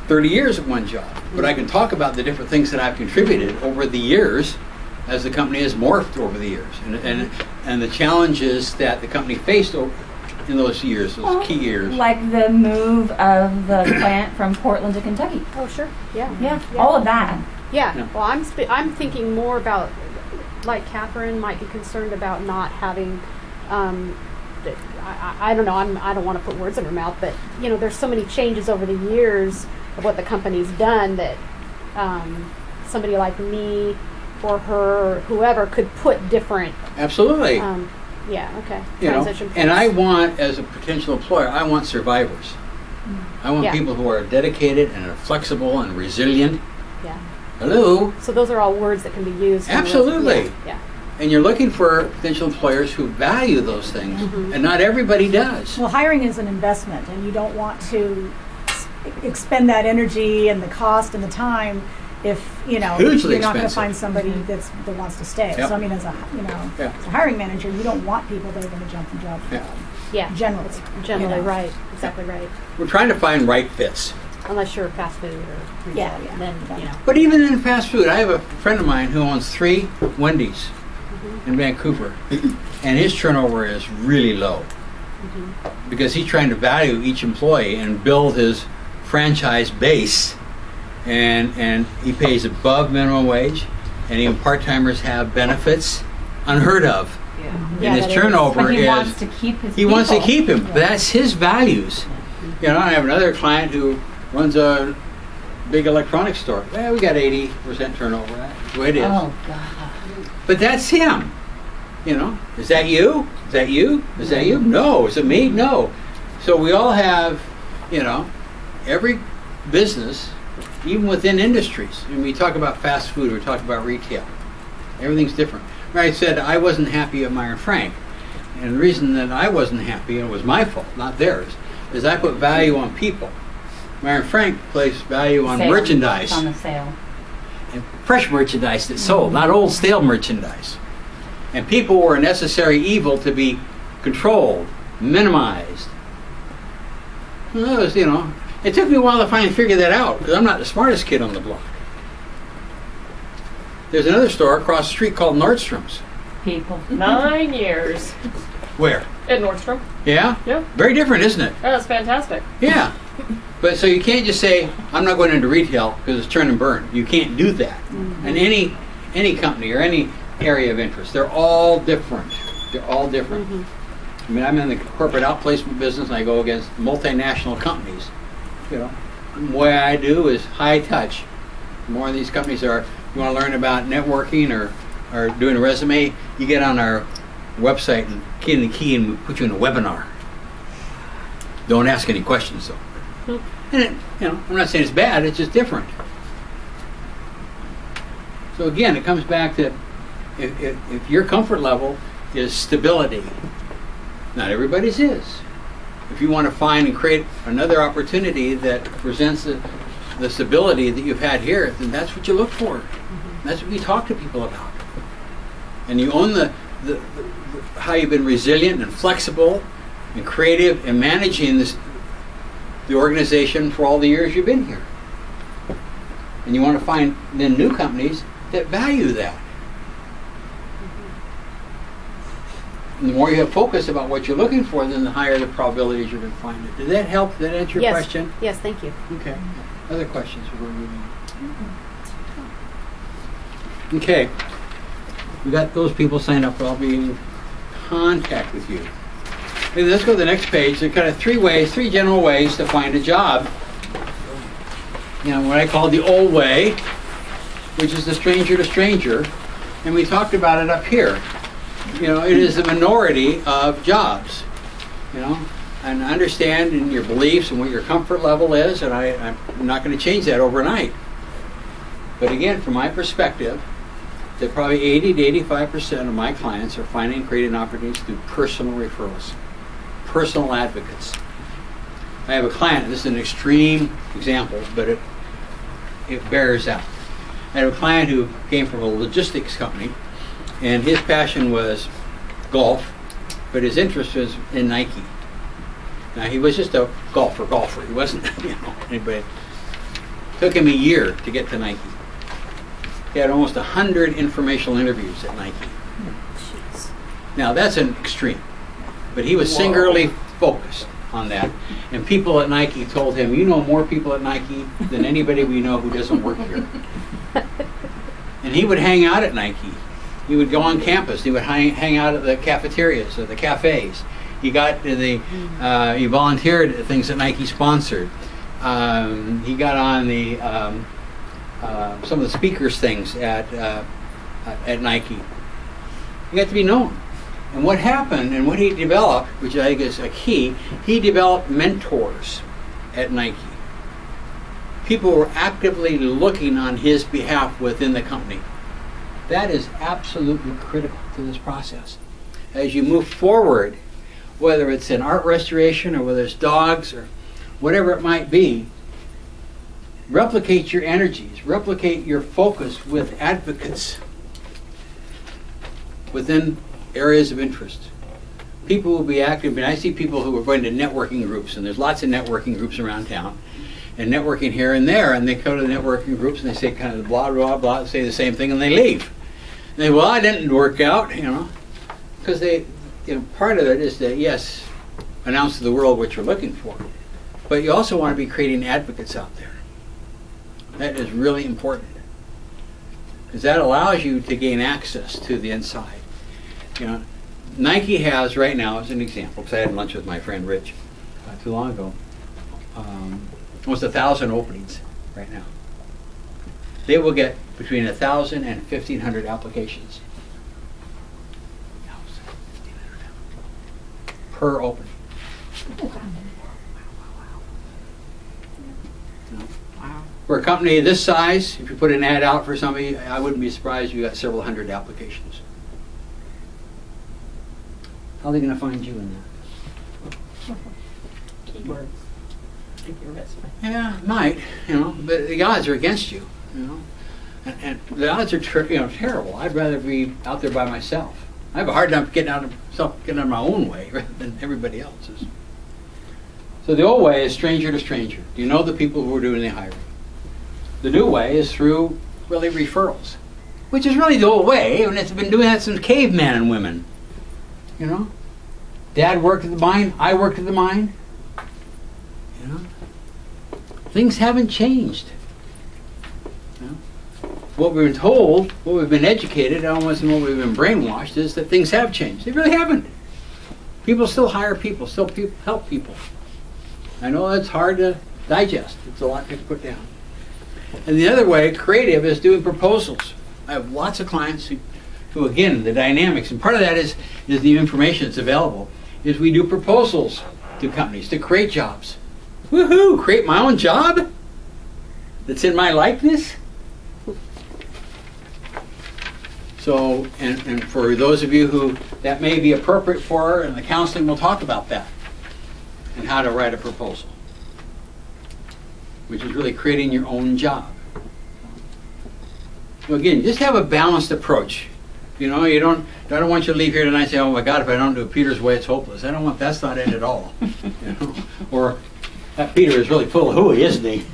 30 years at one job. But I can talk about the different things that I've contributed over the years as the company has morphed over the years. And the challenges that the company faced in those years, those key years. Like the move of the plant from Portland to Kentucky. Oh, sure. Yeah. Yeah, all of that. Yeah. Yeah. Well, I'm thinking more about, like Catherine might be concerned about not having. I don't know. I don't want to put words in her mouth, but you know, there's so many changes over the years of what the company's done that somebody like me or her, whoever, could put different. Absolutely. Yeah. Okay. You know, Transition and I points. want, as a potential employer, I want survivors. I want Yeah. people who are dedicated and are flexible and resilient. Yeah. Hello. So those are all words that can be used. in the Absolutely. resume. Yeah. And you're looking for potential employers who value those things, and not everybody does. Well, hiring is an investment, and you don't want to expend that energy and the cost and the time if you're not going to expensive. find somebody that wants to stay. Yep. So I mean, as a Yeah. as a hiring manager, you don't want people that are going to jump from job to Yeah. job. Yeah. Generally, Generally, you know. right. Exactly right. We're trying to find right fits. Unless you're fast food or retail, Yeah, yeah. then you know. But even in fast food, I have a friend of mine who owns 3 Wendy's in Vancouver, and his turnover is really low because he's trying to value each employee and build his franchise base, and he pays above minimum wage, and even part-timers have benefits unheard of. Yeah, And his that is. turnover But he is wants to keep his he wants to people. keep him. But that's his values. You know, I have another client who runs a big electronics store. Well, we got 80% turnover. That's the way it is. Oh, God. But that's him. You know, is that you? Is that you? Is that you? No. Is it me? No. So we all have, you know, every business, even within industries. And we talk about fast food, we talk about retail. Everything's different. I said I wasn't happy at Meyer Frank. And the reason that I wasn't happy, and it was my fault, not theirs, is I put value on people. Meyer Frank placed value on Sale. merchandise. It's on the sale. And fresh merchandise that sold, not old stale merchandise. And people were a necessary evil to be controlled, minimized. Well, that was, you know, it took me a while to finally figure that out because I'm not the smartest kid on the block. There's another store across the street called Nordstrom's. People. 9 years Where? at Nordstrom. Yeah? Yeah. Very different, isn't it? That's fantastic. Yeah. But so you can't just say, I'm not going into retail because it's turn and burn. You can't do that. And any company or any area of interest, they're all different. They're all different. I mean, I'm in the corporate outplacement business and I go against multinational companies. You know, the way I do is high touch. More of these companies are, you want to learn about networking or doing a resume, you get on our website and key in the key and we put you in a webinar. Don't ask any questions though. And it, you know, I'm not saying it's bad, it's just different. So again, it comes back to if your comfort level is stability, not everybody's is. If you want to find and create another opportunity that presents the stability that you've had here, then that's what you look for. That's what you talk to people about. And you own the how you've been resilient and flexible and creative in managing the organization for all the years you've been here. And you want to find then new companies that value that. And the more you have focus about what you're looking for, then the higher the probabilities you're going to find it. Did that help? Did that answer your Yes. question? Yes, thank you. Okay. Other questions before we move on? Okay. We got those people signed up. I'll be in contact with you. Okay, let's go to the next page. There are kind of three general ways to find a job. You know, what I call the old way, which is the stranger to stranger. And we talked about it up here. You know, it is the minority of jobs. You know, and understand in your beliefs and what your comfort level is, and I'm not going to change that overnight. But again, from my perspective, that probably 80 to 85% of my clients are finding and creating opportunities through personal referrals, personal advocates. I have a client, this is an extreme example, but it bears out. I have a client who came from a logistics company, and his passion was golf, but his interest was in Nike. Now, he was just a golfer. He wasn't, you know, anybody. It took him a year to get to Nike. He had almost 100 informational interviews at Nike. Jeez. Now, that's an extreme, but he was singularly focused on that. And people at Nike told him, you know more people at Nike than anybody we know who doesn't work here. And he would hang out at Nike. He would go on campus. He would hang out at the cafeterias or the cafes. He got to he volunteered at things that Nike sponsored. He got on the some of the speakers things at Nike. He got to be known. And what happened and what he developed, which I think is a key, he developed mentors at Nike. People were actively looking on his behalf within the company. That is absolutely critical to this process. As you move forward, whether it's in art restoration or whether it's dogs or whatever it might be, replicate your energies, replicate your focus with advocates within areas of interest. People will be active, and I see people who are going to networking groups, and there's lots of networking groups around town, and networking here and there, and they go to the networking groups and they say kind of blah, blah, blah, say the same thing, and they leave. And they, well, I didn't work out, you know, because they, you know, part of it is that, yes, announce to the world what you're looking for, but you also want to be creating advocates out there. That is really important, because that allows you to gain access to the inside. You know, Nike has right now, as an example, because I had lunch with my friend Rich not too long ago, almost 1,000 openings right now. They will get between 1,000 and 1,500 applications. 1,000, 1,500 per opening. Wow. For a company this size, if you put an ad out for somebody, I wouldn't be surprised if you got several hundred applications. How are they going to find you in that? Keywords. Take your resume. Yeah, might, but the odds are against you, and the odds are terrible. I'd rather be out there by myself. I have a hard time getting out of my own way rather than everybody else's. So the old way is stranger to stranger. Do you know the people who are doing the hiring? The new way is through really referrals, which is really the old way, and it's been doing that since cavemen and women. Dad worked at the mine, I worked at the mine. Things haven't changed. What we've been told, what we've been educated, almost and what we've been brainwashed is that things have changed. They really haven't. People still hire people, still help people. I know that's hard to digest. It's a lot to put down. And the other way, creative, is doing proposals. I have lots of clients who again, the dynamics, and part of that is the information that's available, is we do proposals to companies to create jobs. Woohoo! Create my own job that's in my likeness. So, and for those of you who that may be appropriate for, and the counseling will talk about that and how to write a proposal, which is really creating your own job. So again, just have a balanced approach. I don't want you to leave here tonight and say, "Oh my God, if I don't do it Peter's way, it's hopeless." That's not it at all. Or that Peter is really full of hooey, isn't he?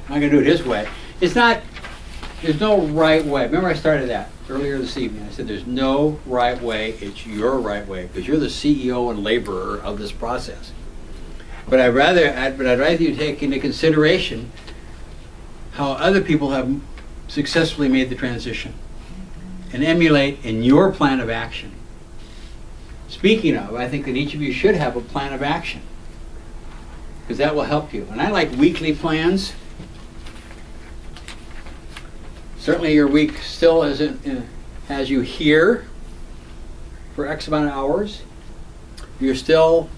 I'm going to do it his way. There's no right way. Remember I started that earlier this evening. I said there's no right way, it's your right way, because you're the CEO and laborer of this process. But I'd rather you take into consideration how other people have successfully made the transition and emulate in your plan of action. Speaking of, I think that each of you should have a plan of action, because that will help you. And I like weekly plans. Certainly your week still has you here for X amount of hours. You still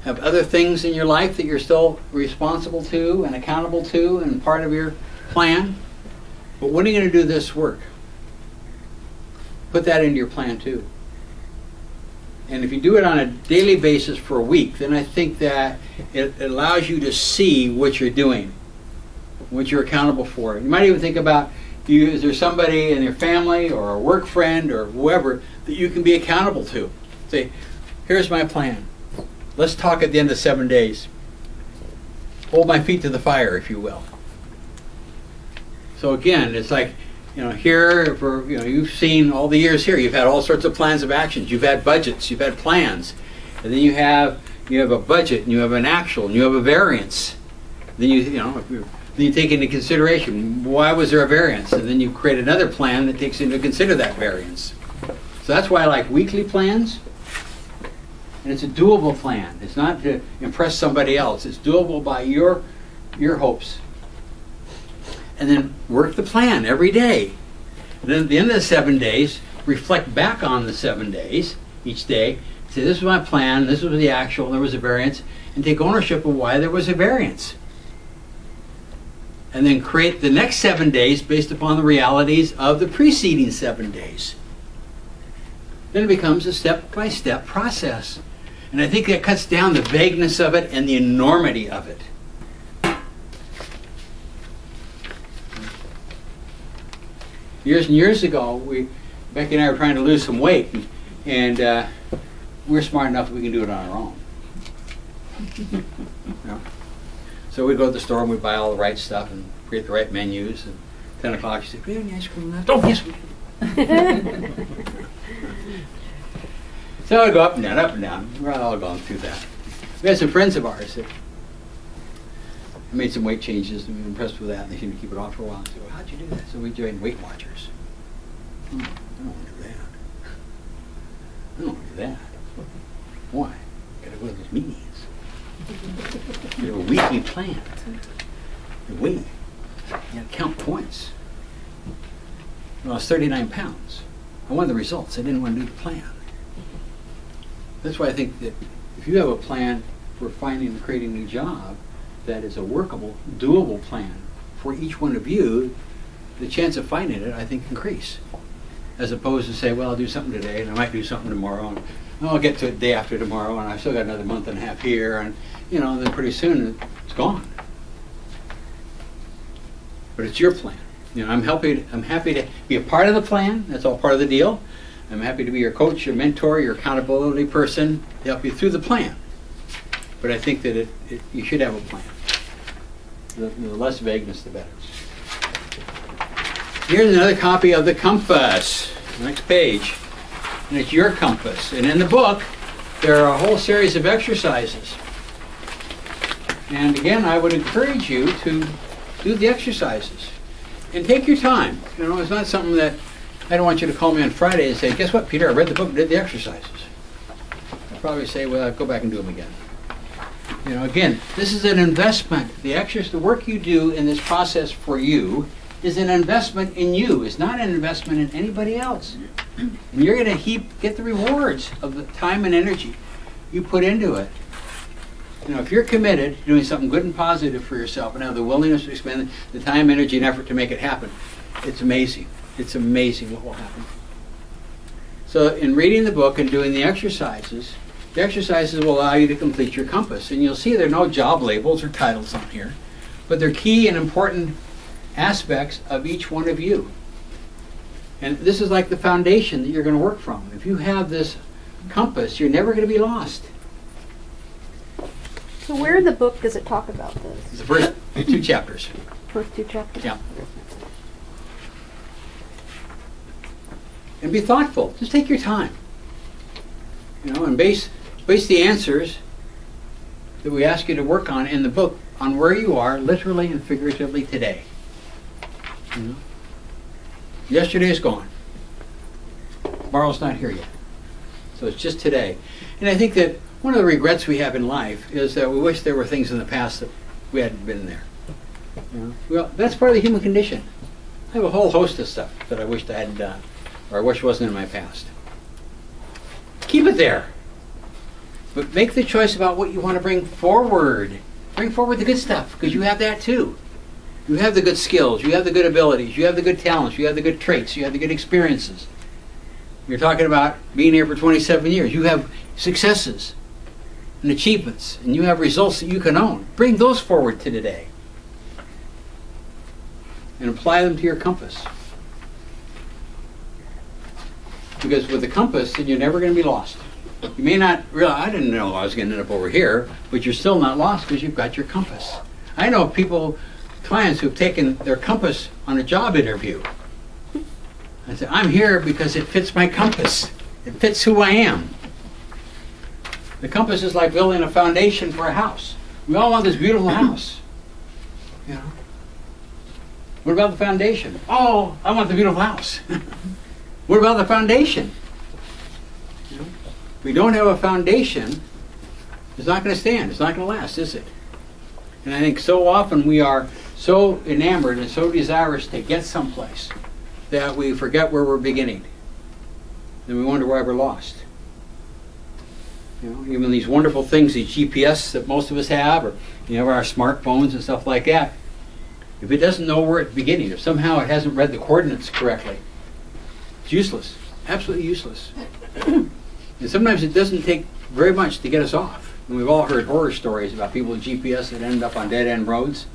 have other things in your life that you're still responsible to and accountable to and part of your plan. But when are you going to do this work? Put that into your plan too. And if you do it on a daily basis for a week, then I think that it allows you to see what you're doing, what you're accountable for. You might even think about, is there somebody in your family or a work friend or whoever that you can be accountable to? Say, here's my plan. Let's talk at the end of 7 days. Hold my feet to the fire, if you will. So again, it's like, here for, you've seen all the years here, you've had all sorts of plans of actions. You've had budgets, you've had plans. And then you have a budget, and you have an actual, and you have a variance. Then then you take into consideration, why was there a variance? And then you create another plan that takes into consider that variance. So that's why I like weekly plans. And it's a doable plan. It's not to impress somebody else. It's doable by your hopes. And then work the plan every day. And then at the end of the 7 days, reflect back on the 7 days each day. Say, this was my plan, this was the actual, there was a variance, and take ownership of why there was a variance. And then create the next 7 days based upon the realities of the preceding 7 days. Then it becomes a step-by-step process. And I think that cuts down the vagueness of it and the enormity of it. Years and years ago, Becky and I were trying to lose some weight, and we're smart enough that we can do it on our own. So we'd go to the store and we'd buy all the right stuff and create the right menus. And 10 o'clock, she'd say, "Do we have any ice cream left?" "Oh, yes, we do." So I'd go up and down, up and down. We're all going through that. We had some friends of ours that made some weight changes, and we were impressed with that, and they seemed to keep it off for a while. And said, "Well, how'd you do that?" So we joined Weight Watchers. I don't want to do that. I don't want to do that. Why? Got to go to those meetings. We have a weekly plan. And we, you know, count points. Well, I was 39 pounds. I wanted the results. I didn't want to do the plan. That's why I think that if you have a plan for finding and creating a job that is a workable, doable plan for each one of you, the chance of finding it, I think, increase. As opposed to say, well, I'll do something today, and I might do something tomorrow, and I'll get to it day after tomorrow, and I've still got another month and a half here, and you know, then pretty soon it's gone. But it's your plan. You know, I'm happy to be a part of the plan. That's all part of the deal. I'm happy to be your coach, your mentor, your accountability person to help you through the plan. But I think that you should have a plan. The less vagueness, the better. Here's another copy of the compass. Next page. And it's your compass. And in the book, there are a whole series of exercises. And again, I would encourage you to do the exercises. And take your time. You know, it's not something that I don't want you to call me on Friday and say, guess what, Peter, I read the book and did the exercises. I'll probably say, well, I'll go back and do them again. You know, again, this is an investment. The work you do in this process for you is an investment in you. It's not an investment in anybody else. And you're going to get the rewards of the time and energy you put into it. You know, if you're committed to doing something good and positive for yourself and have the willingness to expend the time, energy, and effort to make it happen, it's amazing. It's amazing what will happen. So in reading the book and doing the exercises will allow you to complete your compass. And you'll see there are no job labels or titles on here, but they're key and important aspects of each one of you. And this is like the foundation that you're going to work from. If you have this compass, you're never going to be lost. So where in the book does it talk about this? It's the first 2 chapters. First 2 chapters? Yeah. And be thoughtful. Just take your time. You know, and base the answers that we ask you to work on in the book on where you are, literally and figuratively, today. You know? Yesterday is gone. Tomorrow's not here yet. So it's just today. And I think that one of the regrets we have in life is that we wish there were things in the past that we hadn't been there. You know? Well, that's part of the human condition. I have a whole host of stuff that I wished I hadn't done, or I wish wasn't in my past. Keep it there. But make the choice about what you want to bring forward. Bring forward the good stuff, because you have that too. You have the good skills, you have the good abilities, you have the good talents, you have the good traits, you have the good experiences. You're talking about being here for 27 years. You have successes and achievements, and you have results that you can own. Bring those forward to today. And apply them to your compass. Because with the compass, then you're never going to be lost. You may not realize, I didn't know I was going to end up over here, but you're still not lost because you've got your compass. I know clients who've taken their compass on a job interview. I say, I'm here because it fits my compass. It fits who I am. The compass is like building a foundation for a house. We all want this beautiful house. You know? What about the foundation? Oh, I want the beautiful house. What about the foundation? You know? If we don't have a foundation, it's not going to stand. It's not going to last, is it? And I think so often we are so enamored and so desirous to get someplace that we forget where we're beginning. And we wonder why we're lost. You know, even these wonderful things, these GPS that most of us have, or you know, our smartphones and stuff like that, if it doesn't know where it's beginning, if somehow it hasn't read the coordinates correctly, it's useless. Absolutely useless. And sometimes it doesn't take very much to get us off. And we've all heard horror stories about people with GPS that end up on dead-end roads.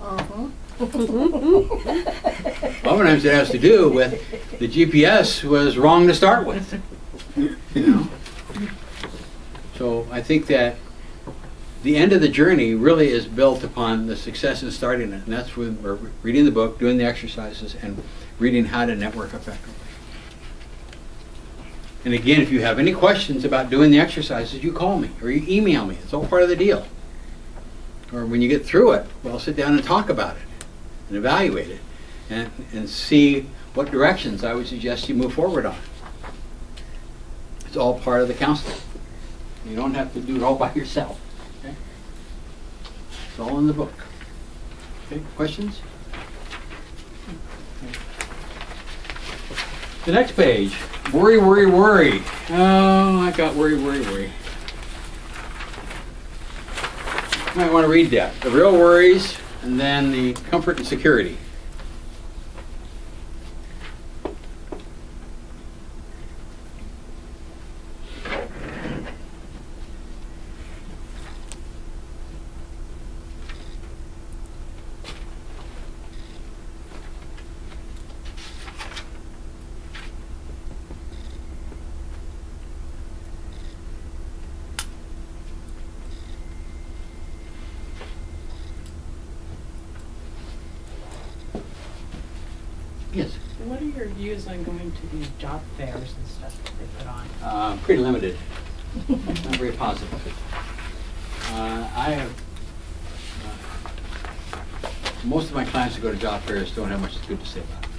Oftentimes it has to do with the GPS was wrong to start with. You know? So I think that the end of the journey really is built upon the success in starting it. And that's when we're reading the book, doing the exercises, and reading how to network effectively. And again, if you have any questions about doing the exercises, you call me or you email me. It's all part of the deal. Or when you get through it, we'll sit down and talk about it and evaluate it and see what directions I would suggest you move forward on. It's all part of the counseling. You don't have to do it all by yourself. Okay? It's all in the book. Okay, questions? The next page, worry, worry, worry. Oh, I got worry, worry, worry. I might want to read that. The real worries, and then the comfort and security. Yes. What are your views on going to these job fairs and stuff that they put on? Pretty limited. Not very positive. I have most of my clients who go to job fairs don't have much good to say about it.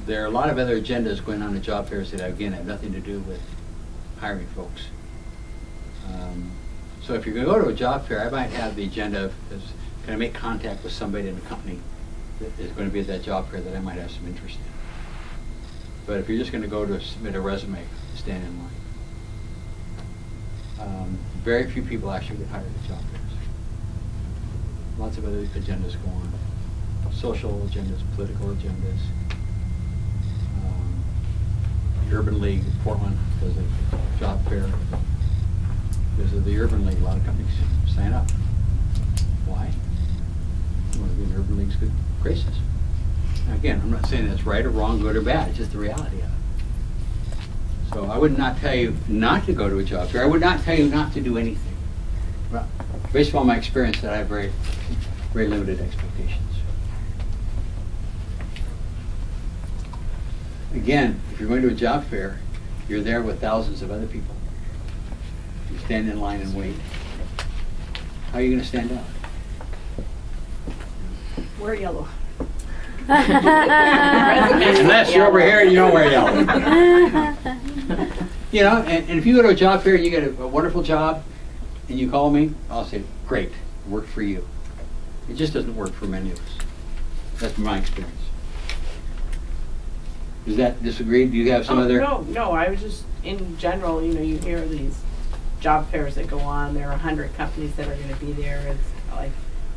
There are a lot of other agendas going on at job fairs that again have nothing to do with hiring folks. So if you're going to go to a job fair, I might have the agenda of can I make contact with somebody in the company that is going to be at that job fair that I might have some interest in. But if you're just going to go to submit a resume, stand in line. Very few people actually get hired at job fairs. Lots of other agendas go on. Social agendas, political agendas. The Urban League in Portland does a job fair. Because of the Urban League, a lot of companies sign up. Why? You want to be in the Urban League's good graces. Now again, I'm not saying that's right or wrong, good or bad. It's just the reality of it. So I would not tell you not to go to a job fair. I would not tell you not to do anything. Well, based upon my experience, that I have very, very limited expectations. Again, if you're going to a job fair, you're there with thousands of other people. You stand in line and wait. How are you going to stand out? We're yellow. Unless you're over here and you don't wear yellow. You know, and if you go to a job fair and you get a wonderful job and you call me, I'll say, great, it worked for you. It just doesn't work for many of us. That's my experience. Does that disagree? Do you have some other? No, I was just, in general, you know, you hear these job fairs that go on, there are 100 companies that are going to be there. It's like,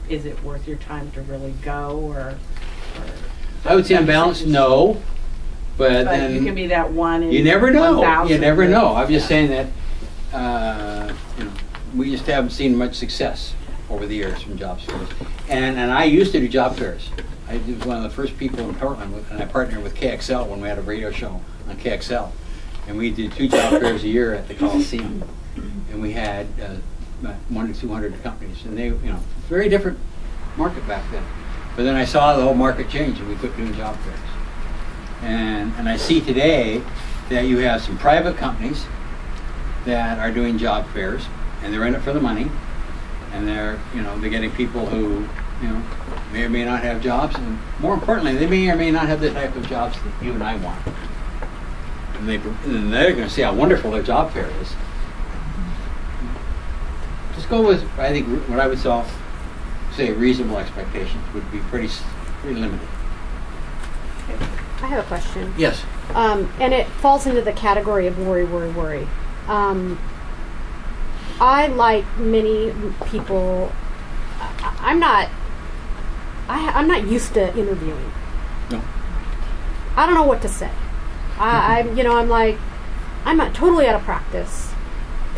is it worth your time to really go, or I would say on balance, no. But then you can be that one in you never know. 1,000. You never know. I'm just saying that you know, we just haven't seen much success over the years from job fairs. And I used to do job fairs. I was one of the first people in Portland, and I partnered with KXL when we had a radio show on KXL. And we did 2 job fairs a year at the Coliseum. And we had 100 to 200 companies. And they, you know, very different market back then. But then I saw the whole market change and we quit doing job fairs. And I see today that you have some private companies that are doing job fairs, and they're in it for the money, and they're getting people who, you know, may or may not have jobs, and more importantly, they may or may not have the type of jobs that you and I want. And they're going to see how wonderful their job fair is. Just go with, I think, what I would say reasonable expectations would be pretty limited. I have a question. Yes. And it falls into the category of worry, worry, worry. I, like many people, I'm not used to interviewing. No. I don't know what to say. I'm not totally out of practice.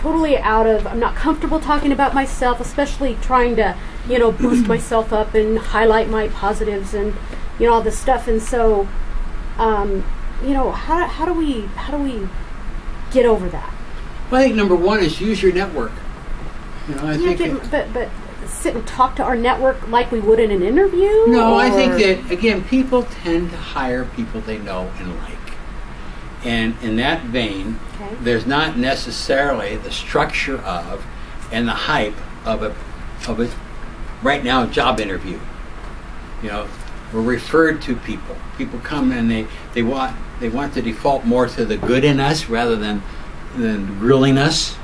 I'm not comfortable talking about myself, especially trying to, boost myself up and highlight my positives and, all this stuff. And so, how do we get over that? Well, I think number one is use your network. But sit and talk to our network like we would in an interview? No, I think that, again, people tend to hire people they know and like. And in that vein, there's not necessarily the structure of and the hype of a right now job interview. We're referred to people. People come and they want to default more to the good in us rather than grilling us.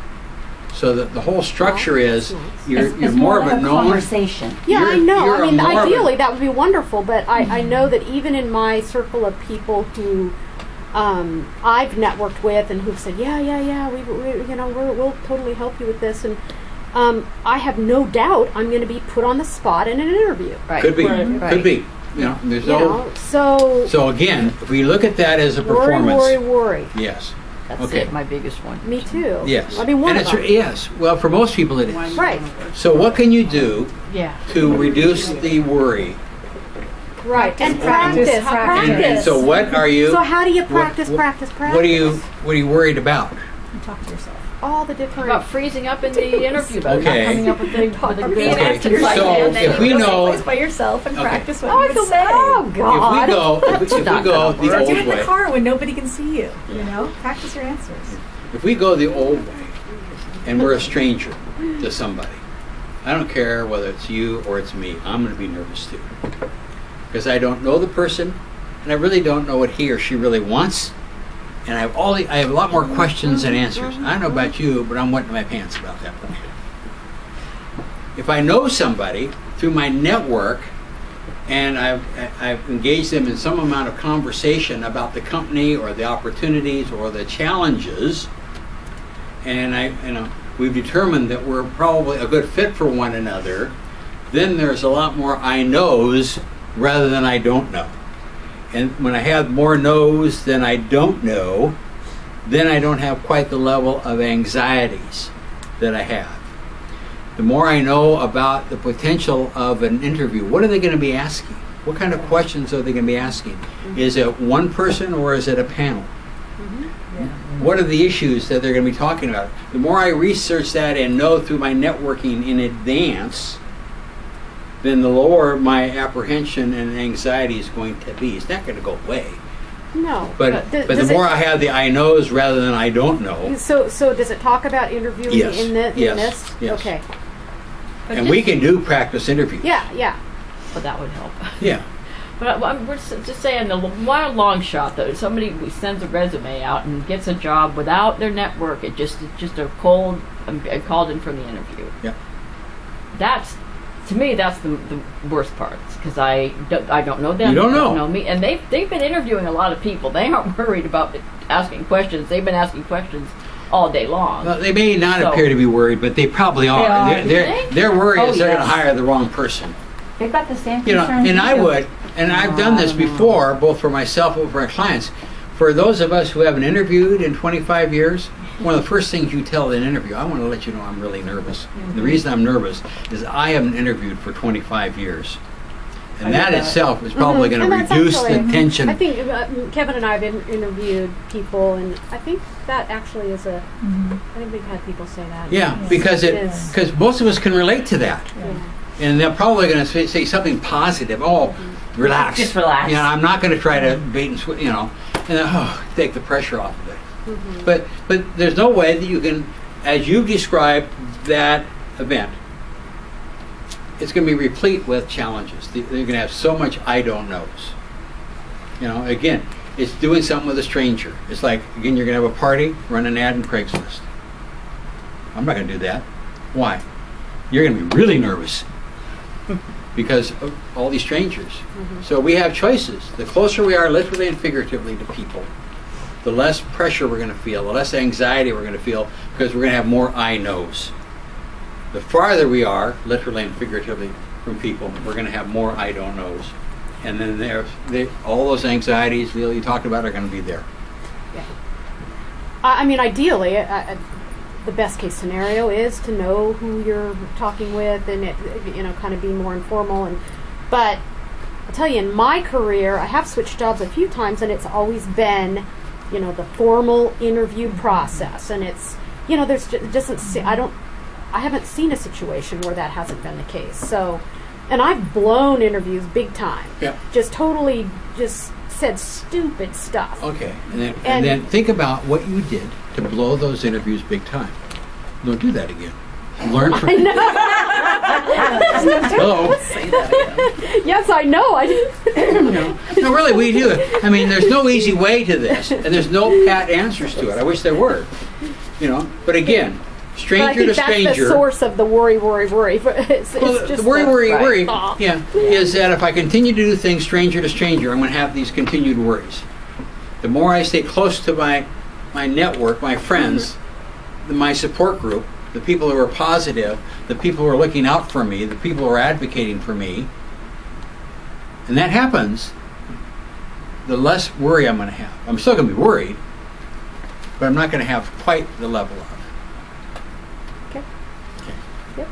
So the whole structure is you're It's more of a like known. conversation. Yeah, I You're- know. you're I mean, more of a- ideally that would be wonderful, but I know that even in my circle of people who I've networked with and who've said, yeah, we we'll totally help you with this, and I have no doubt I'm going to be put on the spot in an interview. Right. Could be, Right. could be. You know, there's You no. know, so So again, if we look at that as a performance, worry. yes, That's Okay. it, my biggest one. Me too. yes, I mean, one and of it's them. yes. Well, for most people, it is. Right, So what can you do Yeah. to reduce the worry? right, and Practice, practice. practice. And so what are you? So how do you what- practice, what- practice? What are you worried about? You talk to yourself. All the different. About freezing up in the interview, about Okay. not coming up with the Or good being Okay, asked to do so something, and then if you we go know- someplace by yourself and Okay. practice what you would say. Oh God. If we go not the gonna old Or do it in the way, car when nobody can see you. You know, practice your answers. if we go the old way, and we're a stranger to somebody, I don't care whether it's you or it's me. I'm going to be nervous too, because I don't know the person, and I really don't know what he or she really wants. And I have a lot more questions than answers. I don't know about you, but I'm wetting my pants about that point. If I know somebody through my network, and I've engaged them in some amount of conversation about the company or the opportunities or the challenges, and we've determined that we're probably a good fit for one another, then there's a lot more I knows rather than I don't know. And when I have more knows than I don't know, then I don't have quite the level of anxieties that I have. The more I know about the potential of an interview, what are they going to be asking? What kind of questions are they going to be asking? Is it one person or is it a panel? What are the issues that they're going to be talking about? The more I research that and know through my networking in advance, then the lower my apprehension and anxiety is going to be. It's not going to go away. No. But the does more it, I have the I knows rather than I don't know, So does it talk about interviewing Yes. in this? Yes. Yes. Okay. and we can do practice interviews. Yeah. But that would help. Yeah. But we're just saying, the wild long shot though, somebody sends a resume out and gets a job without their network, it's just a cold, called in for the interview. Yeah. To me, that's the worst part, because I don't know them. You don't they know. know me, and they've been interviewing a lot of people. They aren't worried about asking questions. They've been asking questions all day long. Well, they may not So- appear to be worried, but they probably are. are. Their worry Oh, is they're going to yes. hire the wrong person. They've got the same You know, concerns. and you I do. would, and I've done this before, both for myself and for my clients. For those of us who haven't interviewed in 25 years, one of the first things you tell in an interview, I want to let you know I'm really nervous. The reason I'm nervous is I haven't interviewed for 25 years. And that itself is probably going to And that's reduce the actually- tension. I think Kevin and I have interviewed people, and I think that actually is I think we've had people say that. Yeah, because is. because most of us can relate to that. And they're probably going to say something positive. Oh, relax. Just relax. You know, I'm not going to try to bait and switch, you know, and then, take the pressure off of it. But there's no way that you can, as you've described that event, it's going to be replete with challenges. They're going to have so much I don't knows. You know, again, it's doing something with a stranger. It's like, again, you're going to have a party, run an ad in Craigslist. I'm not going to do that. Why? You're going to be really nervous because of all these strangers. So we have choices. The closer we are literally and figuratively to people, the less pressure we're going to feel, the less anxiety we're going to feel, because we're going to have more I knows. The farther we are, literally and figuratively, from people, we're going to have more I don't knows. And then all those anxieties Lil, you talked about are going to be there. I mean, ideally, the best case scenario is to know who you're talking with, and kind of be more informal. But I'll tell you, in my career, I have switched jobs a few times, and it's always been, the formal interview process, and it's, I haven't seen a situation where that hasn't been the case. So, and I've blown interviews big time. Yeah. Just totally, just said stupid stuff. Okay, and then think about what you did to blow those interviews big time. Don't do that again. Learn from it. Hello. Yes, I know. I didn't. No, really, we do it. I mean, there's no easy way to this, and there's no pat answers to it. I wish there were. But again, But I stranger think to that's stranger. the source of the worry. It's Well, just the worry, thought. yeah, is that if I continue to do things stranger to stranger, I'm going to have these continued worries. The more I stay close to my network, my friends, my support group, the people who are positive, the people who are looking out for me, the people who are advocating for me, and that happens, the less worry I'm going to have. I'm still going to be worried, but I'm not going to have quite the level of. Okay. Yep.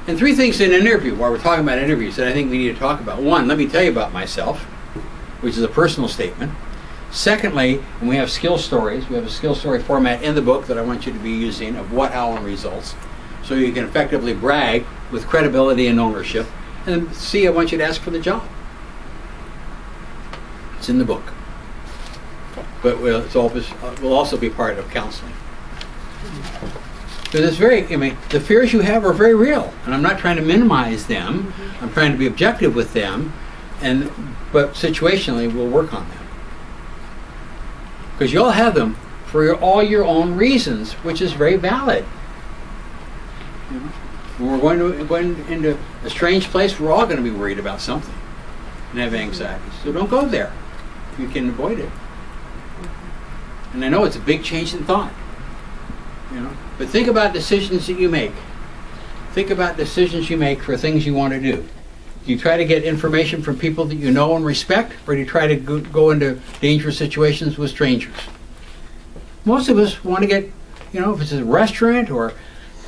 And 3 things in an interview, while we're talking about interviews, that I think we need to talk about. 1, let me tell you about myself, which is a personal statement. Secondly, when we have skill stories, we have a skill story format in the book that I want you to be using of what, how, and results, so you can effectively brag with credibility and ownership. And C, I want you to ask for the job. It's in the book. But will also be part of counseling. Because the fears you have are very real, and I'm not trying to minimize them. I'm trying to be objective with them, but situationally we'll work on them. Because you all have them for all your own reasons, which is very valid. You know? When we're going into a strange place, we're all going to be worried about something and have anxiety. So don't go there. You can avoid it. And I know it's a big change in thought. You know, but think about decisions that you make. Think about decisions you make for things you want to do. Do you try to get information from people that you know and respect, or do you try to go into dangerous situations with strangers? Most of us want to get, if it's a restaurant or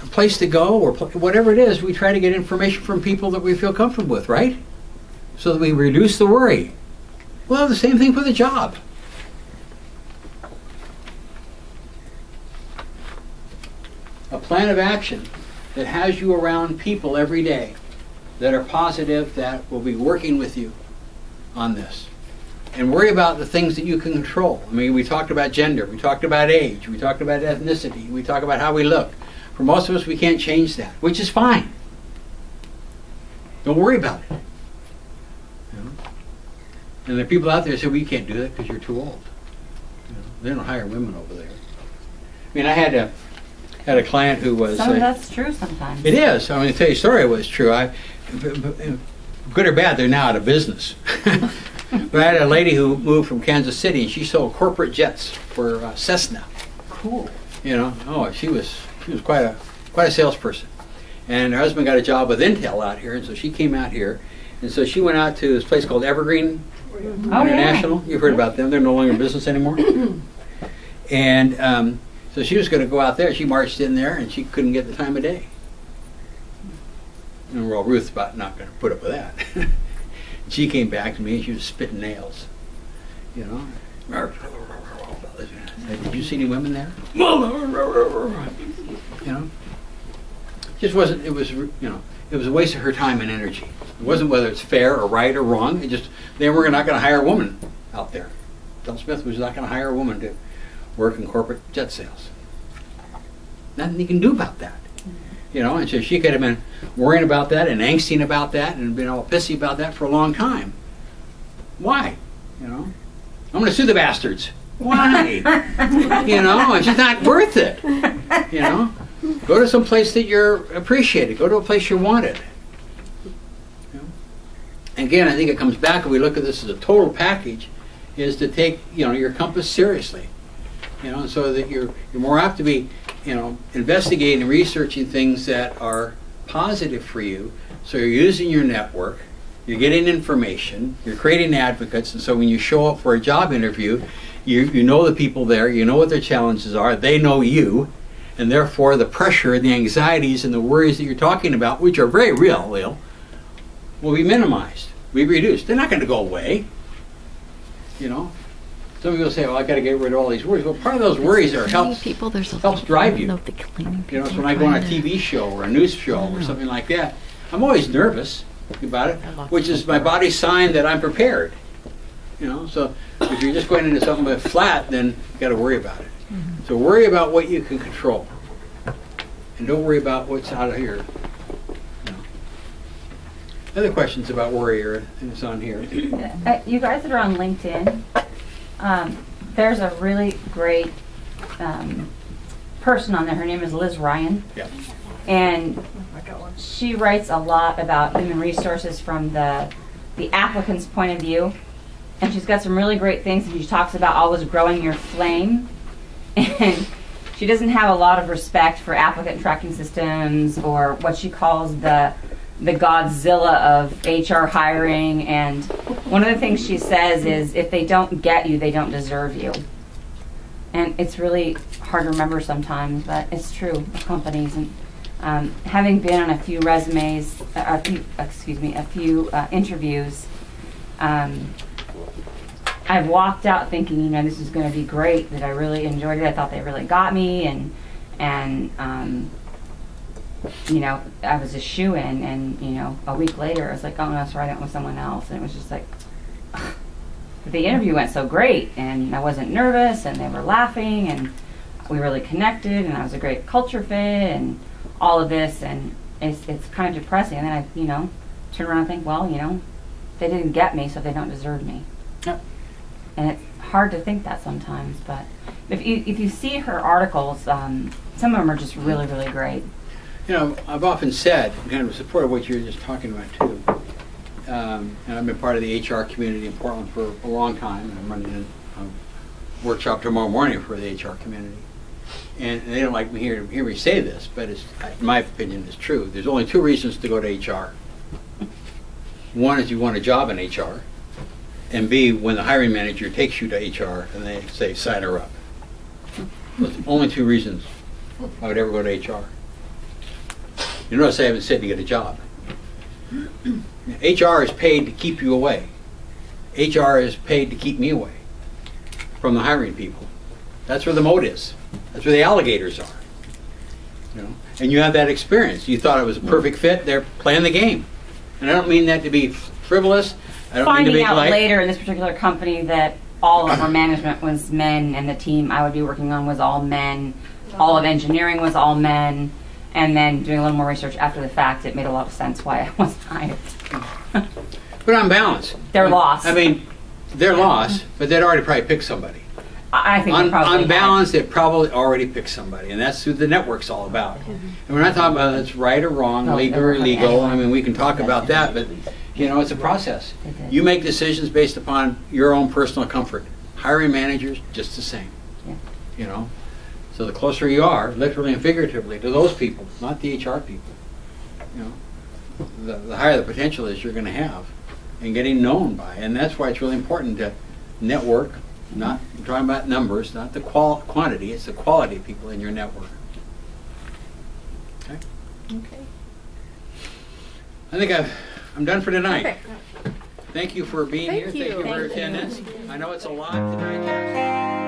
a place to go or whatever it is, we try to get information from people that we feel comfortable with, right? So that we reduce the worry. Well, the same thing for the job. A plan of action that has you around people every day that are positive, that will be working with you on this. And worry about the things that you can control. I mean, we talked about gender, we talked about age, we talked about ethnicity, we talked about how we look. For most of us, we can't change that, which is fine. Don't worry about it. And there are people out there who say, well, you can't do that because you're too old. They don't hire women over there. I mean, I had a client who was... Some of that's true sometimes. It is. I'm going to tell you a story was true. Good or bad, they're now out of business. But I had a lady who moved from Kansas City, and she sold corporate jets for Cessna. Cool. She was quite a salesperson. And her husband got a job with Intel out here, and so she came out here. And so she went out to this place called Evergreen International. You've heard about them. They're no longer in business anymore. And so she was going to go out there. She marched in there, and she couldn't get the time of day. And well, Ruth's about not going to put up with that. She came back to me, and she was spitting nails. Did you see any women there? Just wasn't. It was it was a waste of her time and energy. It wasn't whether it's fair or right or wrong. It just they were not going to hire a woman out there. Del Smith was not going to hire a woman to work in corporate jet sales. Nothing you can do about that. And so she could have been worrying about that and angsting about that and been all pissy about that for a long time. Why? I'm going to sue the bastards. Why? It's just not worth it. Go to some place that you're appreciated. Go to a place you're wanted. Again, I think it comes back, and we look at this as a total package, is to take your compass seriously. So that you're more apt to be investigating and researching things that are positive for you. So you're using your network, you're getting information, you're creating advocates, and so when you show up for a job interview, you know the people there, you know what their challenges are, they know you, and therefore the pressure and the anxieties and the worries that you're talking about, which are very real, will be minimized, be reduced. They're not going to go away. Some people say, well, I got to get rid of all these worries. Well, part of those worries helps drive you. So when I go on a TV show or a news show or something like that, I'm always nervous about it, which is my body's sign that I'm prepared. So if you're just going into something that's flat, then you got to worry about it. So worry about what you can control, and don't worry about what's out of here. Other questions about worry, and it's on here. You guys that are on LinkedIn, there's a really great person on there. Her name is Liz Ryan. Yeah. And she writes a lot about human resources from the applicant's point of view. And she's got some really great things. And she talks about always growing your flame. And she doesn't have a lot of respect for applicant tracking systems or what she calls the Godzilla of HR hiring. And one of the things she says is, if they don't get you, they don't deserve you. And it's really hard to remember sometimes, but it's true of companies. And having been on a few resumes, a few interviews, I've walked out thinking, you know, this is going to be great, that I really enjoyed it. I thought they really got me, and you know, I was a shoo-in, and, you know, a week later I was like, oh no, sorry, I went with someone else. And it was just like, the interview went so great, and I wasn't nervous, and they were laughing, and we really connected, and I was a great culture fit, and all of this, and it's kind of depressing. And then I, you know, turn around and think, well, you know, they didn't get me, so they don't deserve me. Yep. And it's hard to think that sometimes, but if you see her articles, some of them are just really, really great. You know, I've often said, kind of support of what you're just talking about too, and I've been part of the HR community in Portland for a long time, and I'm running a workshop tomorrow morning for the HR community. And they don't like me hear me say this, but it's, in my opinion, it's true. There's only two reasons to go to HR. One is you want a job in HR, and B, when the hiring manager takes you to HR and they say, sign her up. Those are the only two reasons I would ever go to HR. You notice I haven't said to get a job. HR is paid to keep you away. HR is paid to keep me away from the hiring people. That's where the moat is. That's where the alligators are. You know, and you have that experience. You thought it was a perfect fit. They're playing the game, and I don't mean that to be frivolous. I don't mean to Finding be out light. later in this particular company that all of our management was men, and the team I would be working on was all men. All of engineering was all men. And then doing a little more research after the fact, it made a lot of sense why I wasn't hired. But on balance, They're lost. I mean, they're lost, but they'd already probably picked somebody. I think they On probably balance, they probably already picked somebody, and that's who the network's all about. And we're not talking about it's right or wrong, No, legal they or were illegal. anyone. I mean, we can talk about that, but you know, it's a process. They did. You make decisions based upon your own personal comfort. Hiring managers, just the same. Yeah. You know, so the closer you are, literally and figuratively, to those people, not the HR people. You know, the higher the potential is you're going to have, and getting known by, and that's why it's really important to network. Not I'm talking about numbers, not the quantity, it's the quality of people in your network. Okay? Okay. I think I'm done for tonight. Perfect. Thank you for being Thank here. you. Thank you for your Thank you. attendance. I know it's a lot to digest.